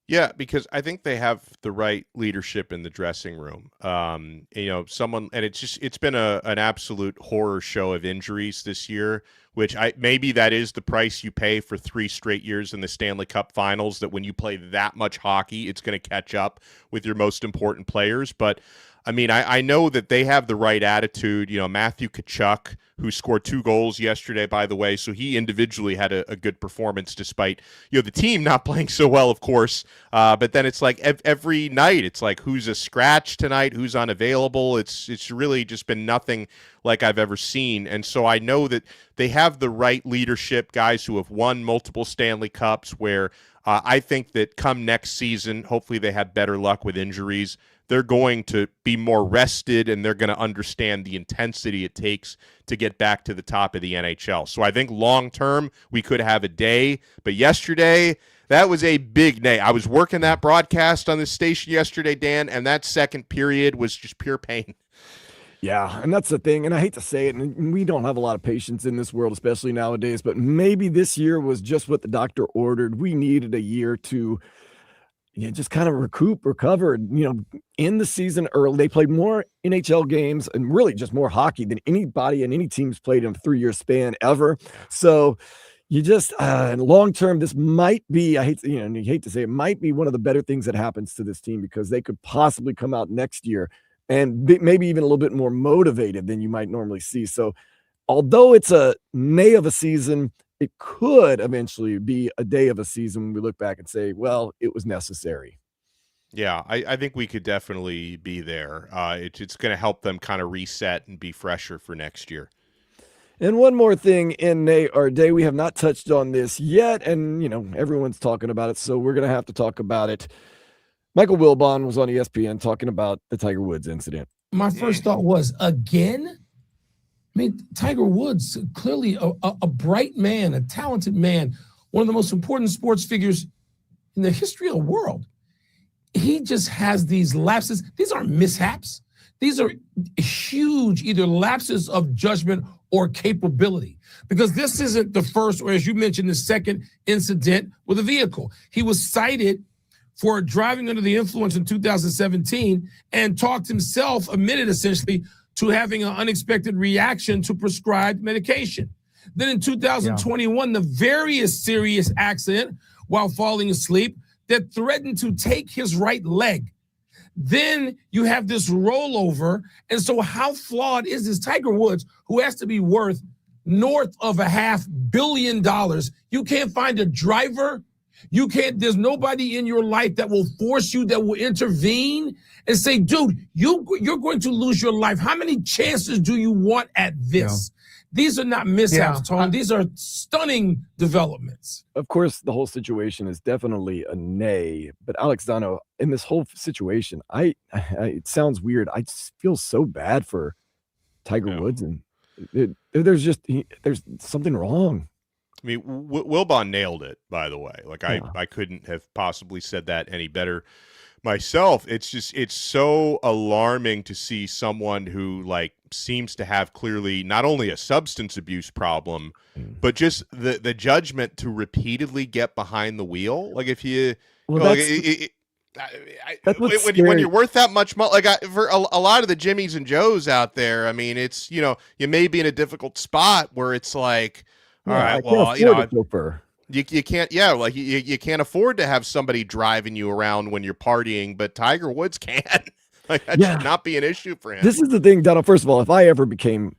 Yeah, because I think they have the right leadership in the dressing room. And it's been an absolute horror show of injuries this year, which maybe that is the price you pay for 3 straight years in the Stanley Cup Finals, that when you play that much hockey, it's going to catch up with your most important players. But I mean, I know that they have the right attitude. Matthew Tkachuk, who scored 2 goals yesterday, by the way, so he individually had a good performance despite, the team not playing so well, of course. But then it's like every night, it's like who's a scratch tonight, who's unavailable. It's really just been nothing like I've ever seen. And so I know that they have the right leadership, guys who have won multiple Stanley Cups, where I think that come next season, hopefully they have better luck with injuries. They're going to be more rested, and they're going to understand the intensity it takes to get back to the top of the NHL. So I think long-term, we could have a day. But yesterday, that was a big day. I was working that broadcast on this station yesterday, Dan, and that second period was just pure pain. Yeah, and that's the thing, and I hate to say it, and we don't have a lot of patience in this world, especially nowadays, but maybe this year was just what the doctor ordered. We needed a year to just kind of recover, in the season early. They played more NHL games and really just more hockey than anybody and any team's played in a 3-year span ever. So you just, long-term, this might be, you hate to say it, might be one of the better things that happens to this team, because they could possibly come out next year and maybe even a little bit more motivated than you might normally see. So although it's a May of a season, it could eventually be a day of a season when we look back and say, well, it was necessary. Yeah, I think we could definitely be there. It's going to help them kind of reset and be fresher for next year. And one more thing in our day, we have not touched on this yet, and, everyone's talking about it, so we're going to have to talk about it. Michael Wilbon was on ESPN talking about the Tiger Woods incident. My first thought was, again? I mean, Tiger Woods, clearly a bright man, a talented man, one of the most important sports figures in the history of the world. He just has these lapses. These aren't mishaps. These are huge either lapses of judgment or capability, because this isn't the first, or as you mentioned, the second incident with a vehicle. He was cited for driving under the influence in 2017 and admitted essentially to having an unexpected reaction to prescribed medication. Then in 2021, the very serious accident while falling asleep that threatened to take his right leg. Then you have this rollover. And so how flawed is this? Tiger Woods, who has to be worth north of $500 million. You can't find a driver. There's nobody in your life that will force you, that will intervene and say, dude, you're going to lose your life. How many chances do you want at this? Yeah. These are not mishaps, Tone. These are stunning developments. Of course, the whole situation is definitely a nay. But Alex Zano, in this whole situation, it sounds weird. I just feel so bad for Tiger Woods, and there's something wrong. I mean, Wilbon nailed it, by the way. Like, I couldn't have possibly said that any better myself. It's so alarming to see someone who, like, seems to have clearly not only a substance abuse problem, but just the judgment to repeatedly get behind the wheel. Like, if you, when you're worth that much money, like for a lot of the Jimmys and Joes out there, I mean, it's, you may be in a difficult spot where it's like, all right, well, you can't, like you can't afford to have somebody driving you around when you're partying, but Tiger Woods can. Like, that should not be an issue for him. This is the thing, Donald. First of all, if I ever became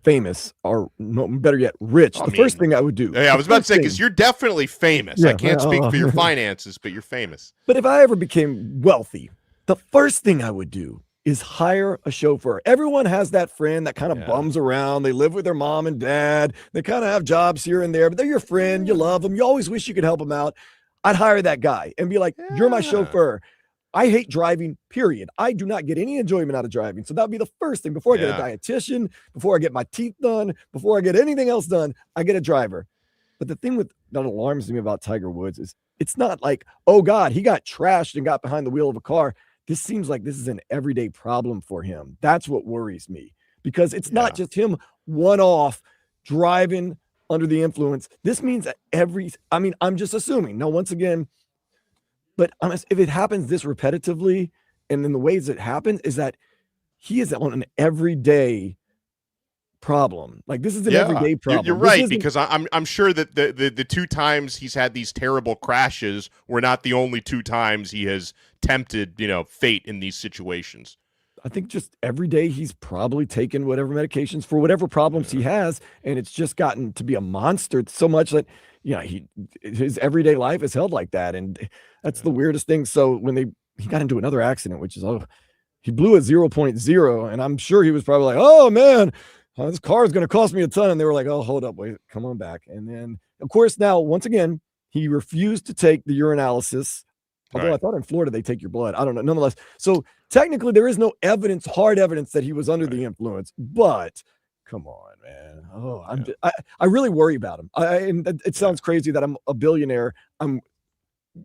famous, or better yet, rich, first thing I would do. Yeah, I was about to say, because you're definitely famous. I can't speak for your finances, but you're famous. But if I ever became wealthy, the first thing I would do is hire a chauffeur. Everyone has that friend that kind of bums around. They live with their mom and dad. They kind of have jobs here and there, but they're your friend. You love them. You always wish you could help them out. I'd hire that guy and be like, you're my chauffeur. I hate driving, period. I do not get any enjoyment out of driving. So that'd be the first thing. Before I get a dietitian, before I get my teeth done, before I get anything else done, I get a driver. But the thing that alarms me about Tiger Woods is it's not like, oh God, he got trashed and got behind the wheel of a car. This seems like this is an everyday problem for him. That's what worries me, because it's not just him one-off driving under the influence. This means that I'm just assuming. Now, once again, but if it happens this repetitively, and then the ways it happens is that he is on an everyday problem. Like, this is an everyday problem. You're right, because I'm sure that the two times he's had these terrible crashes were not the only two times he has tempted, fate in these situations. I think just every day he's probably taken whatever medications for whatever problems he has, and it's just gotten to be a monster so much that his everyday life is held like that, and that's the weirdest thing. So when he got into another accident, which is he blew at 0.0, and I'm sure he was probably like, oh man, this car is going to cost me a ton. And they were like, oh, hold up, wait, come on back. And then, of course, now, once again, he refused to take the urinalysis. Although I thought in Florida they take your blood. I don't know. Nonetheless, so technically there is no hard evidence that he was under the influence. But come on, man. Oh, I really worry about him. And it sounds crazy that I'm a billionaire. I'm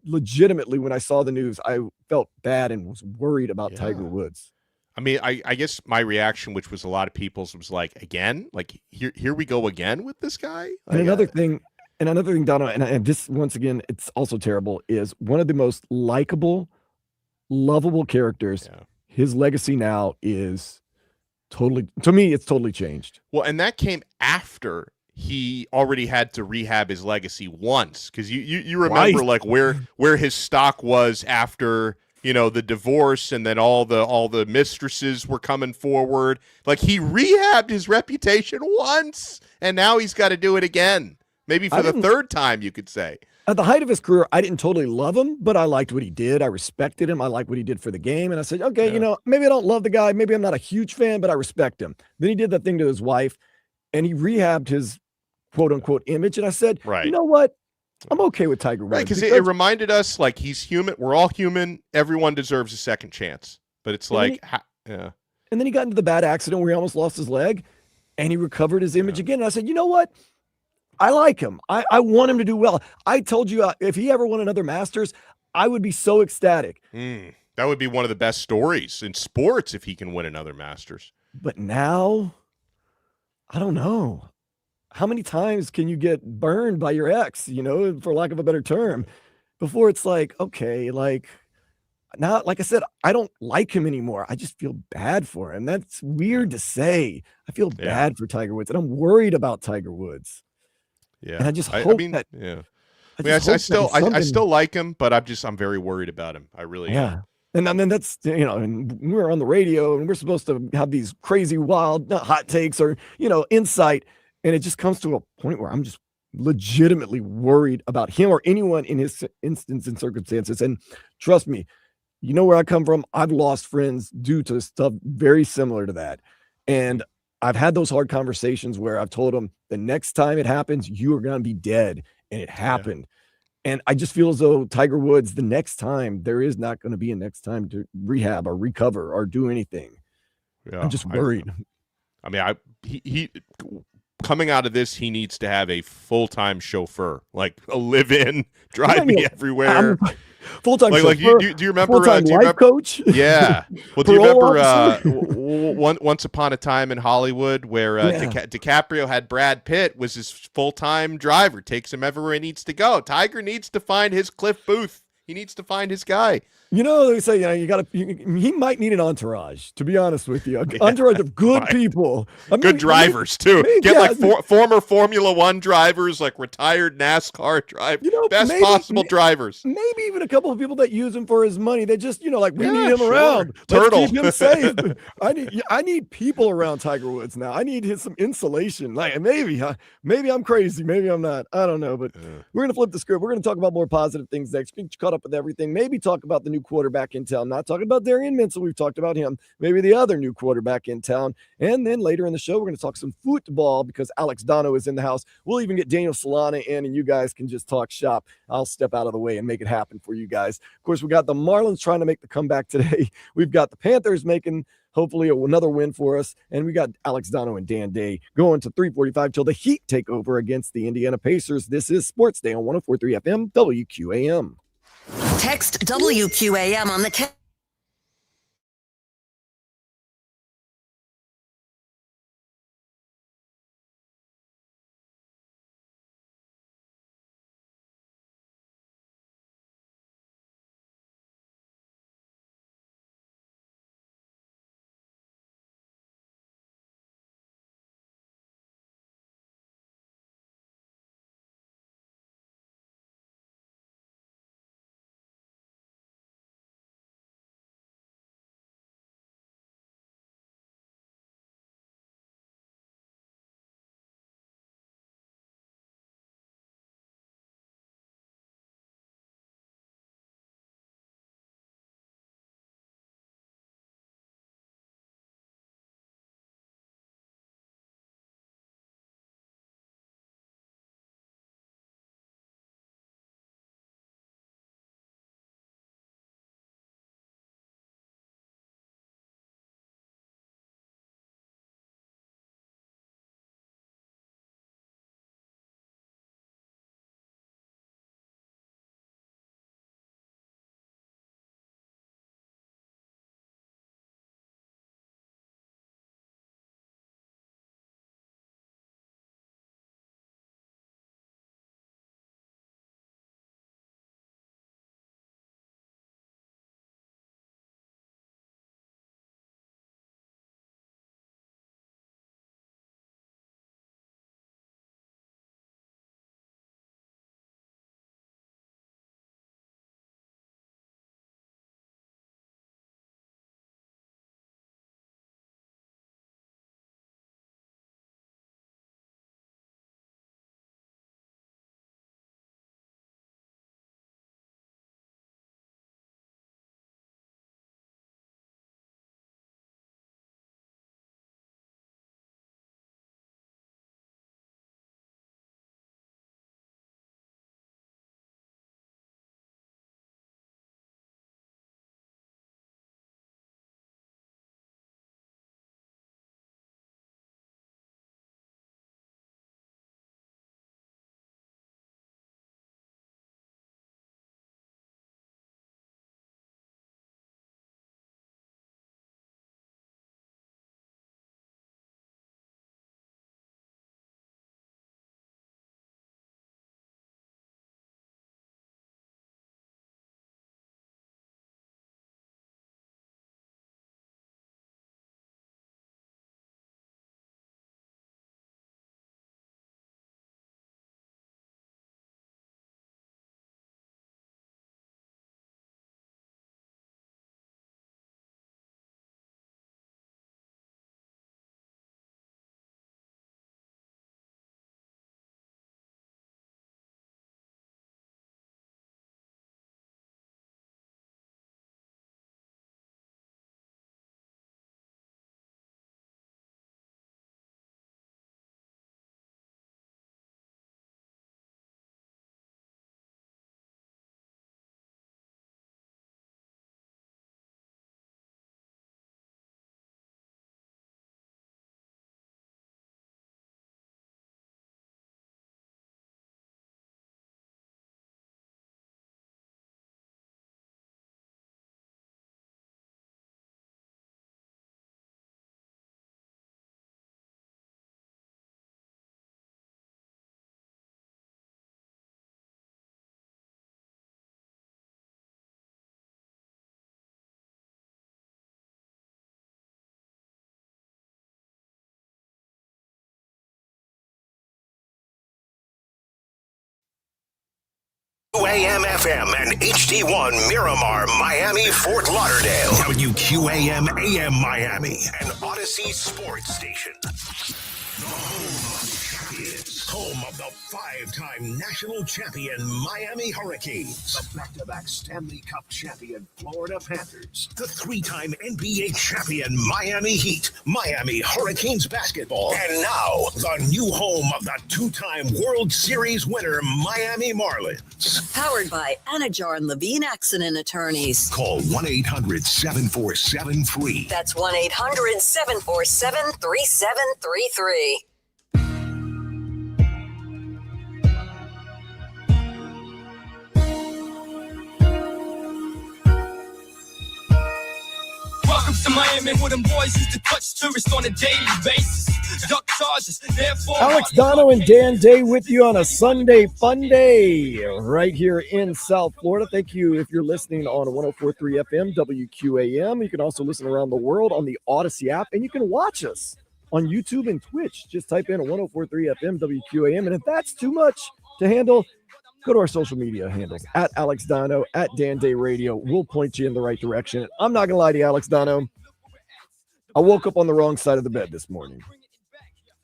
legitimately, when I saw the news, I felt bad and was worried about Tiger Woods. I mean, I guess my reaction, which was a lot of people's, was like, again, like here we go again with this guy. Like, and another thing, Donna, and this, once again, it's also terrible, is one of the most likable, lovable characters. Yeah. His legacy now is totally, to me, it's totally changed. Well, and that came after he already had to rehab his legacy once, because you remember like where his stock was after, the divorce, and then all the mistresses were coming forward. Like, he rehabbed his reputation once, and now he's got to do it again. Maybe for the third time, you could say. At the height of his career, I didn't totally love him, but I liked what he did. I respected him. I liked what he did for the game. And I said, okay, maybe I don't love the guy. Maybe I'm not a huge fan, but I respect him. Then he did that thing to his wife, and he rehabbed his quote unquote image. And I said, you know what? I'm okay with Tiger Woods. Right, because it reminded us, like, he's human. We're all human. Everyone deserves a second chance. But it's like, And then he got into the bad accident where he almost lost his leg, and he recovered his image again. And I said, you know what? I like him. I want him to do well. I told you, if he ever won another Masters, I would be so ecstatic. That would be one of the best stories in sports if he can win another Masters. But now, I don't know. How many times can you get burned by your ex, for lack of a better term, before it's like, okay, like, now, like I said, I don't like him anymore. I just feel bad for him. That's weird to say. I feel bad for Tiger Woods, and I'm worried about Tiger Woods. Yeah. And I just I hope mean, that yeah. I I mean, just I hope that still, it's I something. still like him, but I'm very worried about him. I really am. Yeah. And I mean, that's, and we're on the radio and we're supposed to have these crazy, wild, not hot takes or, insight. And it just comes to a point where I'm just legitimately worried about him or anyone in his instance and circumstances. And trust me, you know where I come from. I've lost friends due to stuff very similar to that. And I've had those hard conversations where I've told them the next time it happens, you are going to be dead. And it happened. And I just feel as though Tiger Woods, the next time, there is not going to be a next time to rehab or recover or do anything. Yeah, I'm just worried. I mean, he coming out of this, he needs to have a full-time chauffeur, like a live-in, drive me everywhere. Full-time like chauffeur. Do you remember? Full-time life coach. Yeah. Well, do you Parole remember Once Upon a Time in Hollywood, where DiCaprio had Brad Pitt was his full-time driver, takes him everywhere he needs to go. Tiger needs to find his Cliff Booth. He needs to find his guy. They say, he might need an entourage, to be honest with you. Entourage of good people. Good drivers, too. Get former Formula One drivers, like retired NASCAR drivers, best possible drivers. Maybe even a couple of people that use him for his money. They just, we need him around. Turtle. Let's keep him safe. I need people around Tiger Woods now. I need some insulation. Like maybe I'm crazy. Maybe I'm not. I don't know. But we're going to flip the script. We're going to talk about more positive things next. Get caught up with everything. Maybe talk about the new quarterback in town. Not talking about Darian Minshew. We've talked about him. Maybe the other new quarterback in town. And then later in the show, we're going to talk some football because Alex Dono is in the house. We'll even get Daniel Solana in, and you guys can just talk shop. I'll step out of the way and make it happen for you guys. Of course, we got the Marlins trying to make the comeback today. We've got the Panthers making hopefully another win for us. And we got Alex Dono and Dan Day going to 3:45 till the Heat take over against the Indiana Pacers. This is Sports Day on 104.3 FM WQAM. Text WQAM on the WQAM FM and HD1 Miramar, Miami, Fort Lauderdale. WQAM AM Miami, an Odyssey sports station. Home of the five-time national champion Miami Hurricanes, the back-to-back Stanley Cup champion Florida Panthers, the three-time NBA champion Miami Heat, Miami Hurricanes basketball, and now the new home of the two-time World Series winner Miami Marlins. Powered by Anajar and Levine Accident Attorneys. Call 1-800-747-FREE. That's 1-800-747-3733. Welcome to Miami, where them boys used to touch tourists on a daily basis. Duck charges, therefore. Alex Dono and Dan Day with you on a Sunday fun day right here in South Florida. Thank you if you're listening on 104.3 FM WQAM. You can also listen around the world on the Odyssey app, and you can watch us on YouTube and Twitch. Just type in 104.3 FM WQAM, and if that's too much to handle, go to our social media handles, at Alex Dono, at Dan Day Radio. We'll point you in the right direction. I'm not going to lie to you, Alex Dono. I woke up on the wrong side of the bed this morning.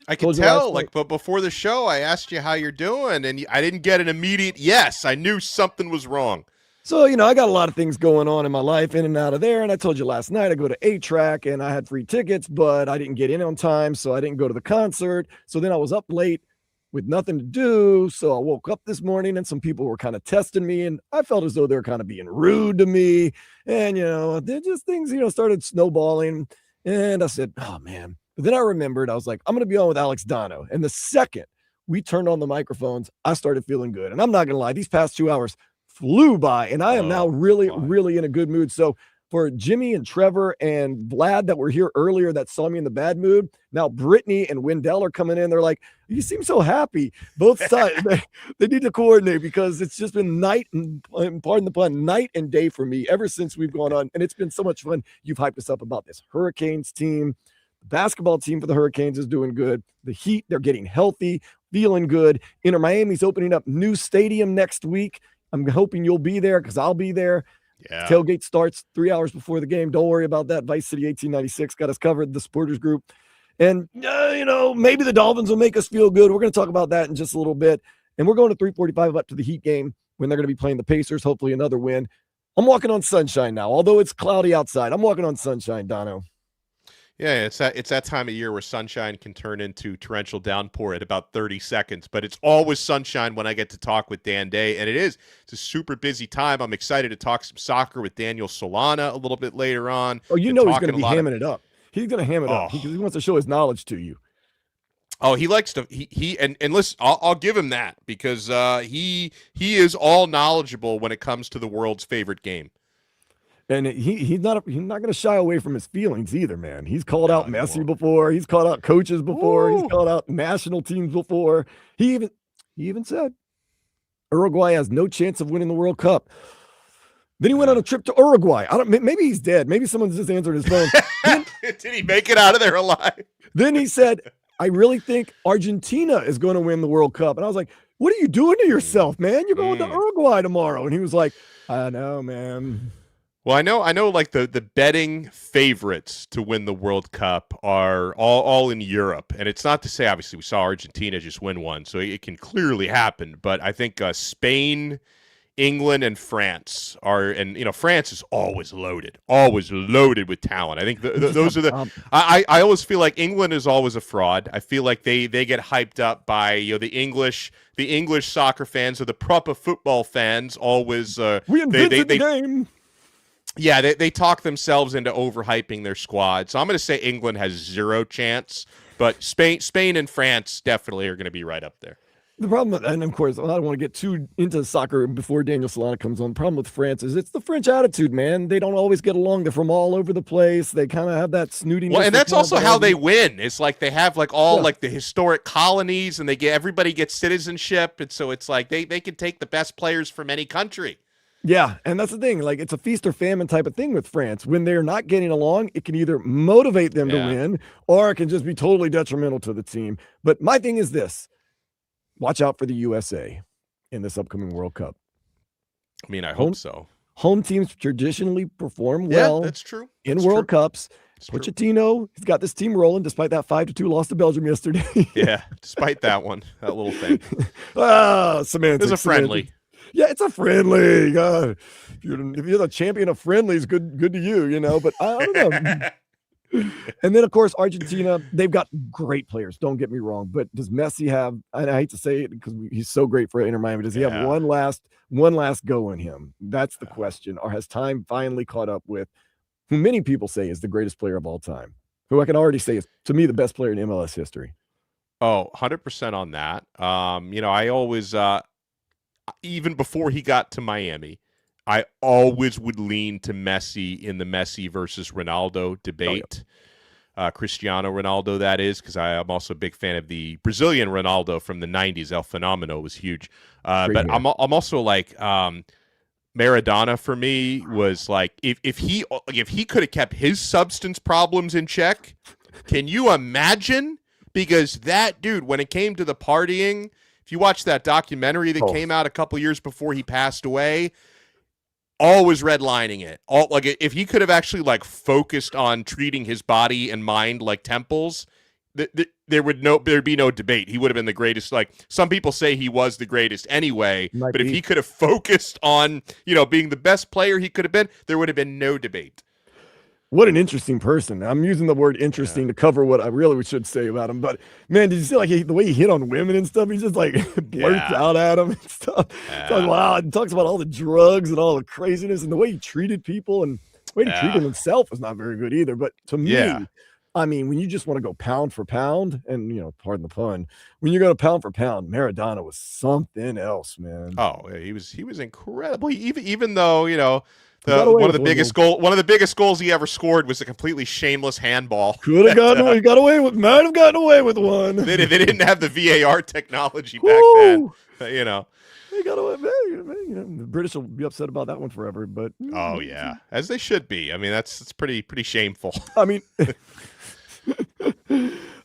I can tell, but before the show, I asked you how you're doing, and I didn't get an immediate yes. I knew something was wrong. So, I got a lot of things going on in my life, in and out of there, and I told you last night I go to A-Track, and I had free tickets, but I didn't get in on time, so I didn't go to the concert. So then I was up late with nothing to do, so I woke up this morning, and some people were kind of testing me, and I felt as though they were kind of being rude to me, and, they're just things, started snowballing, and I said, oh, man. But then I remembered, I was like, I'm going to be on with Alex Dono. And the second we turned on the microphones, I started feeling good. And I'm not going to lie, these past 2 hours flew by, and I am now really in a good mood. So for Jimmy and Trevor and Vlad that were here earlier that saw me in the bad mood, now Brittany and Wendell are coming in. They're like, you seem so happy. Both sides, they need to coordinate because it's just been night and, pardon the pun, night and day for me ever since we've gone on. And it's been so much fun. You've hyped us up about this Hurricanes team. The basketball team for the Hurricanes is doing good. The Heat, they're getting healthy, feeling good. Inter Miami's opening up new stadium next week. I'm hoping you'll be there because I'll be there. Yeah. Tailgate starts 3 hours before the game. Don't worry about that. Vice City 1896 got us covered, the supporters group. And, maybe the Dolphins will make us feel good. We're going to talk about that in just a little bit. And we're going to 3:45 up to the Heat game when they're going to be playing the Pacers, hopefully another win. I'm walking on sunshine now. Although it's cloudy outside, I'm walking on sunshine, Dono. Yeah, it's that time of year where sunshine can turn into torrential downpour at about 30 seconds, but it's always sunshine when I get to talk with Dan Day, and it's a super busy time. I'm excited to talk some soccer with Daniel Solana a little bit later on. Oh, he's going to be hamming it up. He's going to ham it up because he wants to show his knowledge to you. Oh, he likes to and listen, I'll give him that because he is all knowledgeable when it comes to the world's favorite game. And he's not going to shy away from his feelings either, man. He's called out Messi before. He's called out coaches before. He's called out national teams before. He even said Uruguay has no chance of winning the World Cup. Then he went on a trip to Uruguay. Maybe he's dead. Maybe someone's just answered his phone. Did he make it out of there alive? Then he said, I really think Argentina is going to win the World Cup. And I was like, what are you doing to yourself, man? You're going to Uruguay tomorrow. And he was like, I know, man. Well, I know like the betting favorites to win the World Cup are all in Europe. And it's not to say, obviously, we saw Argentina just win one, so it can clearly happen. But I think Spain, England, and France are, and France is always loaded with talent. I think those are the. I always feel like England is always a fraud. I feel like they get hyped up by the English soccer fans or the proper football fans. Always we invented the game. Yeah, they talk themselves into overhyping their squad. So I'm going to say England has zero chance, but Spain and France definitely are going to be right up there. The problem, and of course, I don't want to get too into soccer before Daniel Solana comes on. The problem with France is it's the French attitude, man. They don't always get along. They're from all over the place. They kind of have that snootiness. Well, and that's also how they win. It's like they have like like the historic colonies, and everybody gets citizenship, and so it's like they can take the best players from any country. Yeah, and that's the thing. Like, it's a feast or famine type of thing with France. When they're not getting along, it can either motivate them to win, or it can just be totally detrimental to the team. But my thing is this. Watch out for the USA in this upcoming World Cup. I mean, I hope so. Home teams traditionally perform Yeah, well that's true. in That's World true. Cups. Pochettino, he's got this team rolling despite that 5-2 loss to Belgium yesterday. Yeah, despite that little thing. Semantics. It was a friendly. Yeah, it's a friendly. If you're the champion of friendlies, good to you, but I don't know. And then, of course, Argentina, they've got great players. Don't get me wrong. But does Messi have, and I hate to say it because he's so great for Inter Miami, does he have one last go in him? That's the question. Or has time finally caught up with who many people say is the greatest player of all time, who I can already say is, to me, the best player in MLS history? Oh, 100% on that. I always, even before he got to Miami, I always would lean to Messi in the Messi versus Ronaldo debate. Cristiano Ronaldo, that is, because I'm also a big fan of the Brazilian Ronaldo from the 90s. El Fenomeno was huge. But I'm also like Maradona for me was like if he could have kept his substance problems in check, can you imagine? Because that dude, when it came to the partying, if you watch that documentary that came out a couple years before he passed away, always redlining it. If he could have actually focused on treating his body and mind like temples, there'd be no debate. He would have been the greatest. Some people say he was the greatest anyway, but if he could have focused on being the best player he could have been, there would have been no debate. What an interesting person. I'm using the word interesting to cover what I really should say about him. But, man, did you see the way he hit on women and stuff? He just blurts out at them and stuff. Wow. He talks about all the drugs and all the craziness and the way he treated people. And the way he treated himself was not very good either. But to me, I mean, when you just want to go pound for pound, and, pardon the pun, when you're going to pound for pound, Maradona was something else, man. Oh, he was incredible. Even though, one of the biggest goals he ever scored was a completely shameless handball. Could have gotten away. Might have gotten away with one. They didn't have the VAR technology back then. They got away. The British will be upset about that one forever. But oh yeah, as they should be. I mean, it's pretty shameful. I mean.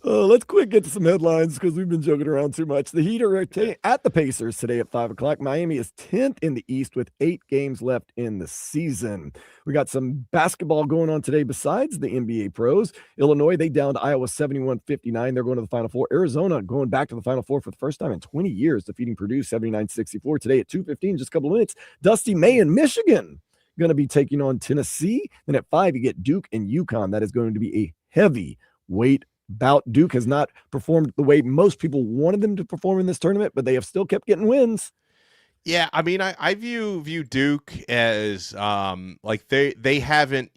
Let's get to some headlines because we've been joking around too much. The Heat are at the Pacers today at 5 o'clock. Miami is 10th in the East with 8 games left in the season. We got some basketball going on today besides the NBA pros. Illinois, they downed Iowa 71-59. They're going to the Final Four. Arizona going back to the Final Four for the first time in 20 years, defeating Purdue 79-64. Today at 2:15, just a couple of minutes, Dusty May in Michigan going to be taking on Tennessee. Then at 5, you get Duke and UConn. That is going to be a heavy weight bout. Duke has not performed the way most people wanted them to perform in this tournament, but they have still kept getting wins. Yeah, I mean, I view Duke as they haven't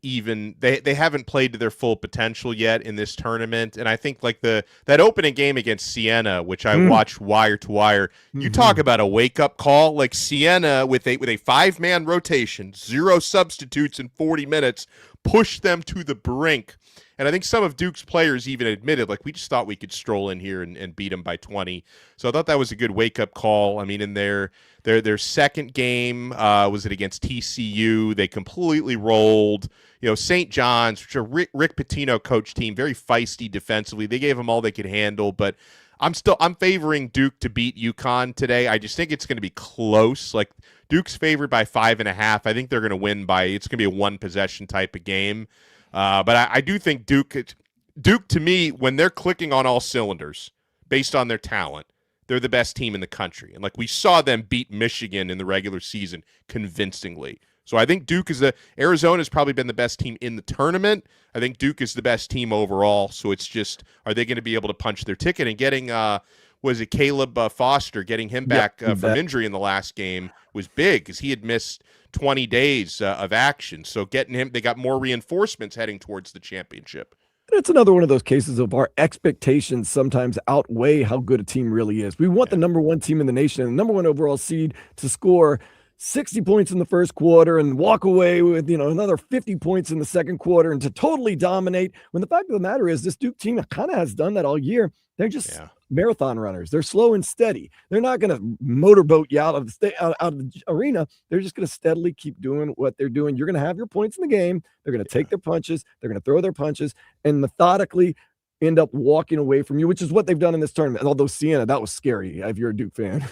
played to their full potential yet in this tournament, and I think that opening game against Siena, which I watched wire to wire, you talk about a wake up call. Like Siena with a 5-man rotation, 0 substitutes in 40 minutes, pushed them to the brink. And I think some of Duke's players even admitted, we just thought we could stroll in here and beat them by 20. So I thought that was a good wake-up call. I mean, in their second game, was it against TCU? They completely rolled. St. John's, which are Rick Pitino coach team, very feisty defensively. They gave them all they could handle, but I'm favoring Duke to beat UConn today. I just think it's going to be close. Duke's favored by 5.5. I think they're going to win it's going to be a 1-possession type of game. But I do think Duke, to me, when they're clicking on all cylinders based on their talent, they're the best team in the country. And we saw them beat Michigan in the regular season convincingly. So I think Arizona's probably been the best team in the tournament. I think Duke is the best team overall. So it's just, are they going to be able to punch their ticket? And getting, was it Caleb Foster, getting him back from injury in the last game was big because he had missed 20 days of action. So getting him, they got more reinforcements heading towards the championship. It's another one of those cases of our expectations sometimes outweigh how good a team really is. We want the number 1 team in the nation and the number 1 overall seed to score 60 points in the first quarter and walk away with, another 50 points in the second quarter and to totally dominate. When the fact of the matter is this Duke team kind of has done that all year. They're just marathon runners. They're slow and steady. They're not going to motorboat you out of the arena. They're just going to steadily keep doing what they're doing. You're going to have your points in the game. They're going to take their punches. They're going to throw their punches and methodically end up walking away from you, which is what they've done in this tournament. Although Siena, that was scary if you're a Duke fan.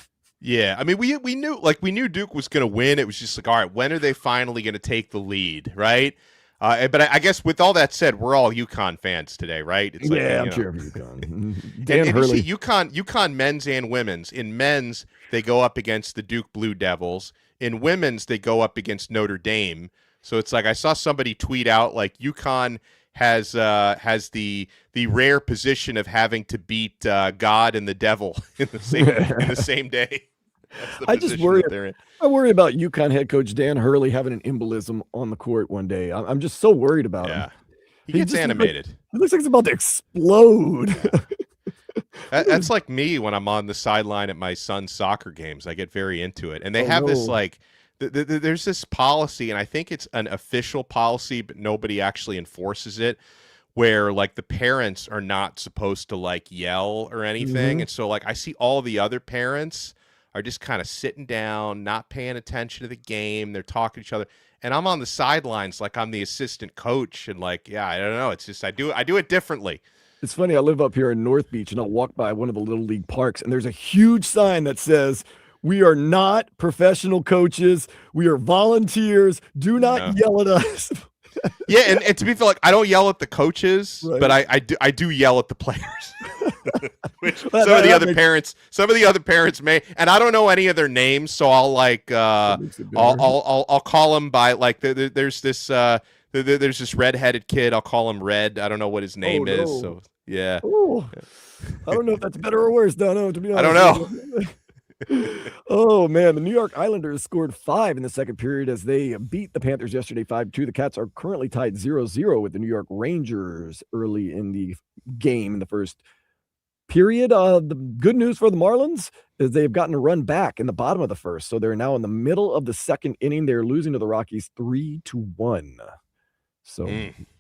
Yeah, I mean, we knew Duke was going to win. It was just like, all right, when are they finally going to take the lead, right? But I guess with all that said, we're all UConn fans today, right? It's yeah, I'm cheering for UConn. Dan Hurley. You see UConn men's and women's. In men's, they go up against the Duke Blue Devils. In women's, they go up against Notre Dame. So it's like I saw somebody tweet out like UConn has the rare position of having to beat God and the devil in the same day. I just worry. I worry about UConn head coach Dan Hurley having an embolism on the court one day. I'm just so worried about him. He gets animated. He looks like he's about to explode. That's like me when I'm on the sideline at my son's soccer games. I get very into it, and they have this like. There's this policy, and I think it's an official policy, but nobody actually enforces it, where like the parents are not supposed to like yell or anything. And so like I see all the other parents are just kind of sitting down, not paying attention to the game. They're talking to each other. And I'm on the sidelines like I'm the assistant coach. And like, yeah, I don't know. It's just I do it differently. It's funny. I live up here in North Beach, and I'll walk by one of the Little League parks, and there's a huge sign that says, "We are not professional coaches. We are volunteers. Do not yell at us." Yeah, and to be fair, like I don't yell at the coaches, but I do yell at the players. Which some of the other parents may, and I don't know any of their names, so I'll like I'll call them by like there's this redheaded kid. I'll call him Red. I don't know what his name is. So yeah. I don't know if that's better or worse, Dono, to be honest. I don't know. Oh man, the New York Islanders scored 5 in the second period as they beat the Panthers yesterday 5-2. The Cats are currently tied 0-0 with the New York Rangers early in the game in the first period. The good news for the Marlins is they've gotten a run back in the bottom of the first, so they're now in the middle of the second inning. They're losing to the Rockies 3-1. So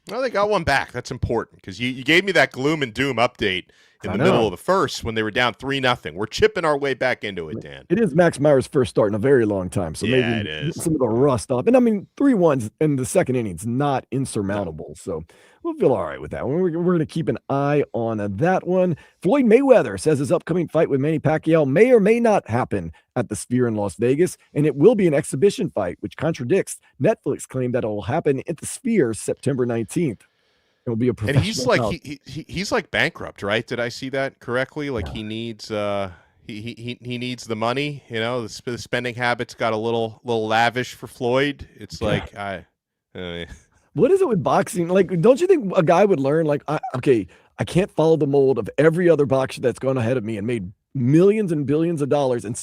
well, they got one back. That's important because you gave me that gloom and doom update in the middle of the first when they were down 3-0. We're chipping our way back into it, Dan. It is Max Meyer's first start in a very long time, so maybe it is. Some of the rust off. And I mean, 3-1 in the second inning's not insurmountable, so we'll feel all right with that one. We're going to keep an eye on that one. Floyd Mayweather says his upcoming fight with Manny Pacquiao may or may not happen at the Sphere in Las Vegas, and it will be an exhibition fight, which contradicts Netflix claim that it will happen at the Sphere September 19th. It will be a professional. And he's like he's like bankrupt, right? Did I see that correctly? Like he needs he needs the money. You know, the spending habits got a little lavish for Floyd. It's like what is it with boxing? Like, don't you think a guy would learn? Like, I can't follow the mold of every other boxer that's gone ahead of me and made millions and billions of dollars and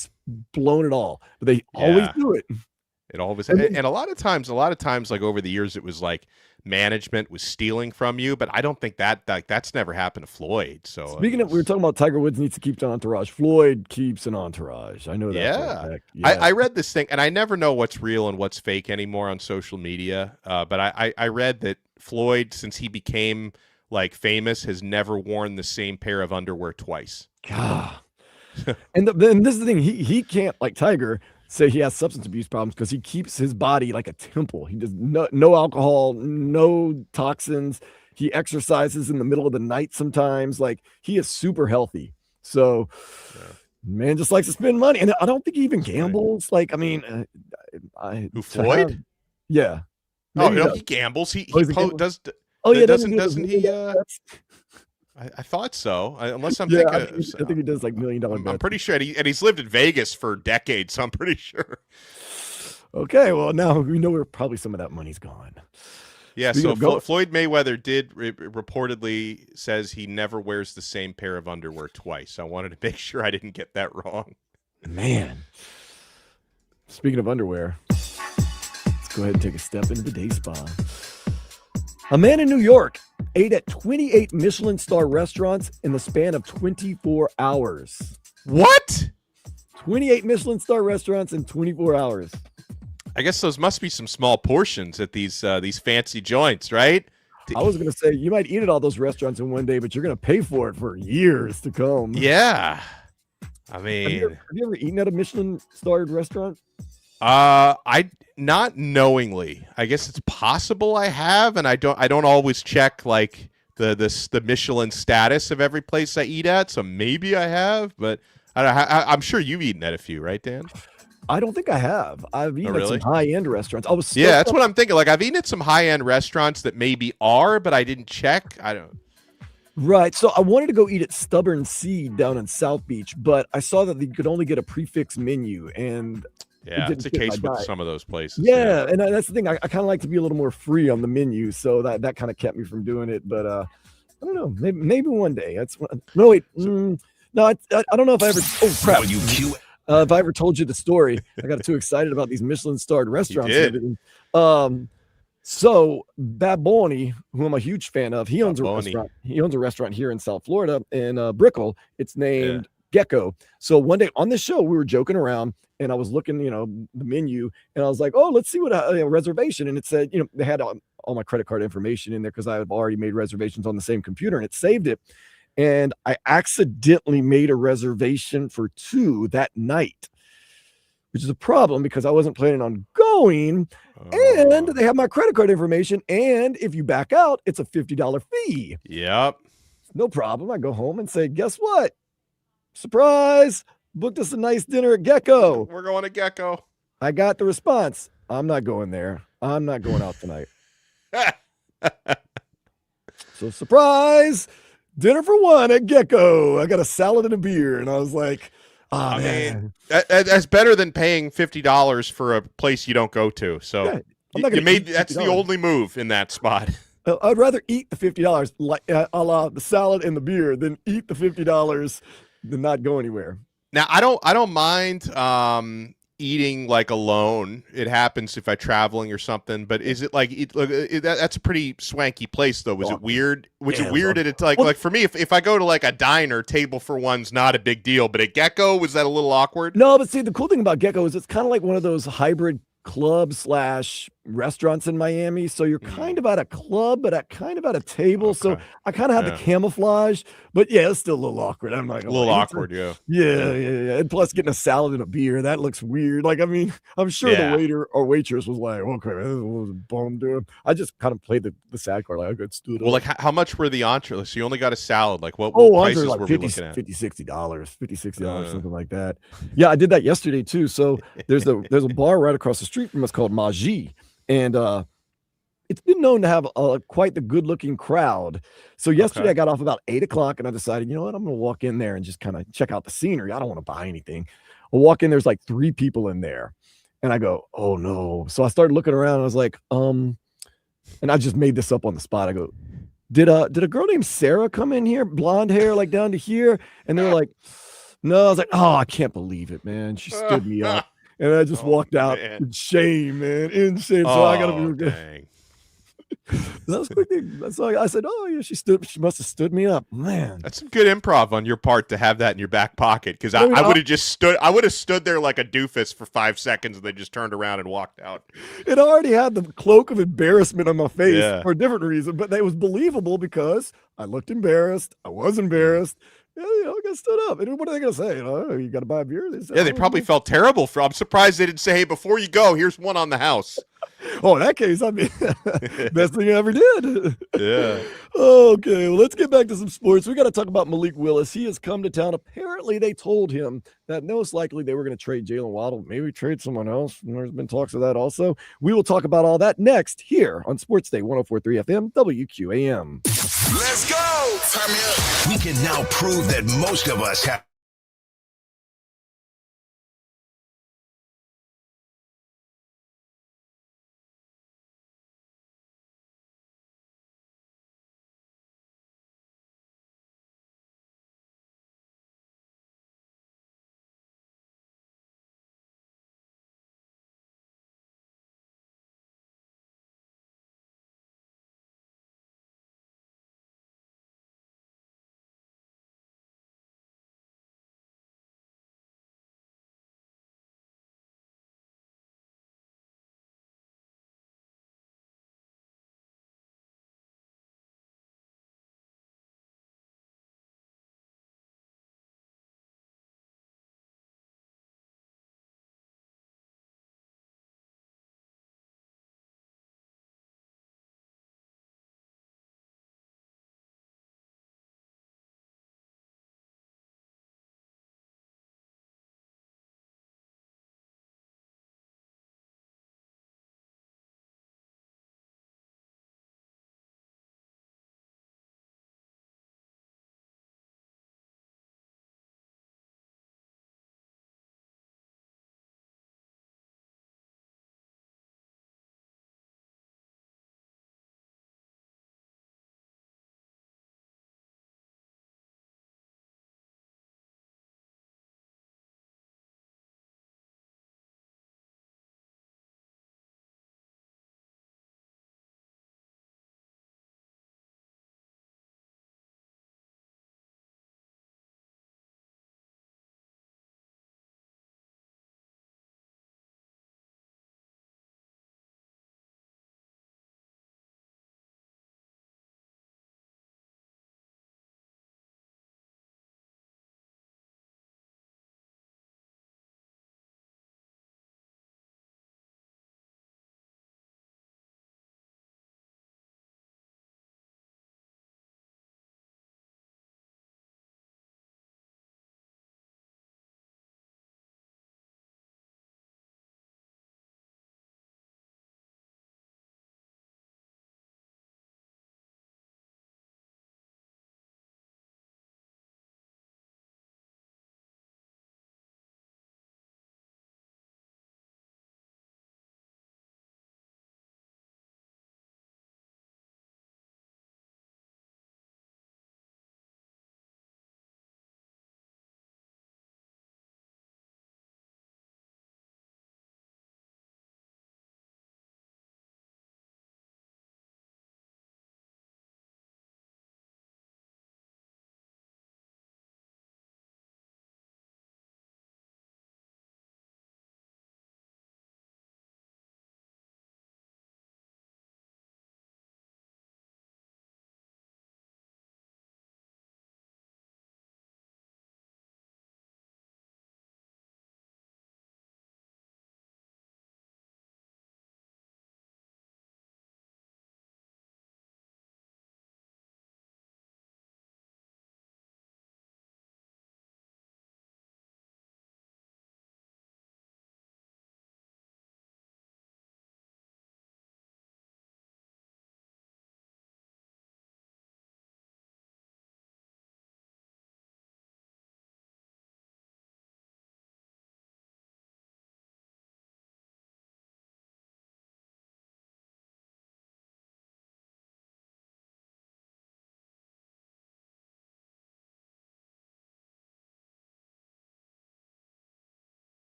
blown it all. But they always do it. It always and a lot of times, like over the years, it was like management was stealing from you. But I don't think that's never happened to Floyd. So speaking of, we were talking about Tiger Woods needs to keep an entourage. Floyd keeps an entourage. I know that. Yeah. I read this thing, and I never know what's real and what's fake anymore on social media. But I read that Floyd, since he became like famous, has never worn the same pair of underwear twice. God. And this is the thing. He can't, like Tiger, say he has substance abuse problems because he keeps his body like a temple. He does no alcohol, no toxins. He exercises in the middle of the night sometimes. Like, he is super healthy. So man just likes to spend money. And I don't think he even gambles. Like, I mean, who, Floyd? Yeah. Oh, no, he gambles. He does. Oh yeah, doesn't he? I thought so. Unless I'm thinking. I think he does like $1 million bets. I'm pretty sure, and he's lived in Vegas for decades, so I'm pretty sure. Okay, well now we know where probably some of that money's gone. Yeah, so Floyd Mayweather did reportedly says he never wears the same pair of underwear twice. I wanted to make sure I didn't get that wrong. Man, speaking of underwear, let's go ahead and take a step into the day spa. A man in New York ate at 28 Michelin star restaurants in the span of 24 hours. What? 28 Michelin star restaurants in 24 hours. I guess those must be some small portions at these fancy joints, right? I was going to say, you might eat at all those restaurants in one day, but you're going to pay for it for years to come. Yeah. I mean, have you ever eaten at a Michelin starred restaurant? I not knowingly. I guess it's possible I have, and I don't always check like the Michelin status of every place I eat at, so maybe I have, but I'm sure you've eaten at a few, right, Dan? I don't think I have. I've eaten at some really? high-end restaurants. I was Yeah, that's what I'm thinking. Like I've eaten at some high-end restaurants that maybe are, but I didn't check. I don't. Right. So I wanted to go eat at Stubborn Seed down in South Beach, but I saw that you could only get a prefix menu, and it Yeah, didn't it's a fit my case with diet. some of those places. Yeah, and that's the thing. I kind of like to be a little more free on the menu, so that kind of kept me from doing it. But I don't know. Maybe one day. No wait. No, I don't know if I ever. Oh crap! If I ever told you the story, I got too excited about these Michelin-starred restaurants and did. everything. So Baboni, who I'm a huge fan of, he owns a Baboni. restaurant. He owns a restaurant here in South Florida in Brickell. It's named Gecko. So one day on this show, we were joking around, and I was looking, the menu, and I was like, "Oh, let's see what reservation." And it said, they had all my credit card information in there because I have already made reservations on the same computer, and it saved it. And I accidentally made a reservation for 2 that night, which is a problem because I wasn't planning on going. And they have my credit card information. And if you back out, it's a $50 fee. Yep. No problem. I go home and say, guess what? Surprise. Booked us a nice dinner at Gecko. We're going to Gecko. I got the response. I'm not going there. I'm not going out tonight. So surprise. Dinner for 1 at Gecko. I got a salad and a beer. And I was like, I mean, that's better than paying $50 for a place you don't go to. So that's the only move in that spot. I'd rather eat the $50 like a la the salad and the beer than eat the $50 than not go anywhere. Now I don't mind eating like alone. It happens if I'm traveling or something. But is it like that's a pretty swanky place though? Was it weird? Was it weird? It's like for me, if I go to like a diner, table for one's not a big deal. But at Gecko, was that a little awkward? No, but see, the cool thing about Gecko is it's kind of like one of those hybrid club / restaurants in Miami. So you're kind of at a club, but kind of at a table. Okay. So I kind of have the camouflage, but yeah, it's still a little awkward. I'm like, a little awkward. Yeah. And plus getting a salad and a beer, that looks weird. Like, I mean, I'm sure the waiter or waitress was like, okay, this was a bum doing. I just kind of played the sad card. Like I got stood up. Well, like how much were the entrees? So you only got a salad. Like what prices like were we looking at? $50, $60, something like that. Yeah, I did that yesterday too. So there's a bar right across the street from us called Maji. And it's been known to have quite the good-looking crowd. So yesterday I got off about 8:00, and I decided, you know what, I'm going to walk in there and just kind of check out the scenery. I don't want to buy anything. I walk in, there's like 3 people in there, and I go, oh no. So I started looking around, and I was like, and I just made this up on the spot. I go, did a girl named Sarah come in here, blonde hair like down to here? And they were like, no. I was like, oh, I can't believe it, man. She stood me up. And I just walked out in shame, man. In shame. So I gotta be dang. That was a quick thing. So I said, oh yeah, she must have stood me up. Man. That's some good improv on your part to have that in your back pocket. Because I would have just stood there like a doofus for 5 seconds and then just turned around and walked out. It already had the cloak of embarrassment on my face for a different reason, but it was believable because I looked embarrassed. I was embarrassed. Yeah, I got stood up. And what are they going to say? You got to buy a beer? They probably felt terrible. I'm surprised they didn't say, hey, before you go, here's one on the house. Oh, in that case, I mean, best thing I ever did. Yeah. Okay, well, let's get back to some sports. We got to talk about Malik Willis. He has come to town. Apparently, they told him that most likely they were going to trade Jalen Waddle, maybe trade someone else. There's been talks of that also. We will talk about all that next here on Sports Day 104.3 FM WQAM. Let's go! Turn me up. We can now prove that most of us have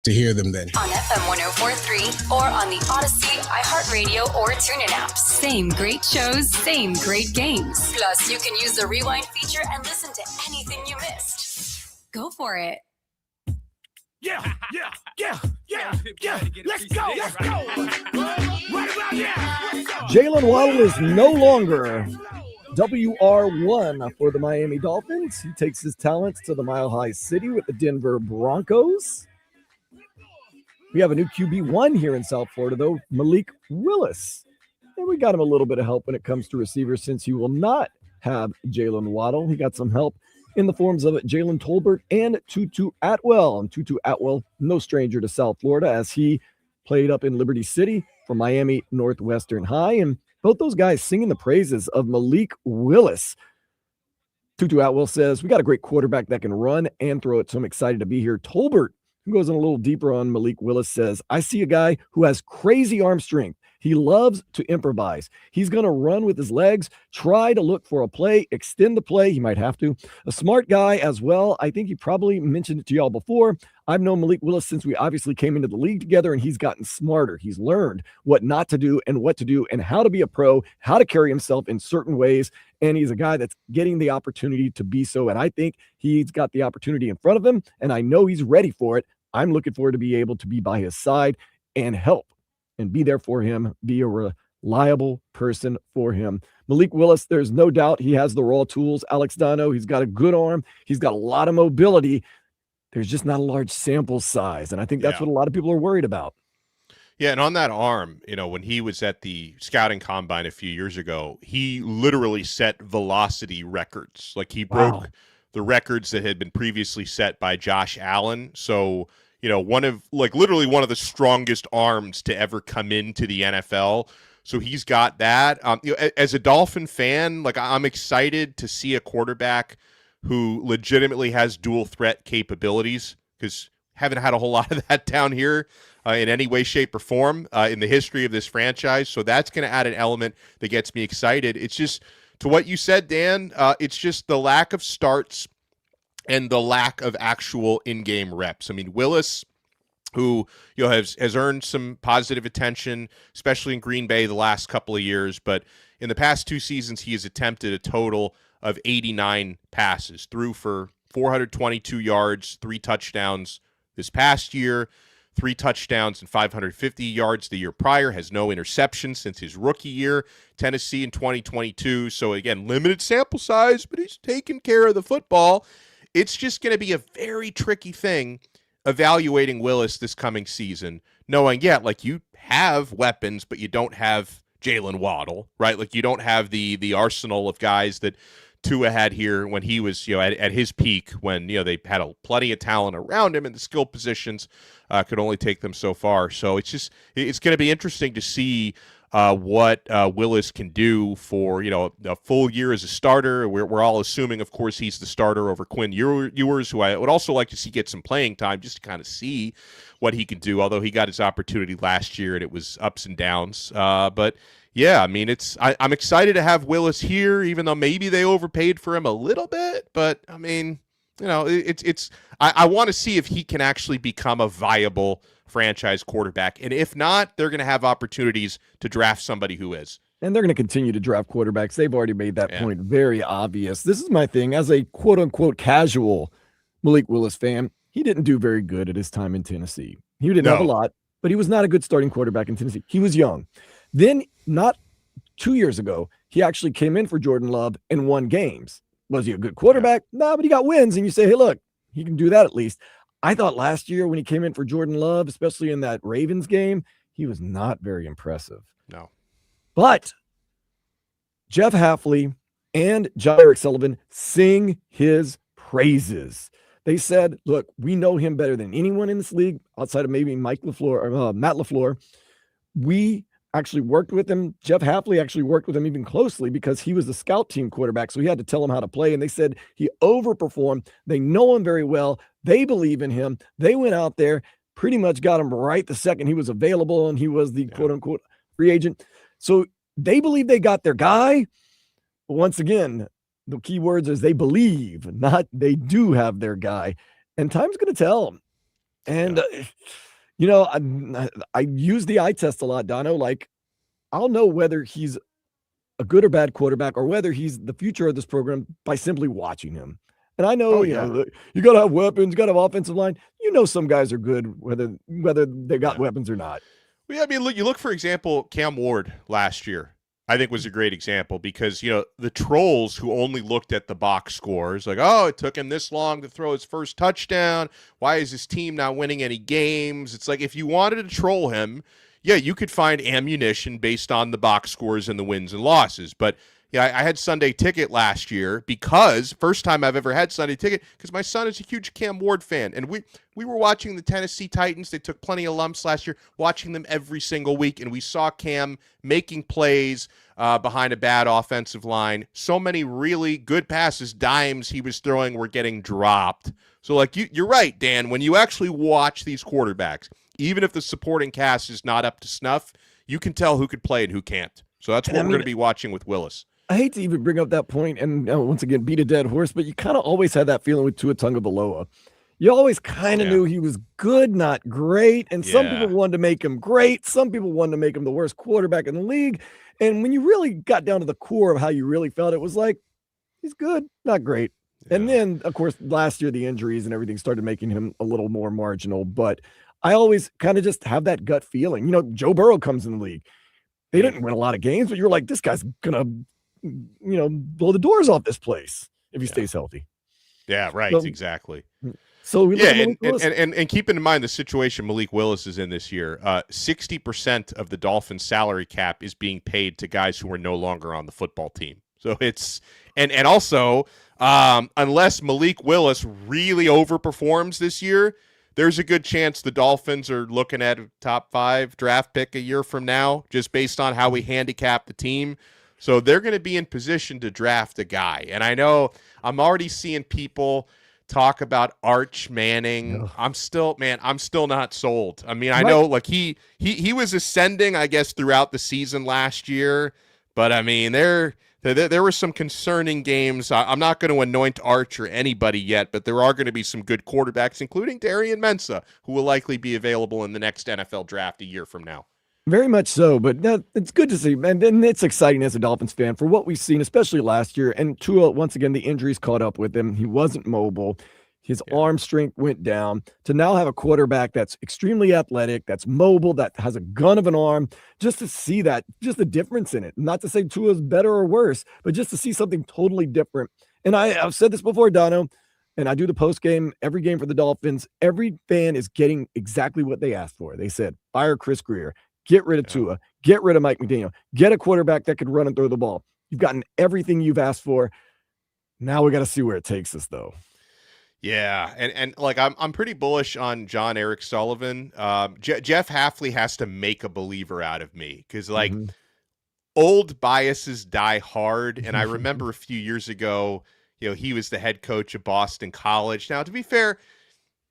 to hear them then. On FM 104.3 or on the Odyssey, iHeartRadio, or TuneIn apps. Same great shows, same great games. Plus, you can use the rewind feature and listen to anything you missed. Go for it. Yeah. Let's go. Right about now. Jalen Waddle is no longer WR1 for the Miami Dolphins. He takes his talents to the Mile High City with the Denver Broncos. We have a new QB1 here in South Florida, though, Malik Willis. And we got him a little bit of help when it comes to receivers since he will not have Jalen Waddle. He got some help in the forms of Jalen Tolbert and Tutu Atwell. And Tutu Atwell, no stranger to South Florida, as he played up in Liberty City for Miami Northwestern High. And both those guys singing the praises of Malik Willis. Tutu Atwell says, we got a great quarterback that can run and throw it, so I'm excited to be here. Tolbert, who goes in a little deeper on Malik Willis, says, I see a guy who has crazy arm strength. He loves to improvise. He's going to run with his legs, try to look for a play, extend the play. He might have to. A smart guy as well. I think he probably mentioned it to y'all before. I've known Malik Willis since we obviously came into the league together, and he's gotten smarter. He's learned what not to do and what to do and how to be a pro, how to carry himself in certain ways. And he's a guy that's getting the opportunity to be so. And I think he's got the opportunity in front of him, and I know he's ready for it. I'm looking forward to be able to be by his side and help and be there for him, be a reliable person for him. Malik Willis, there's no doubt he has the raw tools. Alex Dano, he's got a good arm. He's got a lot of mobility. There's just not a large sample size. And I think that's what a lot of people are worried about. Yeah, and on that arm, when he was at the scouting combine a few years ago, he literally set velocity records. Like he broke the records that had been previously set by Josh Allen. So, literally one of the strongest arms to ever come into the NFL. So he's got that. As a Dolphin fan, I'm excited to see a quarterback who legitimately has dual threat capabilities, because haven't had a whole lot of that down here in any way, shape, or form in the history of this franchise. So that's going to add an element that gets me excited. It's just, to what you said, Dan, it's just the lack of starts and the lack of actual in-game reps. I mean, Willis, who has earned some positive attention, especially in Green Bay the last couple of years, but in the past 2 seasons, he has attempted a total of 89 passes, threw for 422 yards, 3 touchdowns this past year, 3 touchdowns and 550 yards the year prior, has no interceptions since his rookie year, Tennessee in 2022. So again, limited sample size, but he's taking care of the football. It's just going to be a very tricky thing evaluating Willis this coming season, knowing, you have weapons, but you don't have Jalen Waddle, right? Like you don't have the arsenal of guys that Tua had here when he was, at his peak, when, they had plenty of talent around him, and the skill positions could only take them so far. So it's going to be interesting to see what Willis can do for, a full year as a starter. We're all assuming, of course, he's the starter over Quinn Ewers, who I would also like to see get some playing time just to kind of see what he can do, although he got his opportunity last year and it was ups and downs. But yeah, I mean, I'm excited to have Willis here, even though maybe they overpaid for him a little bit. But I mean, I want to see if he can actually become a viable franchise quarterback. And if not, they're going to have opportunities to draft somebody who is. And they're going to continue to draft quarterbacks. They've already made that point very obvious. This is my thing. As a quote-unquote casual Malik Willis fan, he didn't do very good at his time in Tennessee. He didn't have a lot, but he was not a good starting quarterback in Tennessee. He was young. Then, not 2 years ago, he actually came in for Jordan Love and won games. Was he a good quarterback? No, but he got wins. And you say, hey, look, he can do that at least. I thought last year when he came in for Jordan Love, especially in that Ravens game, he was not very impressive. No. But Jeff Hafley and John Eric Sullivan sing his praises. They said, look, we know him better than anyone in this league outside of maybe Matt LaFleur. We actually worked with him. Jeff Hafley actually worked with him even closely because he was the scout team quarterback, so he had to tell him how to play. And they said he overperformed. They know him very well. They believe in him. They went out there, pretty much got him right the second he was available, and he was the quote-unquote free agent. So they believe they got their guy. But once again, the key words is they believe, not they do have their guy. And time's going to tell them. And, I use the eye test a lot, Dono. Like, I'll know whether he's a good or bad quarterback or whether he's the future of this program by simply watching him. And I know, you got to have weapons, you got to have offensive line. Some guys are good, whether they got weapons or not. Well, yeah, I mean, you look, for example, Cam Ward last year, I think was a great example because, the trolls who only looked at the box scores, like, oh, it took him this long to throw his first touchdown. Why is his team not winning any games? It's like, if you wanted to troll him, yeah, you could find ammunition based on the box scores and the wins and losses. But yeah, I had Sunday Ticket last year because first time I've ever had Sunday Ticket because my son is a huge Cam Ward fan. And we were watching the Tennessee Titans. They took plenty of lumps last year, watching them every single week. And we saw Cam making plays behind a bad offensive line. So many really good passes, dimes he was throwing were getting dropped. So like you're right, Dan, when you actually watch these quarterbacks, even if the supporting cast is not up to snuff, you can tell who could play and who can't. So that's what we're going to be watching with Willis. I hate to even bring up that point and once again beat a dead horse, but you kind of always had that feeling with Tua Tagovailoa. You always kind of knew he was good, not great, and some people wanted to make him great. Some people wanted to make him the worst quarterback in the league. And when you really got down to the core of how you really felt, it was like, he's good, not great. Yeah. And then, of course, last year, the injuries and everything started making him a little more marginal, but I always kind of just have that gut feeling. Joe Burrow comes in the league. They didn't win a lot of games, but you're like, this guy's going to, blow the doors off this place if he stays healthy. Yeah, right. Exactly. So and keeping in mind the situation Malik Willis is in this year, 60% of the Dolphins' salary cap is being paid to guys who are no longer on the football team. So it's and also unless Malik Willis really overperforms this year, there's a good chance the Dolphins are looking at a top 5 draft pick a year from now, just based on how we handicap the team. So they're going to be in position to draft a guy. And I know I'm already seeing people talk about Arch Manning. I'm still not sold. I mean, I know like he was ascending, I guess, throughout the season last year, but I mean, there were some concerning games. I'm not going to anoint Arch or anybody yet, but there are going to be some good quarterbacks, including Darian Mensah, who will likely be available in the next NFL draft a year from now. Very much so, but it's good to see, and it's exciting as a Dolphins fan for what we've seen, especially last year. And Tua, once again, the injuries caught up with him. He wasn't mobile. His arm strength went down. To now have a quarterback that's extremely athletic, that's mobile, that has a gun of an arm, just to see that, just the difference in it. Not to say Tua's better or worse, but just to see something totally different. And I've said this before, Dono, and I do the post game, every game for the Dolphins. Every fan is getting exactly what they asked for. They said, fire Chris Greer. Get rid of Tua. Get rid of Mike McDaniel. Get a quarterback that could run and throw the ball. You've gotten everything you've asked for. Now we got to see where it takes us, though. Yeah, and like I'm pretty bullish on John Eric Sullivan. Jeff Hafley has to make a believer out of me because like old biases die hard. And I remember a few years ago, he was the head coach of Boston College. Now, to be fair,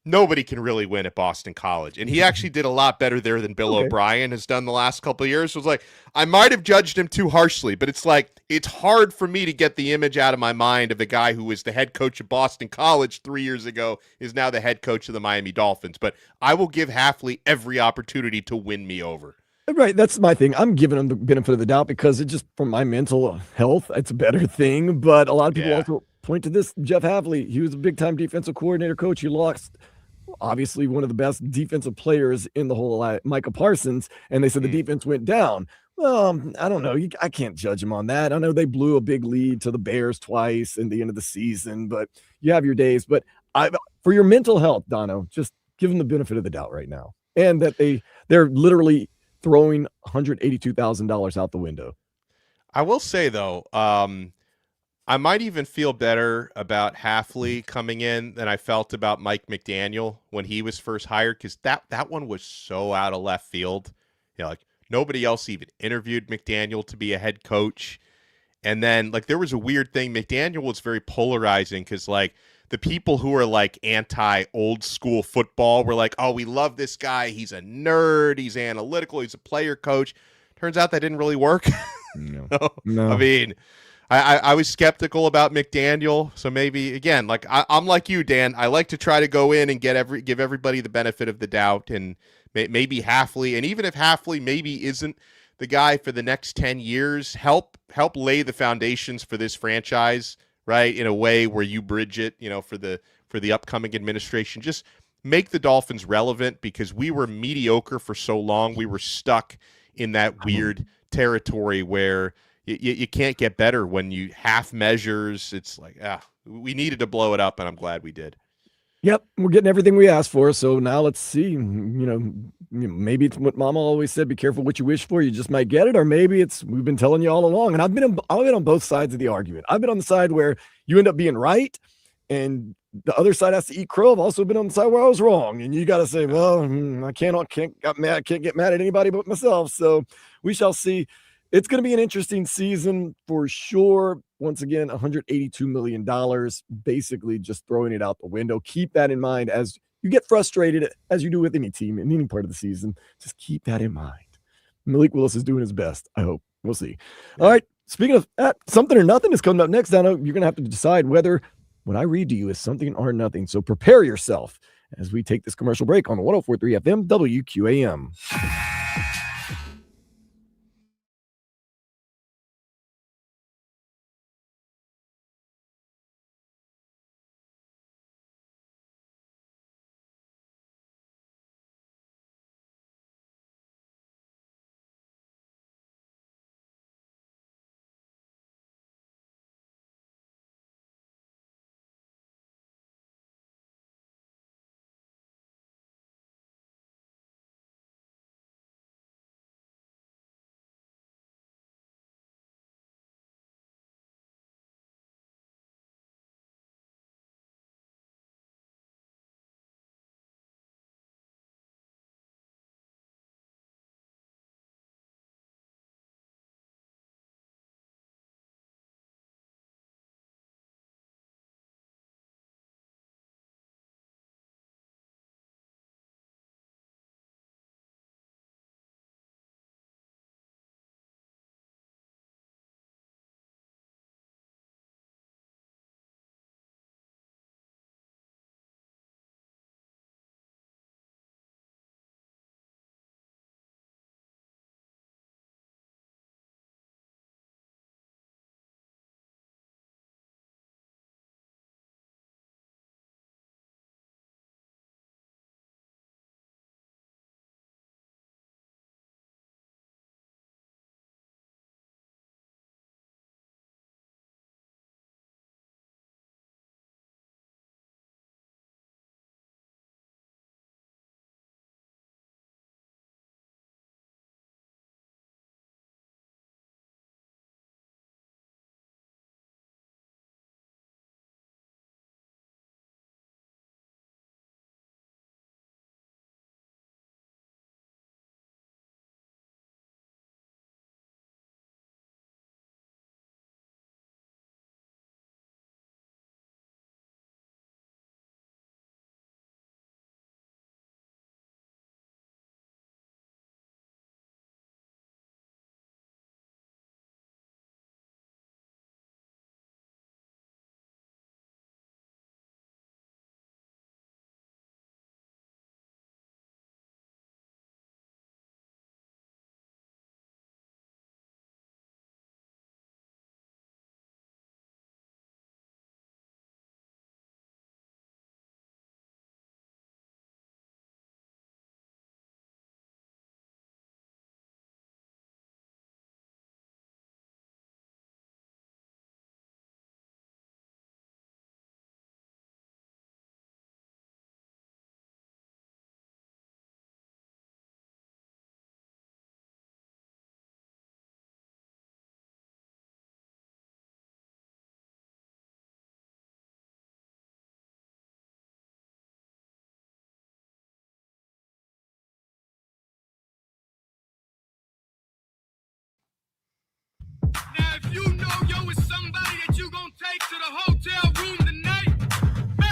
nobody can really win at Boston College. And he actually did a lot better there than Bill O'Brien has done the last couple of years. So it's like, I might have judged him too harshly, but it's like, it's hard for me to get the image out of my mind of the guy who was the head coach of Boston College 3 years ago is now the head coach of the Miami Dolphins. But I will give Hafley every opportunity to win me over. Right. That's my thing. I'm giving him the benefit of the doubt because it just, for my mental health, it's a better thing. But a lot of people also point to this. Jeff Hafley, he was a big-time defensive coordinator coach. He lost obviously one of the best defensive players in the whole Micah Parsons, and they said the defense went down. Well, I don't know. I can't judge him on that. I know they blew a big lead to the Bears twice in the end of the season, but you have your days. But for your mental health, Dono, just give them the benefit of the doubt right now, and that they're literally throwing $182,000 out the window. I will say though, I might even feel better about Hafley coming in than I felt about Mike McDaniel when he was first hired, because that one was so out of left field. Like nobody else even interviewed McDaniel to be a head coach. And then like there was a weird thing. McDaniel was very polarizing because like the people who are like anti old school football were like, oh, we love this guy. He's a nerd. He's analytical. He's a player coach. Turns out that didn't really work. No. I mean, I was skeptical about McDaniel, so maybe again, like I'm like you, Dan. I like to try to go in and give everybody the benefit of the doubt, and maybe Hafley, and even if Hafley maybe isn't the guy for the next 10 years, help lay the foundations for this franchise, right? In a way where you bridge it, for the upcoming administration. Just make the Dolphins relevant, because we were mediocre for so long. We were stuck in that weird territory where you can't get better when you half measures. It's like, we needed to blow it up, and I'm glad we did. Yep, we're getting everything we asked for. So now let's see. Maybe it's what Mama always said: be careful what you wish for. You just might get it, or maybe it's we've been telling you all along. And I've been on both sides of the argument. I've been on the side where you end up being right, and the other side has to eat crow. I've also been on the side where I was wrong, and you got to say, well, I can't get mad at anybody but myself. So we shall see. It's going to be an interesting season for sure. Once again, $182 million, basically just throwing it out the window. Keep that in mind as you get frustrated, as you do with any team in any part of the season. Just keep that in mind. Malik Willis is doing his best, I hope. We'll see. All right, speaking of that, something or nothing is coming up next. Dano, you're going to have to decide whether what I read to you is something or nothing. So prepare yourself as we take this commercial break on the 104.3 FM WQAM.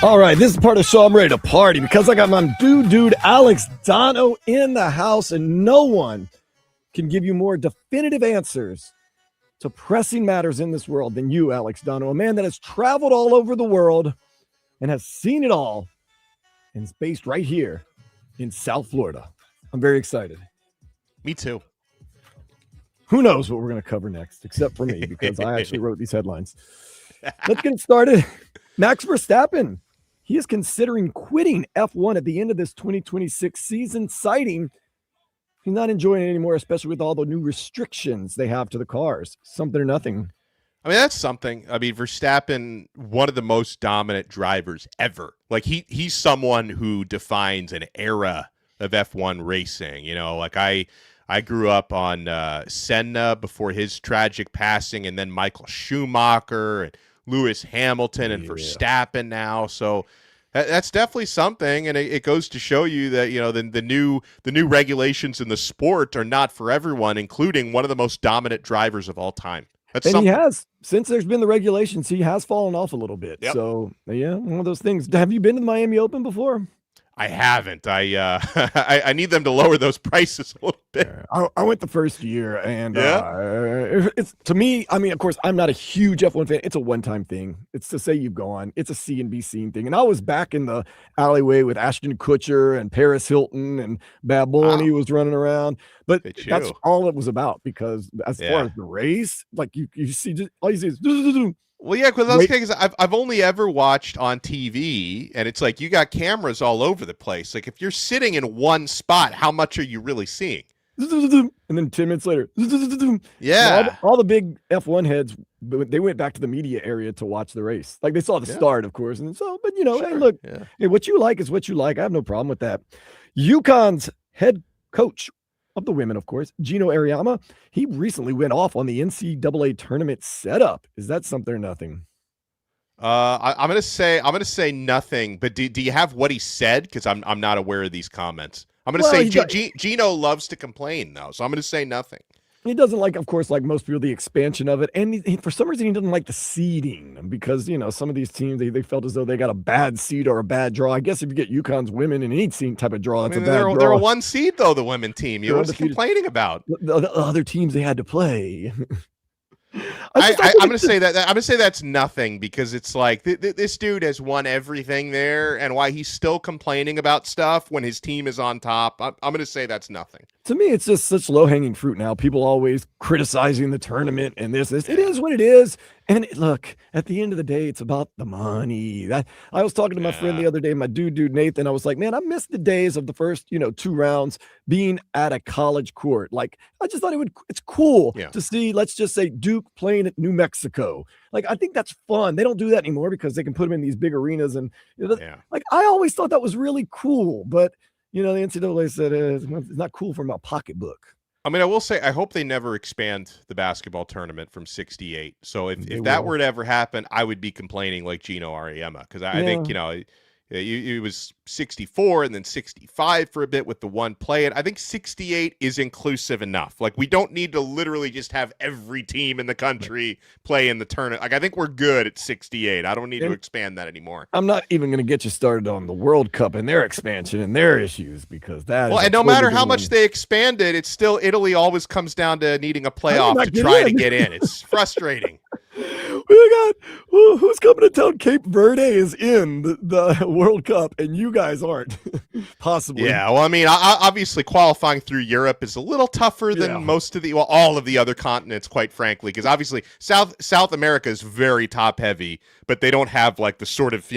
All right, this is part of the show. I'm ready to party because I got my dude Alex Dono in the house, and no one can give you more definitive answers to pressing matters in this world than you, Alex Dono, a man that has traveled all over the world and has seen it all and is based right here in South Florida. I'm very excited. Me too. Who knows what we're going to cover next, except for me, because I actually wrote these headlines. Let's get it started. Max Verstappen, he is considering quitting F1 at the end of this 2026 season, citing he's not enjoying it anymore, especially with all the new restrictions they have to the cars. Something or nothing. I mean, that's something. I mean, Verstappen, one of the most dominant drivers ever. Like he's someone who defines an era of F1 racing. You know, like I grew up on Senna before his tragic passing, and then Michael Schumacher and Lewis Hamilton and Verstappen now. So that's definitely something, and it goes to show you that, you know, the new regulations in the sport are not for everyone, including one of the most dominant drivers of all time. That's and something. He has, since there's been the regulations, he has fallen off a little bit. Yep. So, yeah, one of those things. Have you been to the Miami Open before? I haven't. I need them to lower those prices a little bit. I went the first year, and it's, to me, I mean, of course, I'm not a huge F1 fan. It's a one-time thing. It's to say you've gone. It's a see and be seen thing. And I was back in the alleyway with Ashton Kutcher and Paris Hilton, and Bad Bunny was running around. But that's all it was about, because as far as the race, like you see, just, all you see is well, yeah, because that's because I've only ever watched on TV, and it's like you got cameras all over the place. Like if you're sitting in one spot, how much are you really seeing? And then 10 minutes later, yeah, all the big F1 heads, they went back to the media area to watch the race. Like they saw the start, of course, and so, but you know, hey, look, hey, what you like is what you like. I have no problem with that. UConn's head coach of the women, of course, Gino Ariama, he recently went off on the NCAA tournament setup. Is that something or nothing? I'm gonna say nothing. But do you have what he said? Because I'm not aware of these comments. I'm gonna say Gino loves to complain though, so I'm gonna say nothing. He doesn't like, of course, like most people, the expansion of it. And for some reason, he doesn't like the seeding, because, you know, some of these teams, they felt as though they got a bad seed or a bad draw. I guess if you get UConn's women in any team type of draw, that's a bad draw. They're a one seed, though, the women team. You was complaining about. The other teams they had to play. I'm gonna say that. I'm gonna say that's nothing, because it's like this dude has won everything there, and why he's still complaining about stuff when his team is on top. I'm gonna say that's nothing. To me, it's just such low hanging fruit now. People always criticizing the tournament and this. It is what it is. And look, at the end of the day, it's about the money. I was talking to my friend the other day, my dude Nathan. I was like, man, I miss the days of the first, 2 rounds being at a college court. Like, I just thought it's cool to see, let's just say, Duke playing at New Mexico. Like, I think that's fun. They don't do that anymore because they can put them in these big arenas. And like, I always thought that was really cool. But, the NCAA said it's not cool for my pocketbook. I mean, I will say, I hope they never expand the basketball tournament from 68. So if that were to ever happen, I would be complaining like Gino Ariema, because I think, it was 64 and then 65 for a bit with the one play. And I think 68 is inclusive enough. Like, we don't need to literally just have every team in the country play in the tournament. Like, I think we're good at 68. I don't need to expand that anymore. I'm not even going to get you started on the World Cup and their expansion and their issues, because that. Well, and no matter how much they expand it, it's still, Italy always comes down to needing a playoff to try to get in. It's frustrating. We got who's coming to town? Cape Verde is in the World Cup, and you guys aren't. Possibly. Yeah. Well, I mean, obviously qualifying through Europe is a little tougher than all of the other continents, quite frankly, because obviously South America is very top heavy, but they don't have like the sort of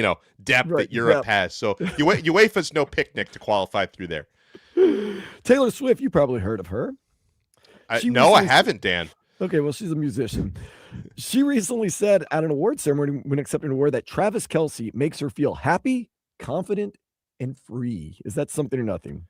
depth that Europe has. So UEFA's no picnic to qualify through there. Taylor Swift, you probably heard of her. No, I haven't, Dan. Okay, well, she's a musician. She recently said at an award ceremony when accepting an award that Travis Kelce makes her feel happy, confident, and free. Is that something or nothing?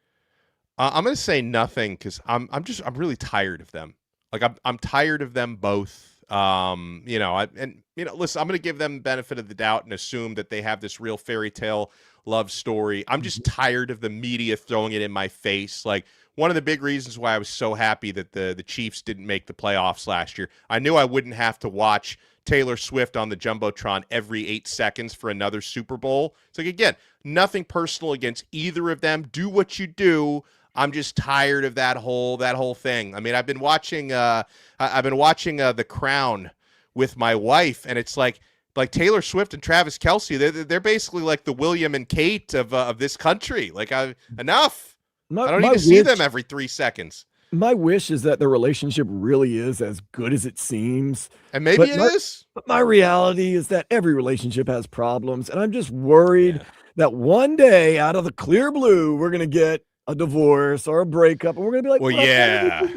I'm going to say nothing, because I'm really tired of them. Like, I'm tired of them both. Listen, I'm going to give them the benefit of the doubt and assume that they have this real fairy tale love story. I'm just tired of the media throwing it in my face. Like, one of the big reasons why I was so happy that the Chiefs didn't make the playoffs last year, I knew I wouldn't have to watch Taylor Swift on the Jumbotron every 8 seconds for another Super Bowl. It's like, again, nothing personal against either of them. Do what you do. I'm just tired of that whole thing. I mean, I've been watching The Crown with my wife, and it's like Taylor Swift and Travis Kelce. They're basically like the William and Kate of this country. Like, enough. I don't need to see them every 3 seconds. My wish is that the relationship really is as good as it seems. And maybe it is. But my reality is that every relationship has problems. And I'm just worried that one day out of the clear blue, we're going to get a divorce or a breakup. And we're going to be like, well, yeah.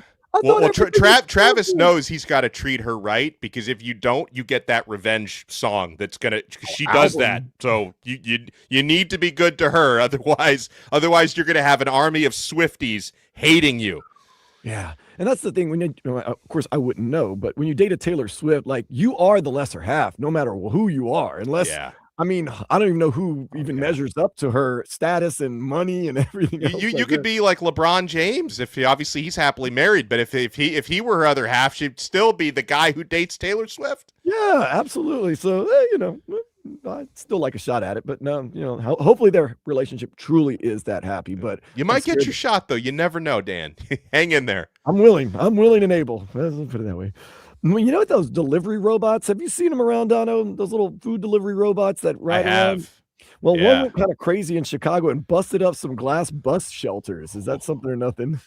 Well, Travis knows he's got to treat her right, because if you don't, you get that revenge song that's gonna. She does that, so you need to be good to her. Otherwise you're gonna have an army of Swifties hating you. Yeah, and that's the thing. When of course I wouldn't know, but when you date a Taylor Swift, like, you are the lesser half, no matter who you are. Unless, I mean, I don't even know who even measures up to her status and money and everything else. You could be like LeBron James, if obviously he's happily married, but if he were her other half, she'd still be the guy who dates Taylor Swift. Yeah, absolutely. So I'd still like a shot at it, but no, hopefully their relationship truly is that happy. But you might get your shot, though. You never know, Dan. Hang in there. I'm willing and able. Let's put it that way. Well, you know what, those delivery robots? Have you seen them around, Dono? Those little food delivery robots that ride around? Well, one went kind of crazy in Chicago and busted up some glass bus shelters. Is that something or nothing?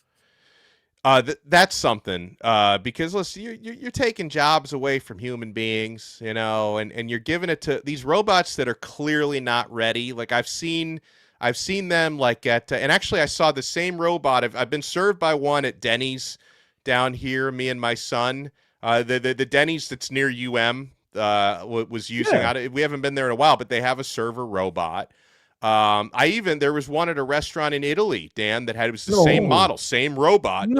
That's something, because listen, you're taking jobs away from human beings, and you're giving it to these robots that are clearly not ready. Like, I've seen them like at, and actually I saw the same robot. I've been served by one at Denny's down here, me and my son. The Denny's that's near UM was using. We haven't been there in a while, but they have a server robot. There was one at a restaurant in Italy, Dan, that was the same model, same robot,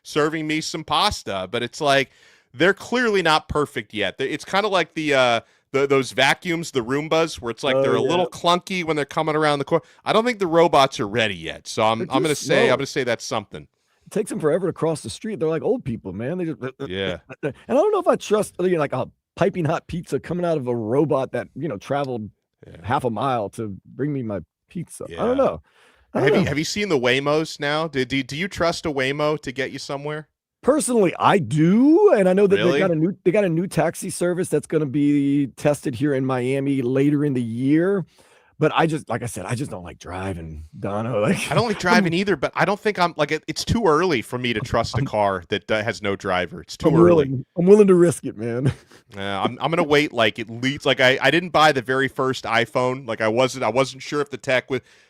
serving me some pasta. But it's like, they're clearly not perfect yet. It's kind of like those vacuums, the Roombas, where it's like they're a little clunky when they're coming around the corner. I don't think the robots are ready yet. So I'm gonna say that's something. It takes them forever to cross the street. They're like old people, man. They just, and I don't know if I trust like a piping hot pizza coming out of a robot that traveled half a mile to bring me my pizza. I don't know. Have you seen the Waymos now? Do you trust a Waymo to get you somewhere? Personally, I do, and I know that they got a new taxi service that's going to be tested here in Miami later in the year. But like I said, I just don't like driving, Dono. I don't like driving either, but I don't think it's too early for me to trust a car that has no driver. It's too early. I'm willing to risk it, man. I'm gonna wait at least. I didn't buy the very first iPhone. Like, I wasn't sure if the tech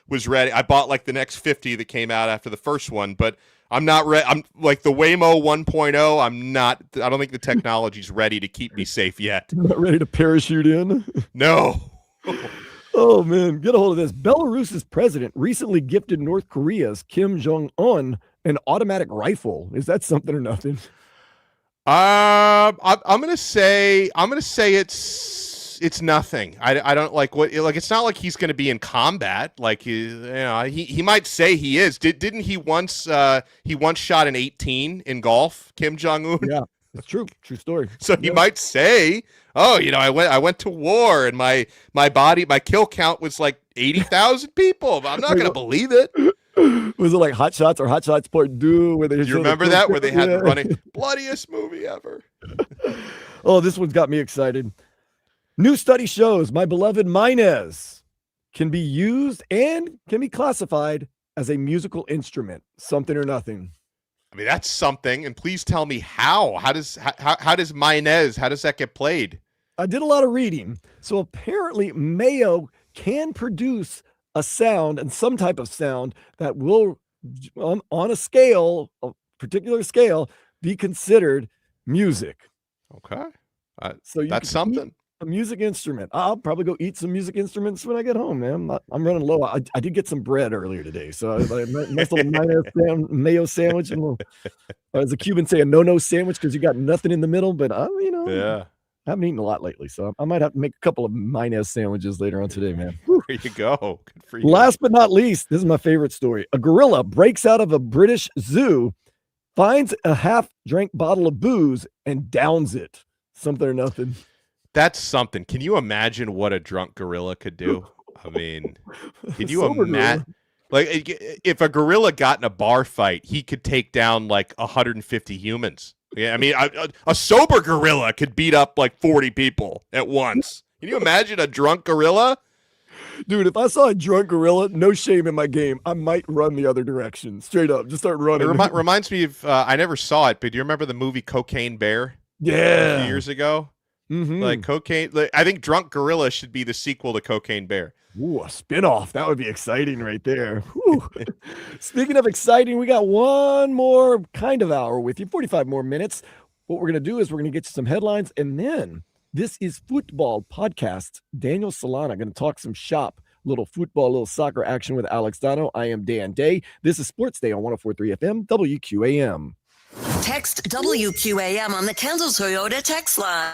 was ready. I bought like the next 50 that came out after the first one, but I'm not ready. I'm like the Waymo 1.0. I'm not. I don't think the technology's ready to keep me safe yet. Not ready to parachute in? No. Oh, man, get a hold of this. Belarus's president recently gifted North Korea's Kim Jong-un an automatic rifle. Is that something or nothing? I'm gonna say it's nothing. I don't like what, like, it's not like he's gonna be in combat. Like, he might say he is. Didn't he once shot an 18 in golf, Kim Jong-un? Yeah. It's true. True story. So he might say, "Oh, I went to war and my kill count was like 80,000 people." But I'm not going to believe it. Was it like Hot Shots or Hot Shots Part 2? Where they you remember that, where they had the running bloodiest movie ever? Oh, this one's got me excited. New study shows my beloved Minez can be used and can be classified as a musical instrument. Something or nothing. I mean, that's something, and please tell me how. How does Minez, how does that get played? I did a lot of reading. So apparently Mayo can produce a sound and some type of sound that will, on a particular scale, be considered music. Okay. So that's something. A music instrument. I'll probably go eat some music instruments when I get home, man. I'm running low. I did get some bread earlier today, so I nice little mayo sandwich, and as a Cuban say, a no sandwich, because you got nothing in the middle. But I haven't eaten a lot lately, so I might have to make a couple of Minez sandwiches later on today, man. Whew. There you go. Good for you. Last but not least, this is my favorite story. A gorilla breaks out of a British zoo, finds a half-drank bottle of booze, and downs it. Something or nothing. That's something. Can you imagine what a drunk gorilla could do? I mean, can you Like, if a gorilla got in a bar fight, he could take down like 150 humans. Yeah, I mean, a sober gorilla could beat up like 40 people at once. Can you imagine a drunk gorilla? Dude, if I saw a drunk gorilla, no shame in my game, I might run the other direction. Straight up, just start running. It reminds me of, I never saw it, but do you remember the movie Cocaine Bear? Yeah. A few years ago? Mm-hmm. Like cocaine. I think Drunk Gorilla should be the sequel to Cocaine Bear. Ooh, a spinoff. That would be exciting right there. Speaking of exciting, we got one more kind of hour with you, 45 more minutes. What we're going to do is we're going to get you some headlines, and then this is Football Podcast. Daniel Solana going to talk some shop, little football, little soccer action with Alex Dono. I am Dan Day. This is Sports Day on 104.3 FM, WQAM. Text WQAM on the Kendall Toyota text line.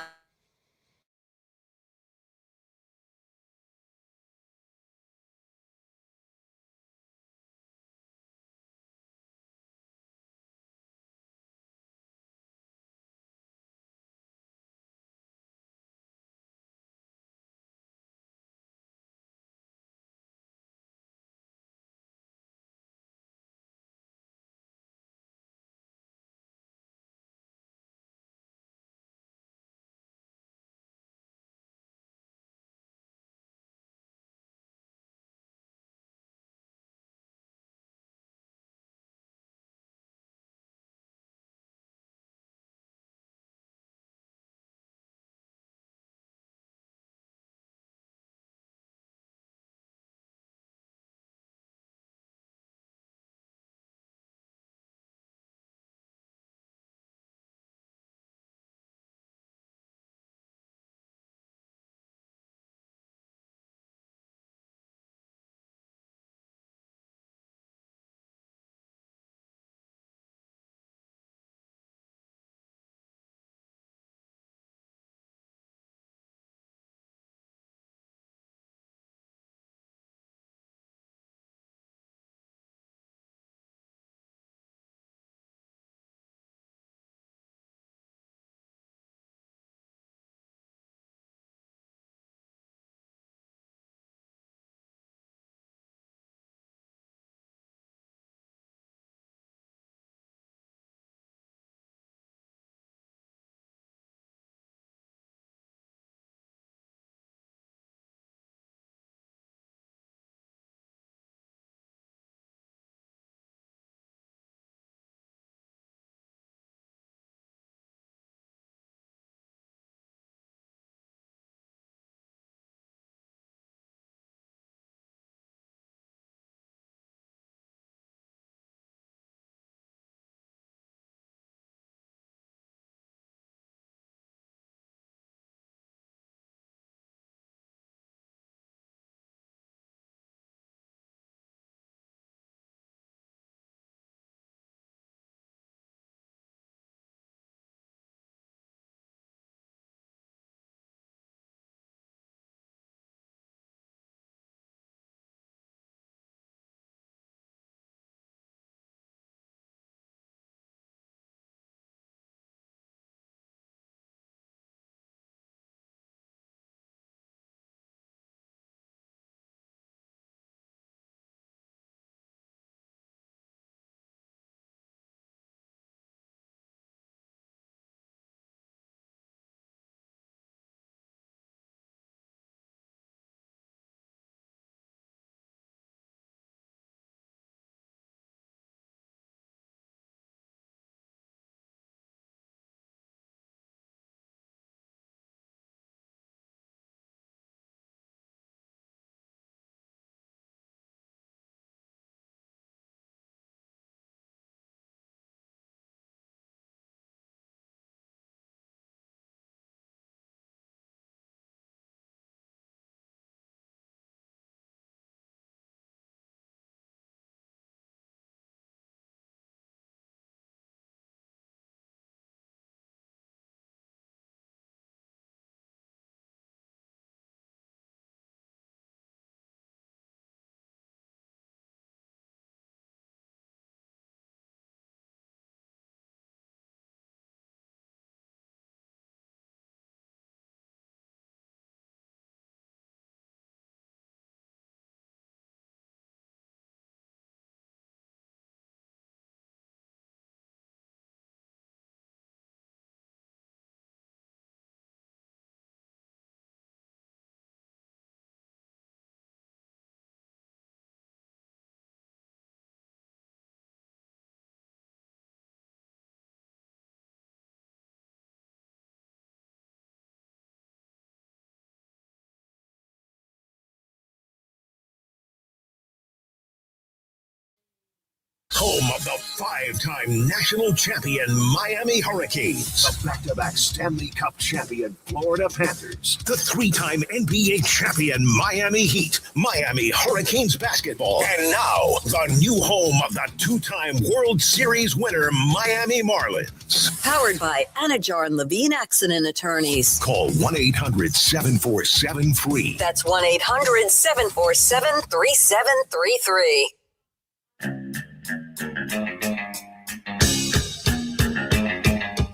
Home of the 5-time national champion Miami Hurricanes, the back-to-back Stanley Cup champion Florida Panthers, the 3-time NBA champion Miami Heat, Miami Hurricanes basketball, and now the new home of the 2-time World Series winner Miami Marlins. Powered by Anajar and Levine Accident Attorneys. Call 1-800-747-FREE. That's 1-800-747-3733.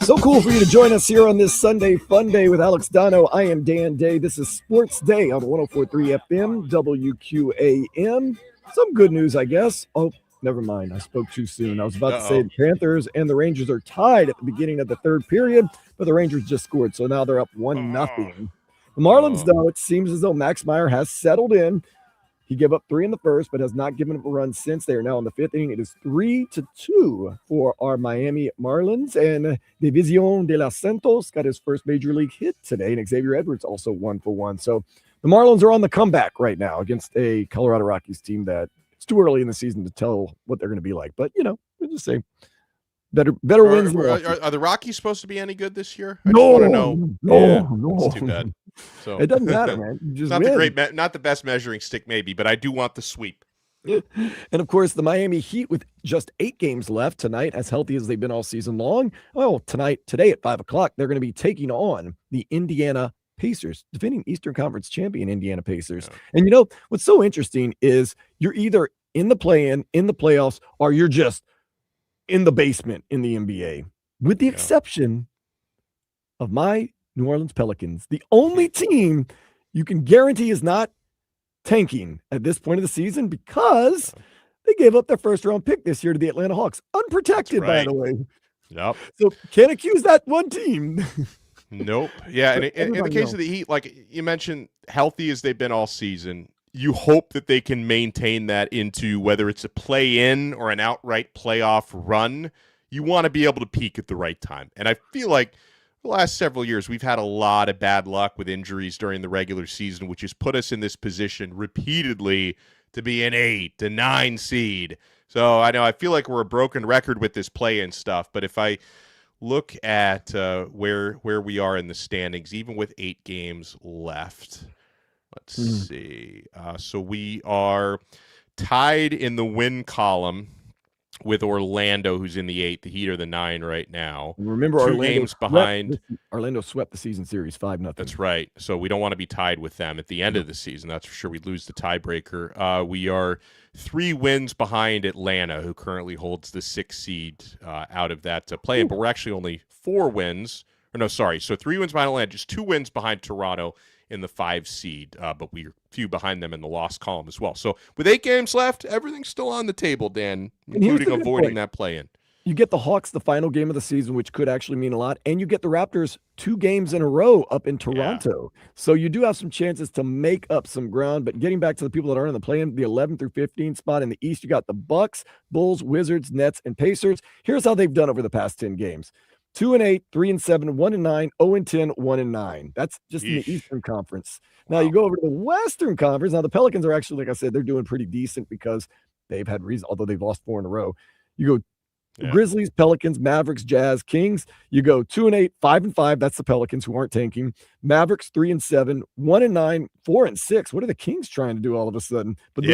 So cool for you to join us here on this Sunday Fun Day with Alex Dono. I am Dan Day. This is Sports Day on 104.3 FM, WQAM. Some good news, I guess. Oh, never mind. I spoke too soon. I was about to say the Panthers and the Rangers are tied at the beginning of the third period, but the Rangers just scored, so now they're up 1-0. The Marlins, though, it seems as though Max Meyer has settled in. He gave up 3 in the first, but has not given up a run since. They are now in the 5th inning. It is 3-2 for our Miami Marlins. And Division de los Santos got his first major league hit today. And Xavier Edwards also 1 for 1. So the Marlins are on the comeback right now against a Colorado Rockies team that it's too early in the season to tell what they're going to be like. But, you know, we'll just say better wins. Are the Rockies supposed to be any good this year? No, I just want to know. No. It's too bad. So It doesn't matter, man. You just not win. not the best measuring stick, maybe, but I do want the sweep. And of course, the Miami Heat with just 8 games left tonight, as healthy as they've been today at 5:00, they're going to be taking on the Indiana Pacers, defending Eastern Conference champion Indiana Pacers. Yeah. And you know, what's so interesting is you're either in the play-in, in the playoffs, or you're just in the basement in the NBA, with the exception of my New Orleans Pelicans, the only team you can guarantee is not tanking at this point of the season because they gave up their first-round pick this year to the Atlanta Hawks, unprotected, by the way. Yep. So can't accuse that one team. Nope. Yeah, and in the case of the Heat, like you mentioned, healthy as they've been all season, you hope that they can maintain that into whether it's a play-in or an outright playoff run. You want to be able to peak at the right time. And I feel like the last several years, we've had a lot of bad luck with injuries during the regular season, which has put us in this position repeatedly to be an 8, a 9 seed. So I know I feel like we're a broken record with this play-in stuff, but if I look at where we are in the standings, even with 8 games left, let's see. So we are tied in the win column with Orlando, who's in the 8. The Heat are the 9 right now. Remember, 2 games behind. Orlando swept the season series 5-0. That's right. So we don't want to be tied with them at the end of the season. That's for sure. We'd lose the tiebreaker. We are 3 wins behind Atlanta, who currently holds the 6th seed out of that play-in. But we're actually only 4 wins. Or no, sorry. So 3 wins behind Atlanta, just 2 wins behind Toronto in the 5 seed, but we're few behind them in the loss column as well. So with 8 games left, everything's still on the table, Dan, including avoiding that play-in. You get the Hawks the final game of the season, which could actually mean a lot, and you get the Raptors 2 games in a row up in Toronto. Yeah. So you do have some chances to make up some ground, but getting back to the people that are in the play-in, the 11 through 15 spot in the East, you got the Bucks, Bulls, Wizards, Nets, and Pacers. Here's how they've done over the past 10 games. 2-8, 3-7, 1-9, 0-10, 1-9. That's just in the Eastern Conference. Now you go over to the Western Conference. Now the Pelicans are actually, like I said, they're doing pretty decent because they've had reason, although they've lost 4 in a row. You go Grizzlies, Pelicans, Mavericks, Jazz, Kings. You go 2-8, 5-5. That's the Pelicans who aren't tanking. Mavericks 3-7, 1-9, 4-6. What are the Kings trying to do all of a sudden? But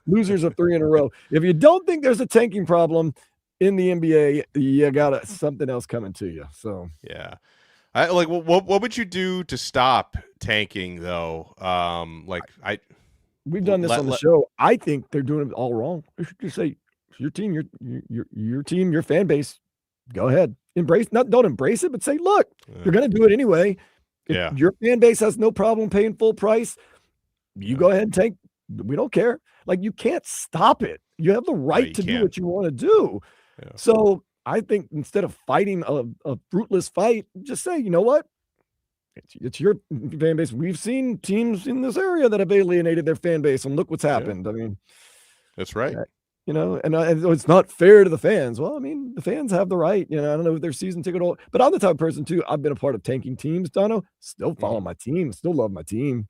losers of 3 in a row. If you don't think there's a tanking problem in the NBA, you got something else coming to you. So what would you do to stop tanking though? We've done this on the show. I think they're doing it all wrong. You should just say your team, your team, your fan base. Go ahead, don't embrace it, but say, look, you're going to do it anyway. If your fan base has no problem paying full price, you go ahead and tank. We don't care. Like, you can't stop it. You have the right to do what you want to do. Yeah. So I think instead of fighting a fruitless fight, just say, you know what? It's your fan base. We've seen teams in this area that have alienated their fan base, and look what's happened. Yeah. I mean, that's right. And it's not fair to the fans. Well, I mean, the fans have the right. I don't know if they're season ticket holder, but I'm the type of person too. I've been a part of tanking teams, Dono. Still follow my team. Still love my team.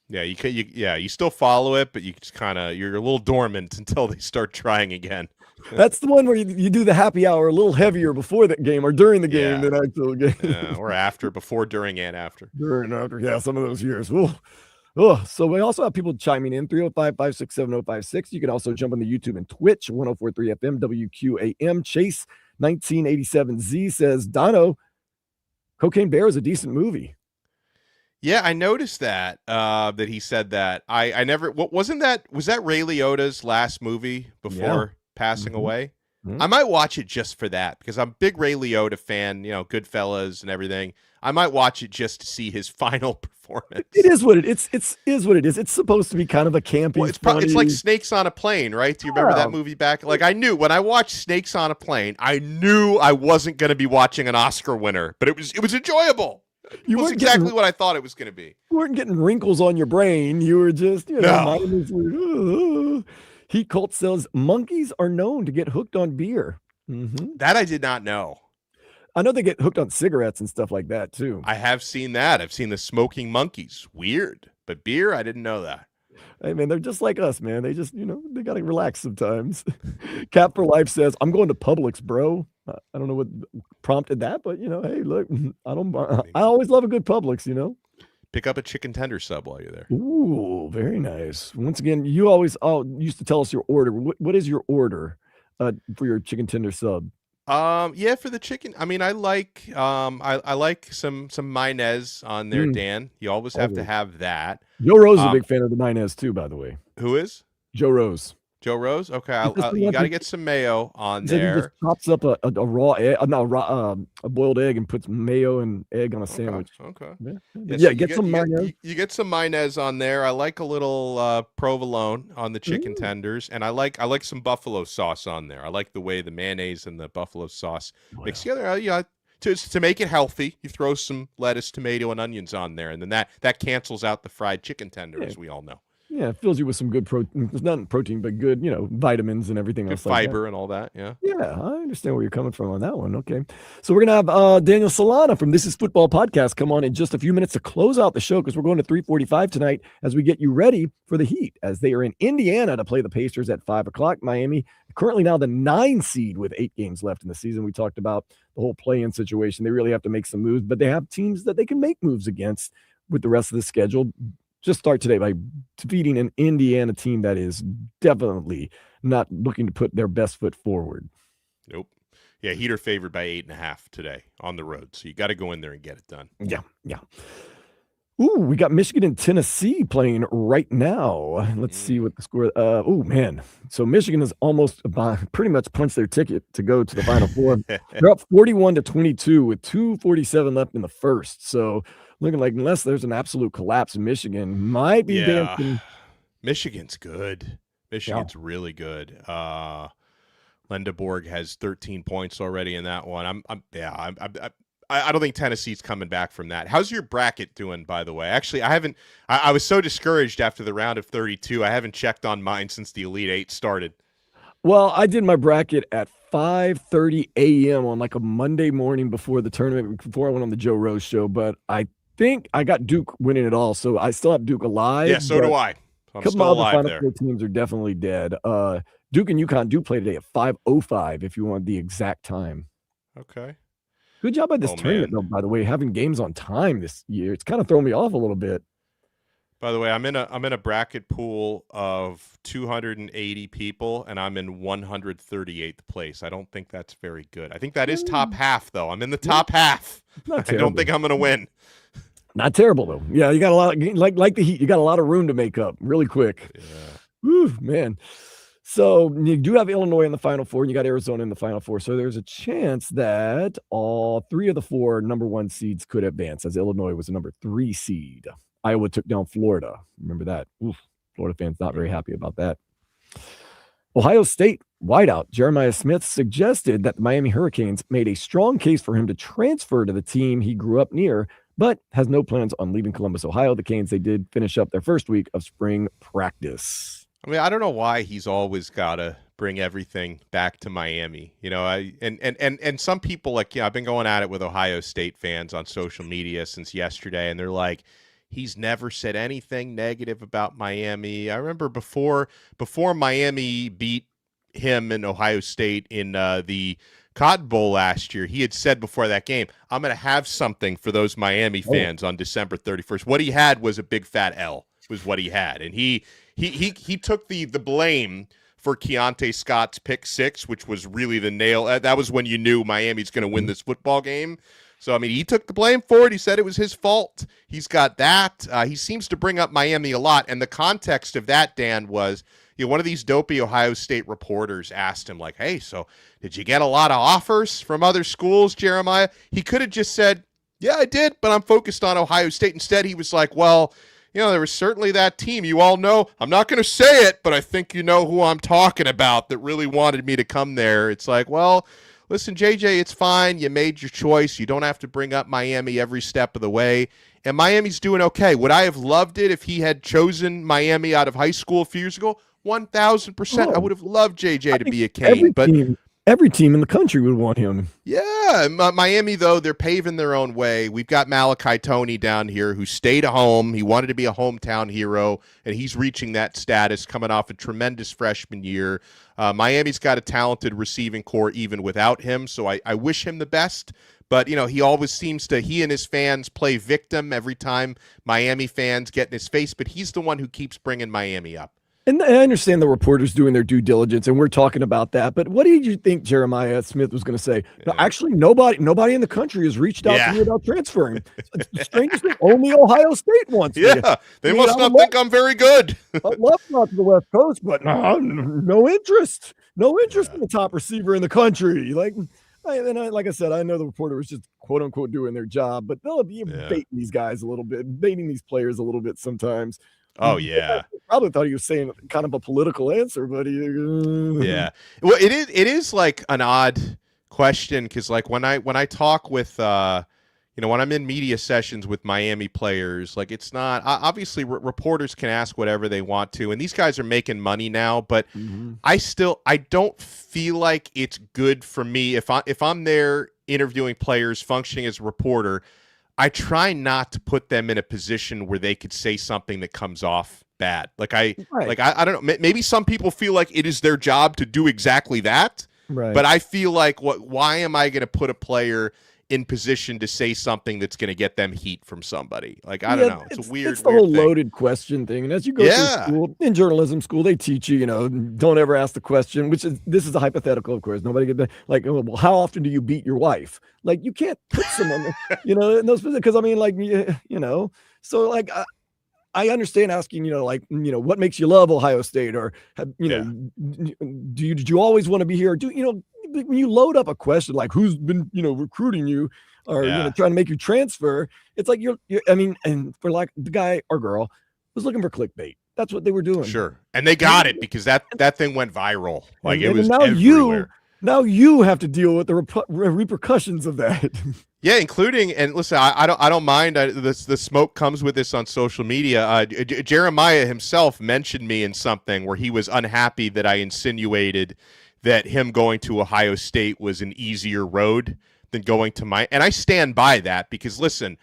Yeah, you still follow it, but you just you're a little dormant until they start trying again. That's the one where you do the happy hour a little heavier before the game or during the game than actual game. Or after, before, during, and after. During and after, yeah, some of those years. Ooh. Oh, so we also have people chiming in 305-567-056. You can also jump on the YouTube and Twitch 1043 FM WQAM. Chase 1987Z says, Dono, Cocaine Bear is a decent movie. Yeah, I noticed that that he said that. I never was that Ray Liotta's last movie before passing away? I might watch it just for that because I'm a big Ray Liotta fan, Goodfellas and everything. I might watch it just to see his final performance. It is what it is what it is. It's supposed to be kind of a campy. Well, it's like Snakes on a Plane, right? Do you remember that movie back? Like I knew when I watched Snakes on a Plane, I knew I wasn't going to be watching an Oscar winner, but it was enjoyable. It was exactly what I thought it was going to be. You weren't getting wrinkles on your brain. You were just, Heat Cult says monkeys are known to get hooked on beer. That I did not know. I know they get hooked on cigarettes and stuff like that too. I have seen that. I've seen the smoking monkeys. Weird. But beer, I didn't know that. Hey, man, they're just like us, man. They just, they got to relax sometimes. Cap for Life says, I'm going to Publix, bro. I don't know what prompted that, but, hey, look, I always love a good Publix, Pick up a chicken tender sub while you're there. Ooh, very nice. Once again, you always used to tell us your order. What is your order for your chicken tender sub? Yeah, for the chicken. I mean, I like I like some mayonnaise on there, Dan. You always have to have that. Joe Rose is a big fan of the mayonnaise too, by the way. Who is? Joe Rose. Joe Rose? Okay, you got to get some mayo on there. He just chops up a raw egg, a boiled egg, and puts mayo and egg on a sandwich. Okay. Yeah, get some mayonnaise. You get some mayonnaise on there. I like a little provolone on the chicken tenders, and I like some buffalo sauce on there. I like the way the mayonnaise and the buffalo sauce mix together. To make it healthy, you throw some lettuce, tomato, and onions on there, and then that cancels out the fried chicken tender, as we all know. Yeah, it fills you with some good protein. It's not protein, but good, vitamins and everything else. Fiber and all that. Yeah. Yeah, I understand where you're coming from on that one. Okay. So we're going to have Daniel Solana from This Is Football Podcast come on in just a few minutes to close out the show because we're going to 3:45 tonight as we get you ready for the Heat as they are in Indiana to play the Pacers at 5 o'clock. Miami, currently now the 9 seed with 8 games left in the season. We talked about the whole play-in situation. They really have to make some moves, but they have teams that they can make moves against with the rest of the schedule. Just start today by defeating an Indiana team that is definitely not looking to put their best foot forward. Nope. Yeah, Heat are favored by 8.5 today on the road, so you got to go in there and get it done. Yeah. Ooh, we got Michigan and Tennessee playing right now. Let's see what the score. Oh man, so Michigan has almost pretty much punched their ticket to go to the Final Four. They're up 41-22 with 2:47 left in the first. So looking like unless there's an absolute collapse in Michigan, might be dancing. Michigan's good. Michigan's really good. Lendeborg has 13 points already in that one. I don't think Tennessee's coming back from that. How's your bracket doing, by the way? Actually, I was so discouraged after the round of 32. I haven't checked on mine since the Elite Eight started. Well, I did my bracket at 5:30 a.m. on like a Monday morning before the tournament, before I went on the Joe Rose show. But I think I got Duke winning it all, so I still have Duke alive. Yeah, so do I. I'm still alive there. Final Four teams are definitely dead. Duke and UConn do play today at 5:05 if you want the exact time. Okay. Good job by this tournament, though, by the way, having games on time this year. It's kind of thrown me off a little bit. By the way, I'm in a bracket pool of 280 people, and I'm in 138th place. I don't think that's very good. I think that is top half, though. I'm in the top half. I don't think I'm going to win. Not terrible, though. Yeah, you got a lot, like the Heat, you got a lot of room to make up really quick. Yeah. Whew, man. So you do have Illinois in the Final Four, and you got Arizona in the Final Four. So there's a chance that all 3 of the 4 number 1 seeds could advance, as Illinois was a number 3 seed. Iowa took down Florida. Remember that? Oof, Florida fans not very happy about that. Ohio State wideout Jeremiah Smith suggested that the Miami Hurricanes made a strong case for him to transfer to the team he grew up near, but has no plans on leaving Columbus, Ohio. The Canes, they did finish up their first week of spring practice. I mean, I don't know why he's always got to bring everything back to Miami. And some people, I've been going at it with Ohio State fans on social media since yesterday, and they're like, He's never said anything negative about Miami. I remember before Miami beat him in Ohio State in the Cotton Bowl last year, he had said before that game, I'm going to have something for those Miami fans on December 31st. What he had was a big fat L, was what he had. And he took the blame for Keontae Scott's pick six, which was really the nail. That was when you knew Miami's going to win this football game. So, I mean, he took the blame for it. He said it was his fault. He's got that. He seems to bring up Miami a lot. And the context of that, Dan, was one of these dopey Ohio State reporters asked him, like, hey, so did you get a lot of offers from other schools, Jeremiah? He could have just said, yeah, I did, but I'm focused on Ohio State. Instead, he was like, well, there was certainly that team. You all know, I'm not going to say it, but I think you know who I'm talking about that really wanted me to come there. It's like, well, listen, JJ, it's fine. You made your choice. You don't have to bring up Miami every step of the way. And Miami's doing okay. Would I have loved it if he had chosen Miami out of high school a few years ago? 1,000%. I would have loved JJ to be a Cane. Every team in the country would want him. Yeah. Miami, though, they're paving their own way. We've got Malachi Toney down here who stayed home. He wanted to be a hometown hero, and he's reaching that status coming off a tremendous freshman year. Miami's got a talented receiving core even without him, so I wish him the best. But, he always seems to, he and his fans play victim every time Miami fans get in his face, but he's the one who keeps bringing Miami up. And I understand the reporters doing their due diligence, and we're talking about that. But what did you think Jeremiah Smith was going to say? No, actually, nobody in the country has reached out to me about transferring. It's the strangest thing. Only Ohio State wants me. Yeah, they must not think I'm very good. I'd love to not to the West Coast, but no interest. No interest in the top receiver in the country. Like I said, I know the reporter was just quote unquote doing their job, but they'll be baiting these guys a little bit, baiting these players a little bit sometimes. Oh, yeah. I probably thought he was saying kind of a political answer, but yeah. Well, it is like an odd question because, like, when I talk with, when I'm in media sessions with Miami players, like, it's not obviously reporters can ask whatever they want to, and these guys are making money now, but I don't feel like it's good for me if I'm there interviewing players, functioning as a reporter. I try not to put them in a position where they could say something that comes off bad. I don't know. Maybe some people feel like it is their job to do exactly that. Right. But I feel like, why am I going to put a player in position to say something that's going to get them heat from somebody? Like, I don't know. It's a weird, it's the whole loaded question thing. And as you go through school, in journalism school, they teach you, don't ever ask the question, this is a hypothetical, of course. Nobody get like, well, how often do you beat your wife? Like, you can't put someone, in those, because I mean, so like, I understand asking, what makes you love Ohio State, or, did you always want to be here? When you load up a question like who's been, recruiting you or trying to make you transfer, it's like and for like the guy or girl was looking for clickbait. That's what they were doing. Sure, and they got it because that thing went viral. Like, it was now everywhere. Now you have to deal with the repercussions of that. Yeah, including, and listen, I don't mind. The smoke comes with this on social media. Jeremiah himself mentioned me in something where he was unhappy that I insinuated that him going to Ohio State was an easier road than going to Miami. And I stand by that because, listen,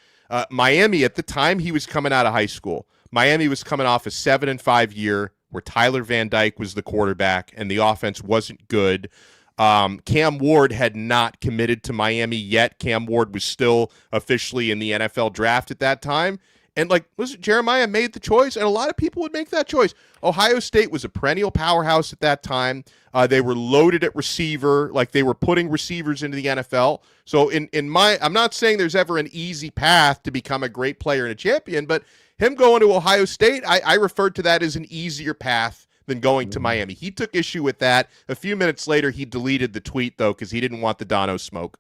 Miami, at the time he was coming out of high school, Miami was coming off a 7-5 year where Tyler Van Dyke was the quarterback and the offense wasn't good. Cam Ward had not committed to Miami yet. Cam Ward was still officially in the NFL draft at that time. And, listen, Jeremiah made the choice, and a lot of people would make that choice. Ohio State was a perennial powerhouse at that time. They were loaded at receiver, like they were putting receivers into the NFL. So I'm not saying there's ever an easy path to become a great player and a champion, but him going to Ohio State, I referred to that as an easier path than going to Miami. He took issue with that. A few minutes later, he deleted the tweet, though, because he didn't want the Dono smoke.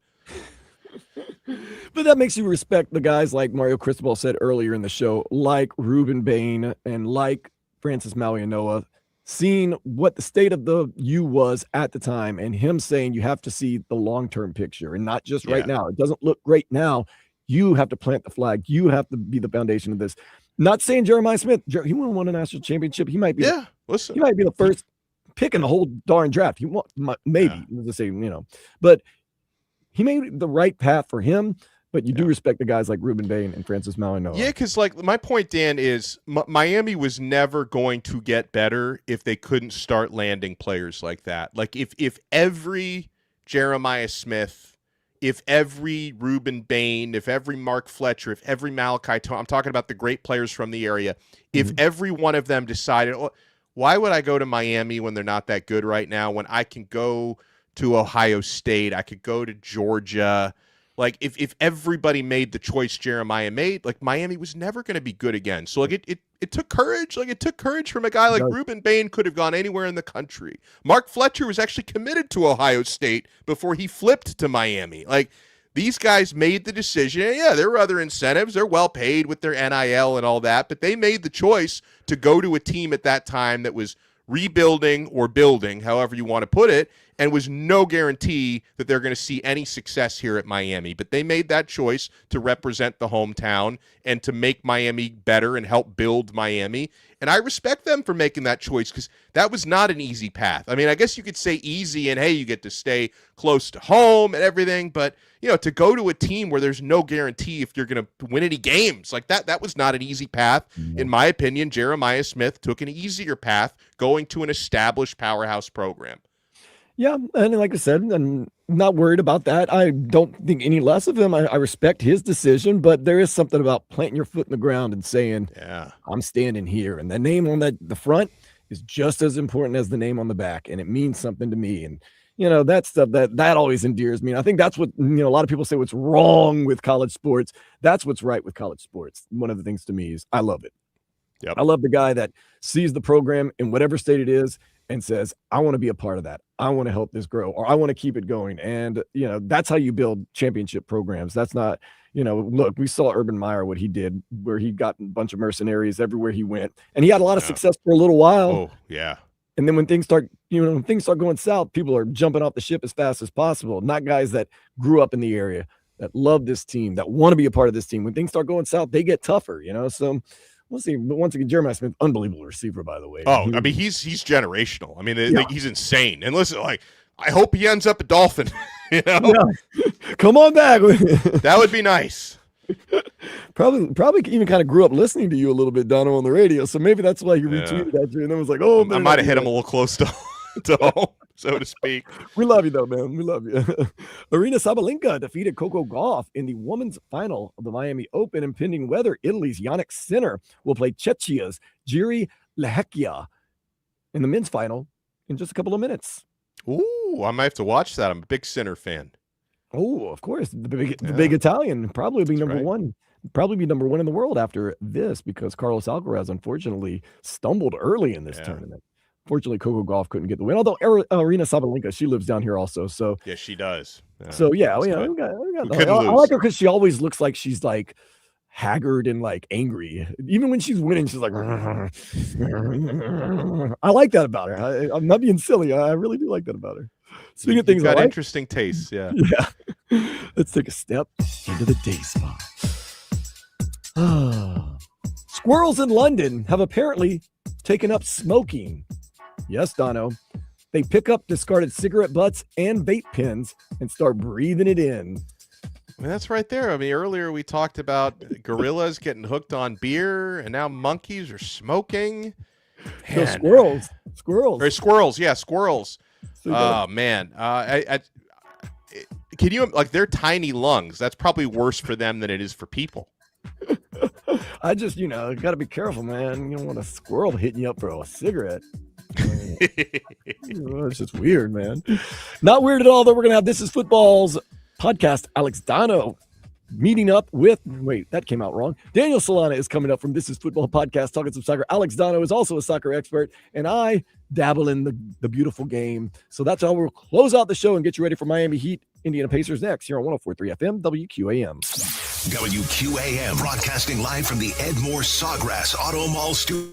But that makes you respect the guys like Mario Cristobal said earlier in the show, like Ruben Bain and like Francis Malianoa, seeing what the state of the U was at the time and him saying you have to see the long-term picture and not just right now. It doesn't look great now. You have to plant the flag. You have to be the foundation of this. Not saying Jeremiah Smith, he wouldn't win a national championship. He might be, he might be the first pick in the whole darn draft. He maybe to say, but he made the right path for him. But you do respect the guys like Ruben Bain and Francis Mauigoa. Yeah, because like my point, Dan, is Miami was never going to get better if they couldn't start landing players like that. Like if every Jeremiah Smith, if every Ruben Bain, if every Mark Fletcher, if every Malachi Tone, I'm talking about the great players from the area, if every one of them decided, oh, why would I go to Miami when they're not that good right now, when I can go to Ohio State, I could go to Georgia. Like if everybody made the choice Jeremiah made, like Miami was never going to be good again. So like it took courage. Like it took courage from a guy like Ruben Bain. Could have gone anywhere in the country. Mark Fletcher was actually committed to Ohio State before he flipped to Miami. Like these guys made the decision. Yeah, there were other incentives. They're well paid with their NIL and all that, but they made the choice to go to a team at that time that was rebuilding or building, however you want to put it, and was no guarantee that they're going to see any success here at Miami. But they made that choice to represent the hometown and to make Miami better and help build Miami. And I respect them for making that choice because that was not an easy path. I mean, I guess you could say easy and, hey, you get to stay close to home and everything. But, you know, to go to a team where there's no guarantee if you're going to win any games, like that was not an easy path. In my opinion, Jeremiah Smith took an easier path going to an established powerhouse program. Yeah, and like I said, I'm not worried about that. I don't think any less of him. I respect his decision, but there is something about planting your foot in the ground and saying, "Yeah, I'm standing here." And the name on the front is just as important as the name on the back, and it means something to me. And you know, that stuff that always endears me. And I think that's what, you know, a lot of people say what's wrong with college sports. That's what's right with college sports. One of the things to me is I love it. Yep. I love the guy that sees the program in whatever state it is and says, I want to be a part of that. I want to help this grow, or I want to keep it going. And, you know, that's how you build championship programs. That's not, you know, look, we saw Urban Meyer, what he did, where he got a bunch of mercenaries everywhere he went. And he had a lot of success for a little while. Oh, yeah. And then when things start, you know, when things start going south, people are jumping off the ship as fast as possible. Not guys that grew up in the area, that love this team, that want to be a part of this team. When things start going south, they get tougher, you know? So we'll see. But once again, Jeremiah Smith, unbelievable receiver, by the way. Oh, I mean, he's generational. I mean, he's insane. And listen, like, I hope he ends up a Dolphin. You know, come on back. That would be nice. Probably even kind of grew up listening to you a little bit, Dono, on the radio. So maybe that's why he retweeted at you and then was like, "Oh, man, I might have hit him a little close to home, so to speak." We love you, though, man. We love you. Arina Sabalenka defeated Coco Gauff in the women's final of the Miami Open. And pending weather, Italy's Yannick Sinner will play Czechia's Jiri Lehecka in the men's final in just a couple of minutes. Ooh, I might have to watch that. I'm a big Sinner fan. Oh, of course. The big Italian probably be number one. Probably be number one in the world after this because Carlos Alcaraz unfortunately stumbled early in this tournament. Fortunately, Coco Gauff couldn't get the win. Although Arina Sabalenka, she lives down here also. So yeah, she does. So yeah, we got I like her because she always looks like she's like haggard and like angry. Even when she's winning, she's like, I like that about her. I'm not being silly. I really do like that about her. Speaking of things, got I like, interesting tastes. Yeah. Yeah. Let's take a step into the day spa. Squirrels in London have apparently taken up smoking. Yes, Dono. They pick up discarded cigarette butts and vape pens and start breathing it in. I mean, that's right there. I mean, earlier we talked about gorillas getting hooked on beer, and now monkeys are smoking. So squirrels. Or squirrels, yeah, squirrels. So oh man, can you like their tiny lungs? That's probably worse for them than it is for people. I just, you know, got to be careful, man. You don't want a squirrel hitting you up for a cigarette. It's just weird, man. Not weird at all that we're going to have This Is Football's podcast. Alex Dono meeting up with, wait, that came out wrong. Daniel Solana is coming up from This Is Football podcast, talking some soccer. Alex Dono is also a soccer expert, and I dabble in the beautiful game. So that's how we'll close out the show and get you ready for Miami Heat, Indiana Pacers next here on 104.3 FM, WQAM. WQAM, broadcasting live from the Ed Moore Sawgrass Auto Mall studio.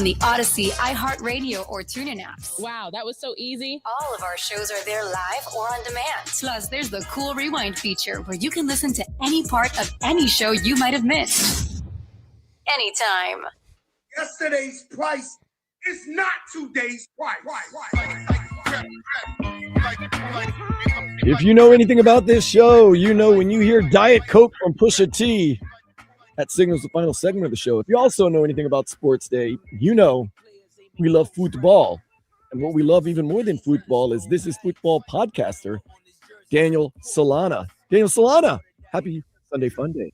the Odyssey, iHeartRadio, or TuneIn apps. Wow, that was so easy. All of our shows are there live or on demand. Plus, there's the cool rewind feature where you can listen to any part of any show you might have missed. Anytime. Yesterday's price is not today's price. If you know anything about this show, you know when you hear Diet Coke from Pusha T, that signals the final segment of the show. If you also know anything about Sports Day, you know we love football. And what we love even more than football is This Is Football podcaster, Daniel Solana. Daniel Solana, happy Sunday Fun Day.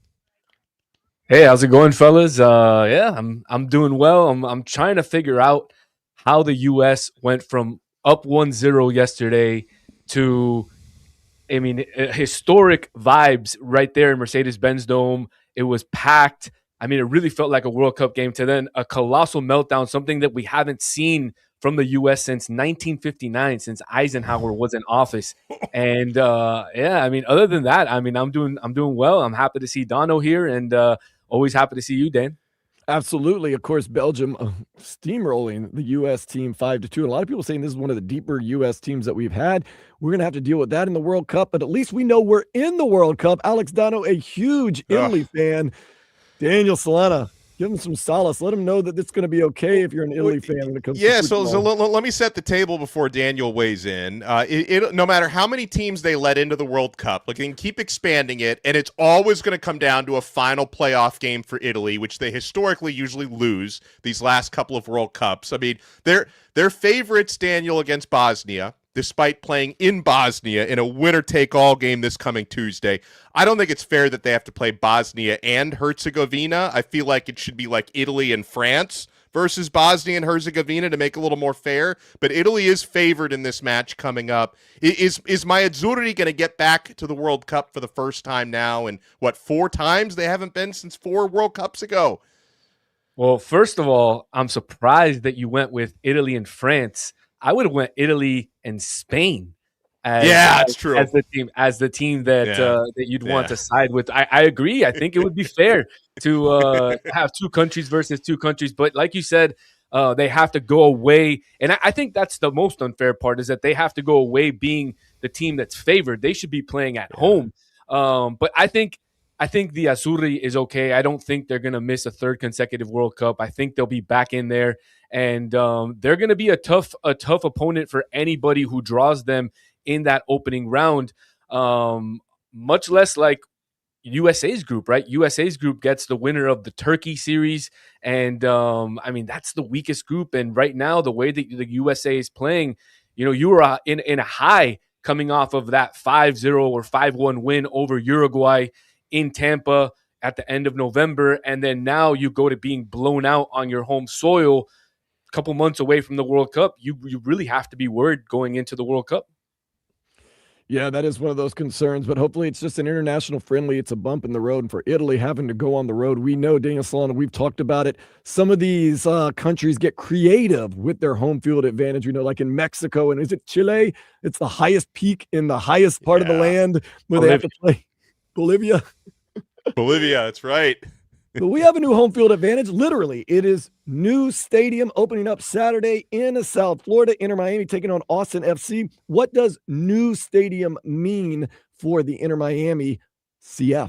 Hey, how's it going, fellas? Yeah, I'm doing well. I'm trying to figure out how the U.S. went from up 1-0 yesterday to, historic vibes right there in Mercedes-Benz Dome. It was packed. It really felt like a World Cup game, to then a colossal meltdown, something that we haven't seen from the U.S. since 1959, since Eisenhower was in office. And other than that, I'm doing well. I'm happy to see Dono here, and always happy to see you, Dan. Absolutely. Of course, Belgium steamrolling the U.S. team 5-2. A lot of people saying this is one of the deeper U.S. teams that we've had. We're going to have to deal with that in the World Cup, but at least we know we're in the World Cup. Alex Dono, a huge Italy fan. Daniel Solana, give him some solace. Let him know that it's going to be okay if you're an Italy fan when it comes to so football. let me set the table before Daniel weighs in. No matter how many teams they let into the World Cup, they can keep expanding it, and it's always going to come down to a final playoff game for Italy, which they historically usually lose these last couple of World Cups. They're favorites, Daniel, against Bosnia, despite playing in Bosnia in a winner-take-all game this coming Tuesday. I don't think it's fair that they have to play Bosnia and Herzegovina. I feel like it should be like Italy and France versus Bosnia and Herzegovina to make it a little more fair. But Italy is favored in this match coming up. Is my Azzurri going to get back to the World Cup for the first time now? And 4 times? They haven't been since 4 World Cups ago. Well, first of all, I'm surprised that you went with Italy and France. I would have went Italy and Spain. That's true. As the team that you'd want to side with. I agree. I think it would be fair to have 2 countries versus 2 countries. But like you said, they have to go away. And I think that's the most unfair part, is that they have to go away being the team that's favored. They should be playing at home. But I think the Azzurri is okay. I don't think they're going to miss a 3rd consecutive World Cup. I think they'll be back in there. And they're going to be a tough opponent for anybody who draws them in that opening round. Much less like USA's group, right? USA's group gets the winner of the Turkey series. And that's the weakest group. And right now, the way that the USA is playing, you were in a high coming off of that 5-0 or 5-1 win over Uruguay in Tampa at the end of November. And then now you go to being blown out on your home soil couple months away from the World Cup. You really have to be worried going into the World Cup. Yeah, that is one of those concerns, but hopefully it's just an international friendly. It's a bump in the road. And for Italy having to go on the road, we know, Daniel Solana, we've talked about it. Some of these countries get creative with their home field advantage. Like in Mexico, and is it Chile? It's the highest peak in the highest part of the land where they have to play. Bolivia, that's right. But we have a new home field advantage. Literally, it is new stadium opening up Saturday in South Florida. Inter Miami taking on Austin FC. What does new stadium mean for the Inter Miami CF?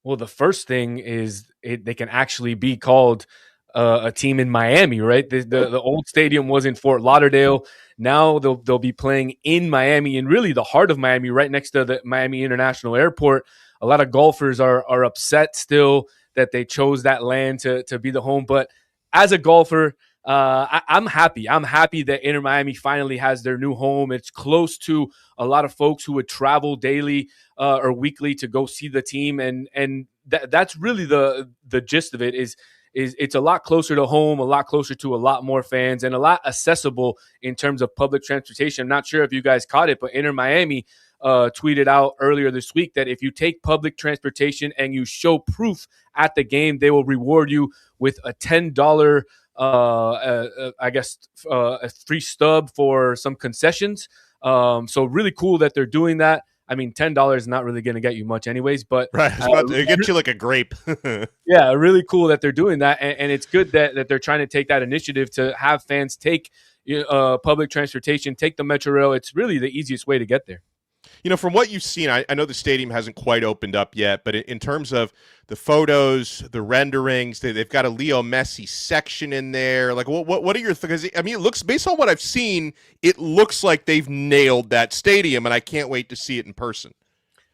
Well, the first thing is they can actually be called a team in Miami, right? The old stadium was in Fort Lauderdale. Now they'll be playing in Miami, in really the heart of Miami, right next to the Miami International Airport. A lot of golfers are upset still that they chose that land to be the home. But as a golfer, I'm happy. I'm happy that Inter Miami finally has their new home. It's close to a lot of folks who would travel daily or weekly to go see the team. And that's really the gist of it is it's a lot closer to home, a lot closer to a lot more fans, and a lot accessible in terms of public transportation. I'm not sure if you guys caught it, but Inter Miami tweeted out earlier this week that if you take public transportation and you show proof at the game, they will reward you with a $10, a free stub for some concessions. So really cool that they're doing that. I mean, $10 is not really going to get you much anyways, but right, it gets you like a grape. Yeah, really cool that they're doing that, and it's good that they're trying to take that initiative to have fans take public transportation, take the Metro Rail. It's really the easiest way to get there. From what you've seen, I know the stadium hasn't quite opened up yet, but in terms of the photos, the renderings, they've got a Leo Messi section in there. Like, what are your thoughts? I mean, it looks, based on what I've seen, it looks like they've nailed that stadium, and I can't wait to see it in person.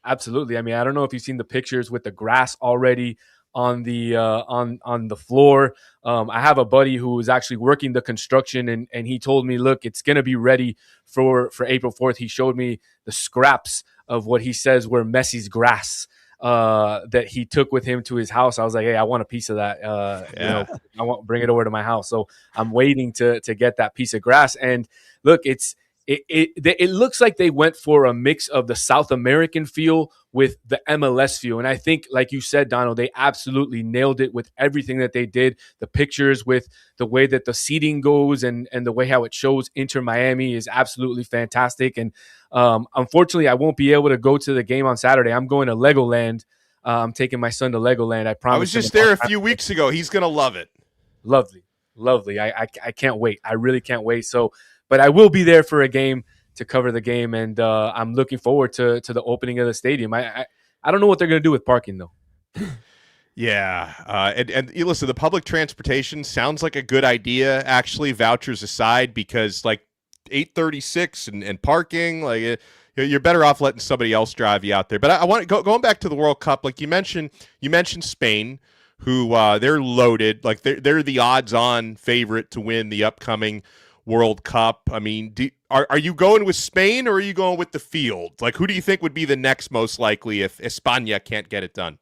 Absolutely. I mean, I don't know if you've seen the pictures with the grass already on the on the floor. I have a buddy who is actually working the construction, and he told me, look, it's going to be ready for April 4th. He showed me the scraps of what he says were Messi's grass that he took with him to his house. I was like, hey, I want a piece of that. I want bring it over to my house. So I'm waiting to get that piece of grass. And look, it looks like they went for a mix of the South American feel with the MLS feel. And I think, like you said, Donald, they absolutely nailed it with everything that they did. The pictures with the way that the seating goes and the way how it shows Inter Miami is absolutely fantastic. And unfortunately, I won't be able to go to the game on Saturday. I'm going to Legoland. I'm taking my son to Legoland. I promise. I was just there a few weeks ago. He's going to love it. Lovely. I can't wait. I really can't wait. So, but I will be there for a game to cover the game, and I'm looking forward to the opening of the stadium. I don't know what they're going to do with parking, though. Yeah, and listen, the public transportation sounds like a good idea, actually, vouchers aside, because like 836 and parking, like you're better off letting somebody else drive you out there. But I want to going back to the World Cup, like you mentioned Spain, who they're loaded, like they're the odds-on favorite to win the upcoming World Cup. I mean, are you going with Spain or are you going with the field? Like, who do you think would be the next most likely if España can't get it done?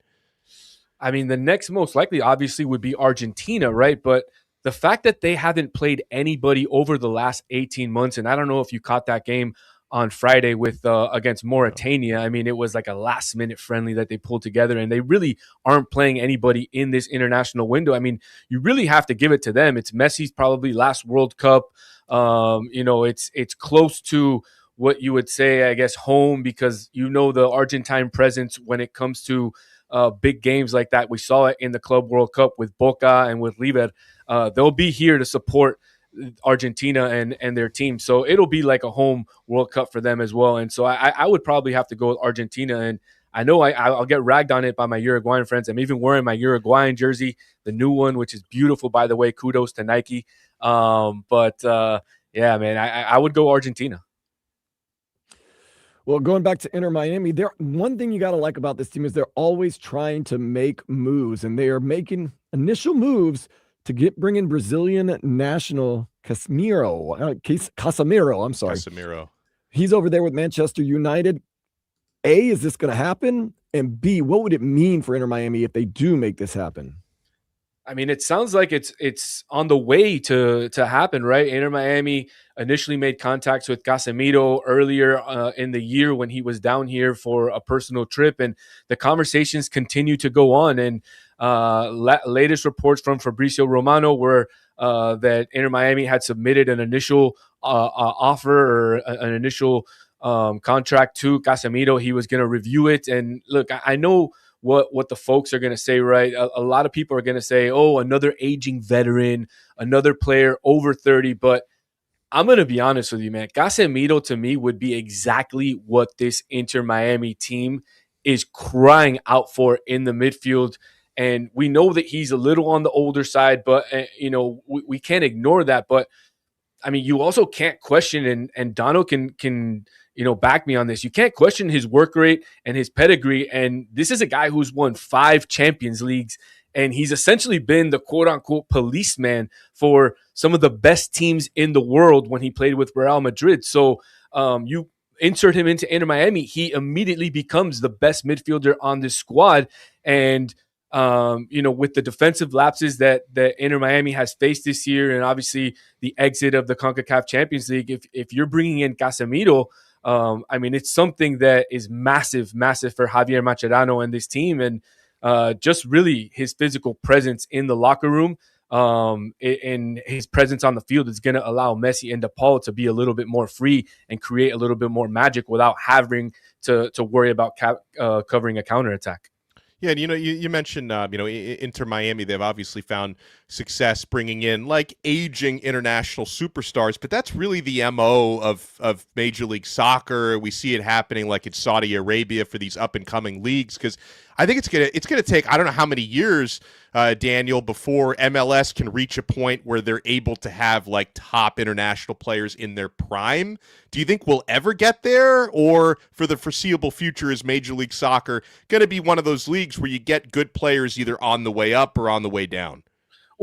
I mean, the next most likely obviously would be Argentina, right? But the fact that they haven't played anybody over the last 18 months, and I don't know if you caught that game on Friday with against Mauritania. I mean, it was like a last-minute friendly that they pulled together, and they really aren't playing anybody in this international window. I mean, you really have to give it to them. It's Messi's probably last World Cup. It's close to what you would say, I guess, home, because the Argentine presence when it comes to big games like that. We saw it in the Club World Cup with Boca and with River. They'll be here to support Argentina and their team. So it'll be like a home World Cup for them as well. And so I would probably have to go with Argentina. And I know I'll get ragged on it by my Uruguayan friends. I'm even wearing my Uruguayan jersey, the new one, which is beautiful, by the way. Kudos to Nike. Yeah, man, I would go Argentina. Well, going back to Inter Miami, one thing you got to like about this team is they're always trying to make moves, and they are making initial moves to bring in Brazilian national Casemiro. I'm sorry. Casemiro. He's over there with Manchester United. A, is this going to happen? And B, what would it mean for Inter Miami if they do make this happen? I mean, it sounds like it's on the way to happen, right? Inter Miami initially made contacts with Casemiro earlier in the year when he was down here for a personal trip, and the conversations continue to go on. And latest reports from Fabrizio Romano were that Inter Miami had submitted an initial offer or an initial contract to Casemiro. He was going to review it. And look, I know what the folks are going to say, right? A lot of people are going to say, oh, another aging veteran, another player over 30. But I'm going to be honest with you, man. Casemiro, to me, would be exactly what this Inter Miami team is crying out for in the midfield. And we know that he's a little on the older side, but, we can't ignore that. But, I mean, you also can't question, and Dono can back me on this. You can't question his work rate and his pedigree. And this is a guy who's won 5 Champions Leagues, and he's essentially been the quote-unquote policeman for some of the best teams in the world when he played with Real Madrid. So you insert him into Inter Miami, he immediately becomes the best midfielder on this squad. And with the defensive lapses that Inter Miami has faced this year, and obviously the exit of the CONCACAF Champions League, if you're bringing in Casemiro, I mean, it's something that is massive for Javier Mascherano and this team, and just really his physical presence in the locker room. and his presence on the field is going to allow Messi and DePaul to be a little bit more free and create a little bit more magic without having to worry about covering a counterattack. Yeah, and you mentioned Inter Miami. They've obviously found success bringing in like aging international superstars, but that's really the MO of Major League Soccer. We see it happening like in Saudi Arabia for these up and coming leagues, because I think it's gonna take, I don't know how many years, Daniel, before MLS can reach a point where they're able to have like top international players in their prime. Do you think we'll ever get there, or for the foreseeable future is Major League Soccer going to be one of those leagues where you get good players either on the way up or on the way down?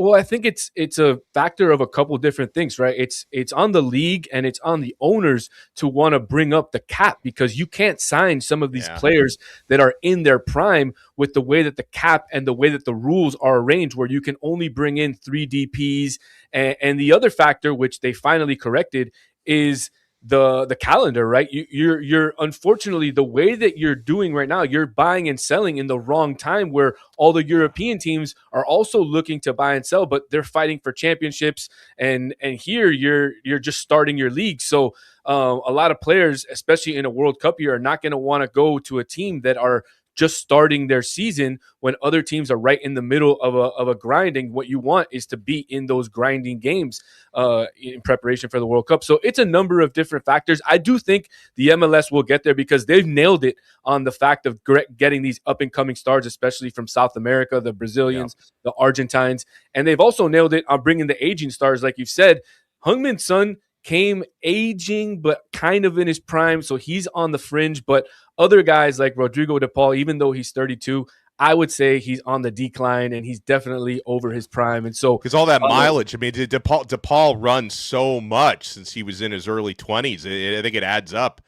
Well, I think it's a factor of a couple different things, right? It's on the league and it's on the owners to want to bring up the cap, because you can't sign some of these players that are in their prime with the way that the cap and the way that the rules are arranged, where you can only bring in 3 DPs. And the other factor, which they finally corrected, is the calendar, right? You're unfortunately, the way that you're doing right now, you're buying and selling in the wrong time, where all the European teams are also looking to buy and sell, but they're fighting for championships, and here you're just starting your league. So a lot of players, especially in a World Cup year, are not going to want to go to a team that are just starting their season when other teams are right in the middle of a grinding. What you want is to be in those grinding games in preparation for the World Cup. So it's a number of different factors. I do think the MLS will get there because they've nailed it on the fact of getting these up and coming stars, especially from South America, the Brazilians, the Argentines, and they've also nailed it on bringing the aging stars. Like you've said, Heung-min Son came aging, but kind of in his prime, so he's on the fringe. But other guys like Rodrigo De Paul, even though he's 32, I would say he's on the decline, and he's definitely over his prime. And so, because all that mileage, I mean, De Paul runs so much since he was in his early 20s. I think it adds up.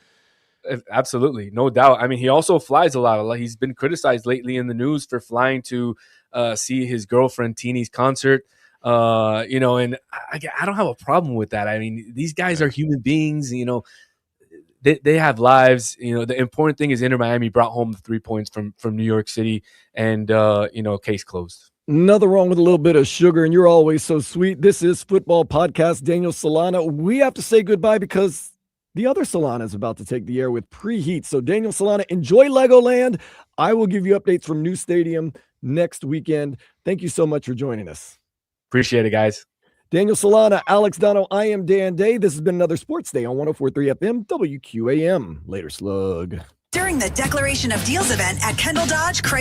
Absolutely, no doubt. I mean, he also flies a lot. He's been criticized lately in the news for flying to see his girlfriend Tini's concert. And I don't have a problem with that. I mean, these guys are human beings. They have lives. The important thing is Inter Miami brought home the 3 points from New York City, and case closed. Nothing wrong with a little bit of sugar, and you're always so sweet. This is Football Podcast. Daniel Solana. We have to say goodbye because the other Solana is about to take the air with preheat. So Daniel Solana, enjoy Legoland. I will give you updates from New Stadium next weekend. Thank you so much for joining us. Appreciate it, guys. Daniel Solana, Alex Dono, I am Dan Day. This has been another Sports Day on 104.3 FM, WQAM. Later, slug. During the Declaration of Deals event at Kendall Dodge,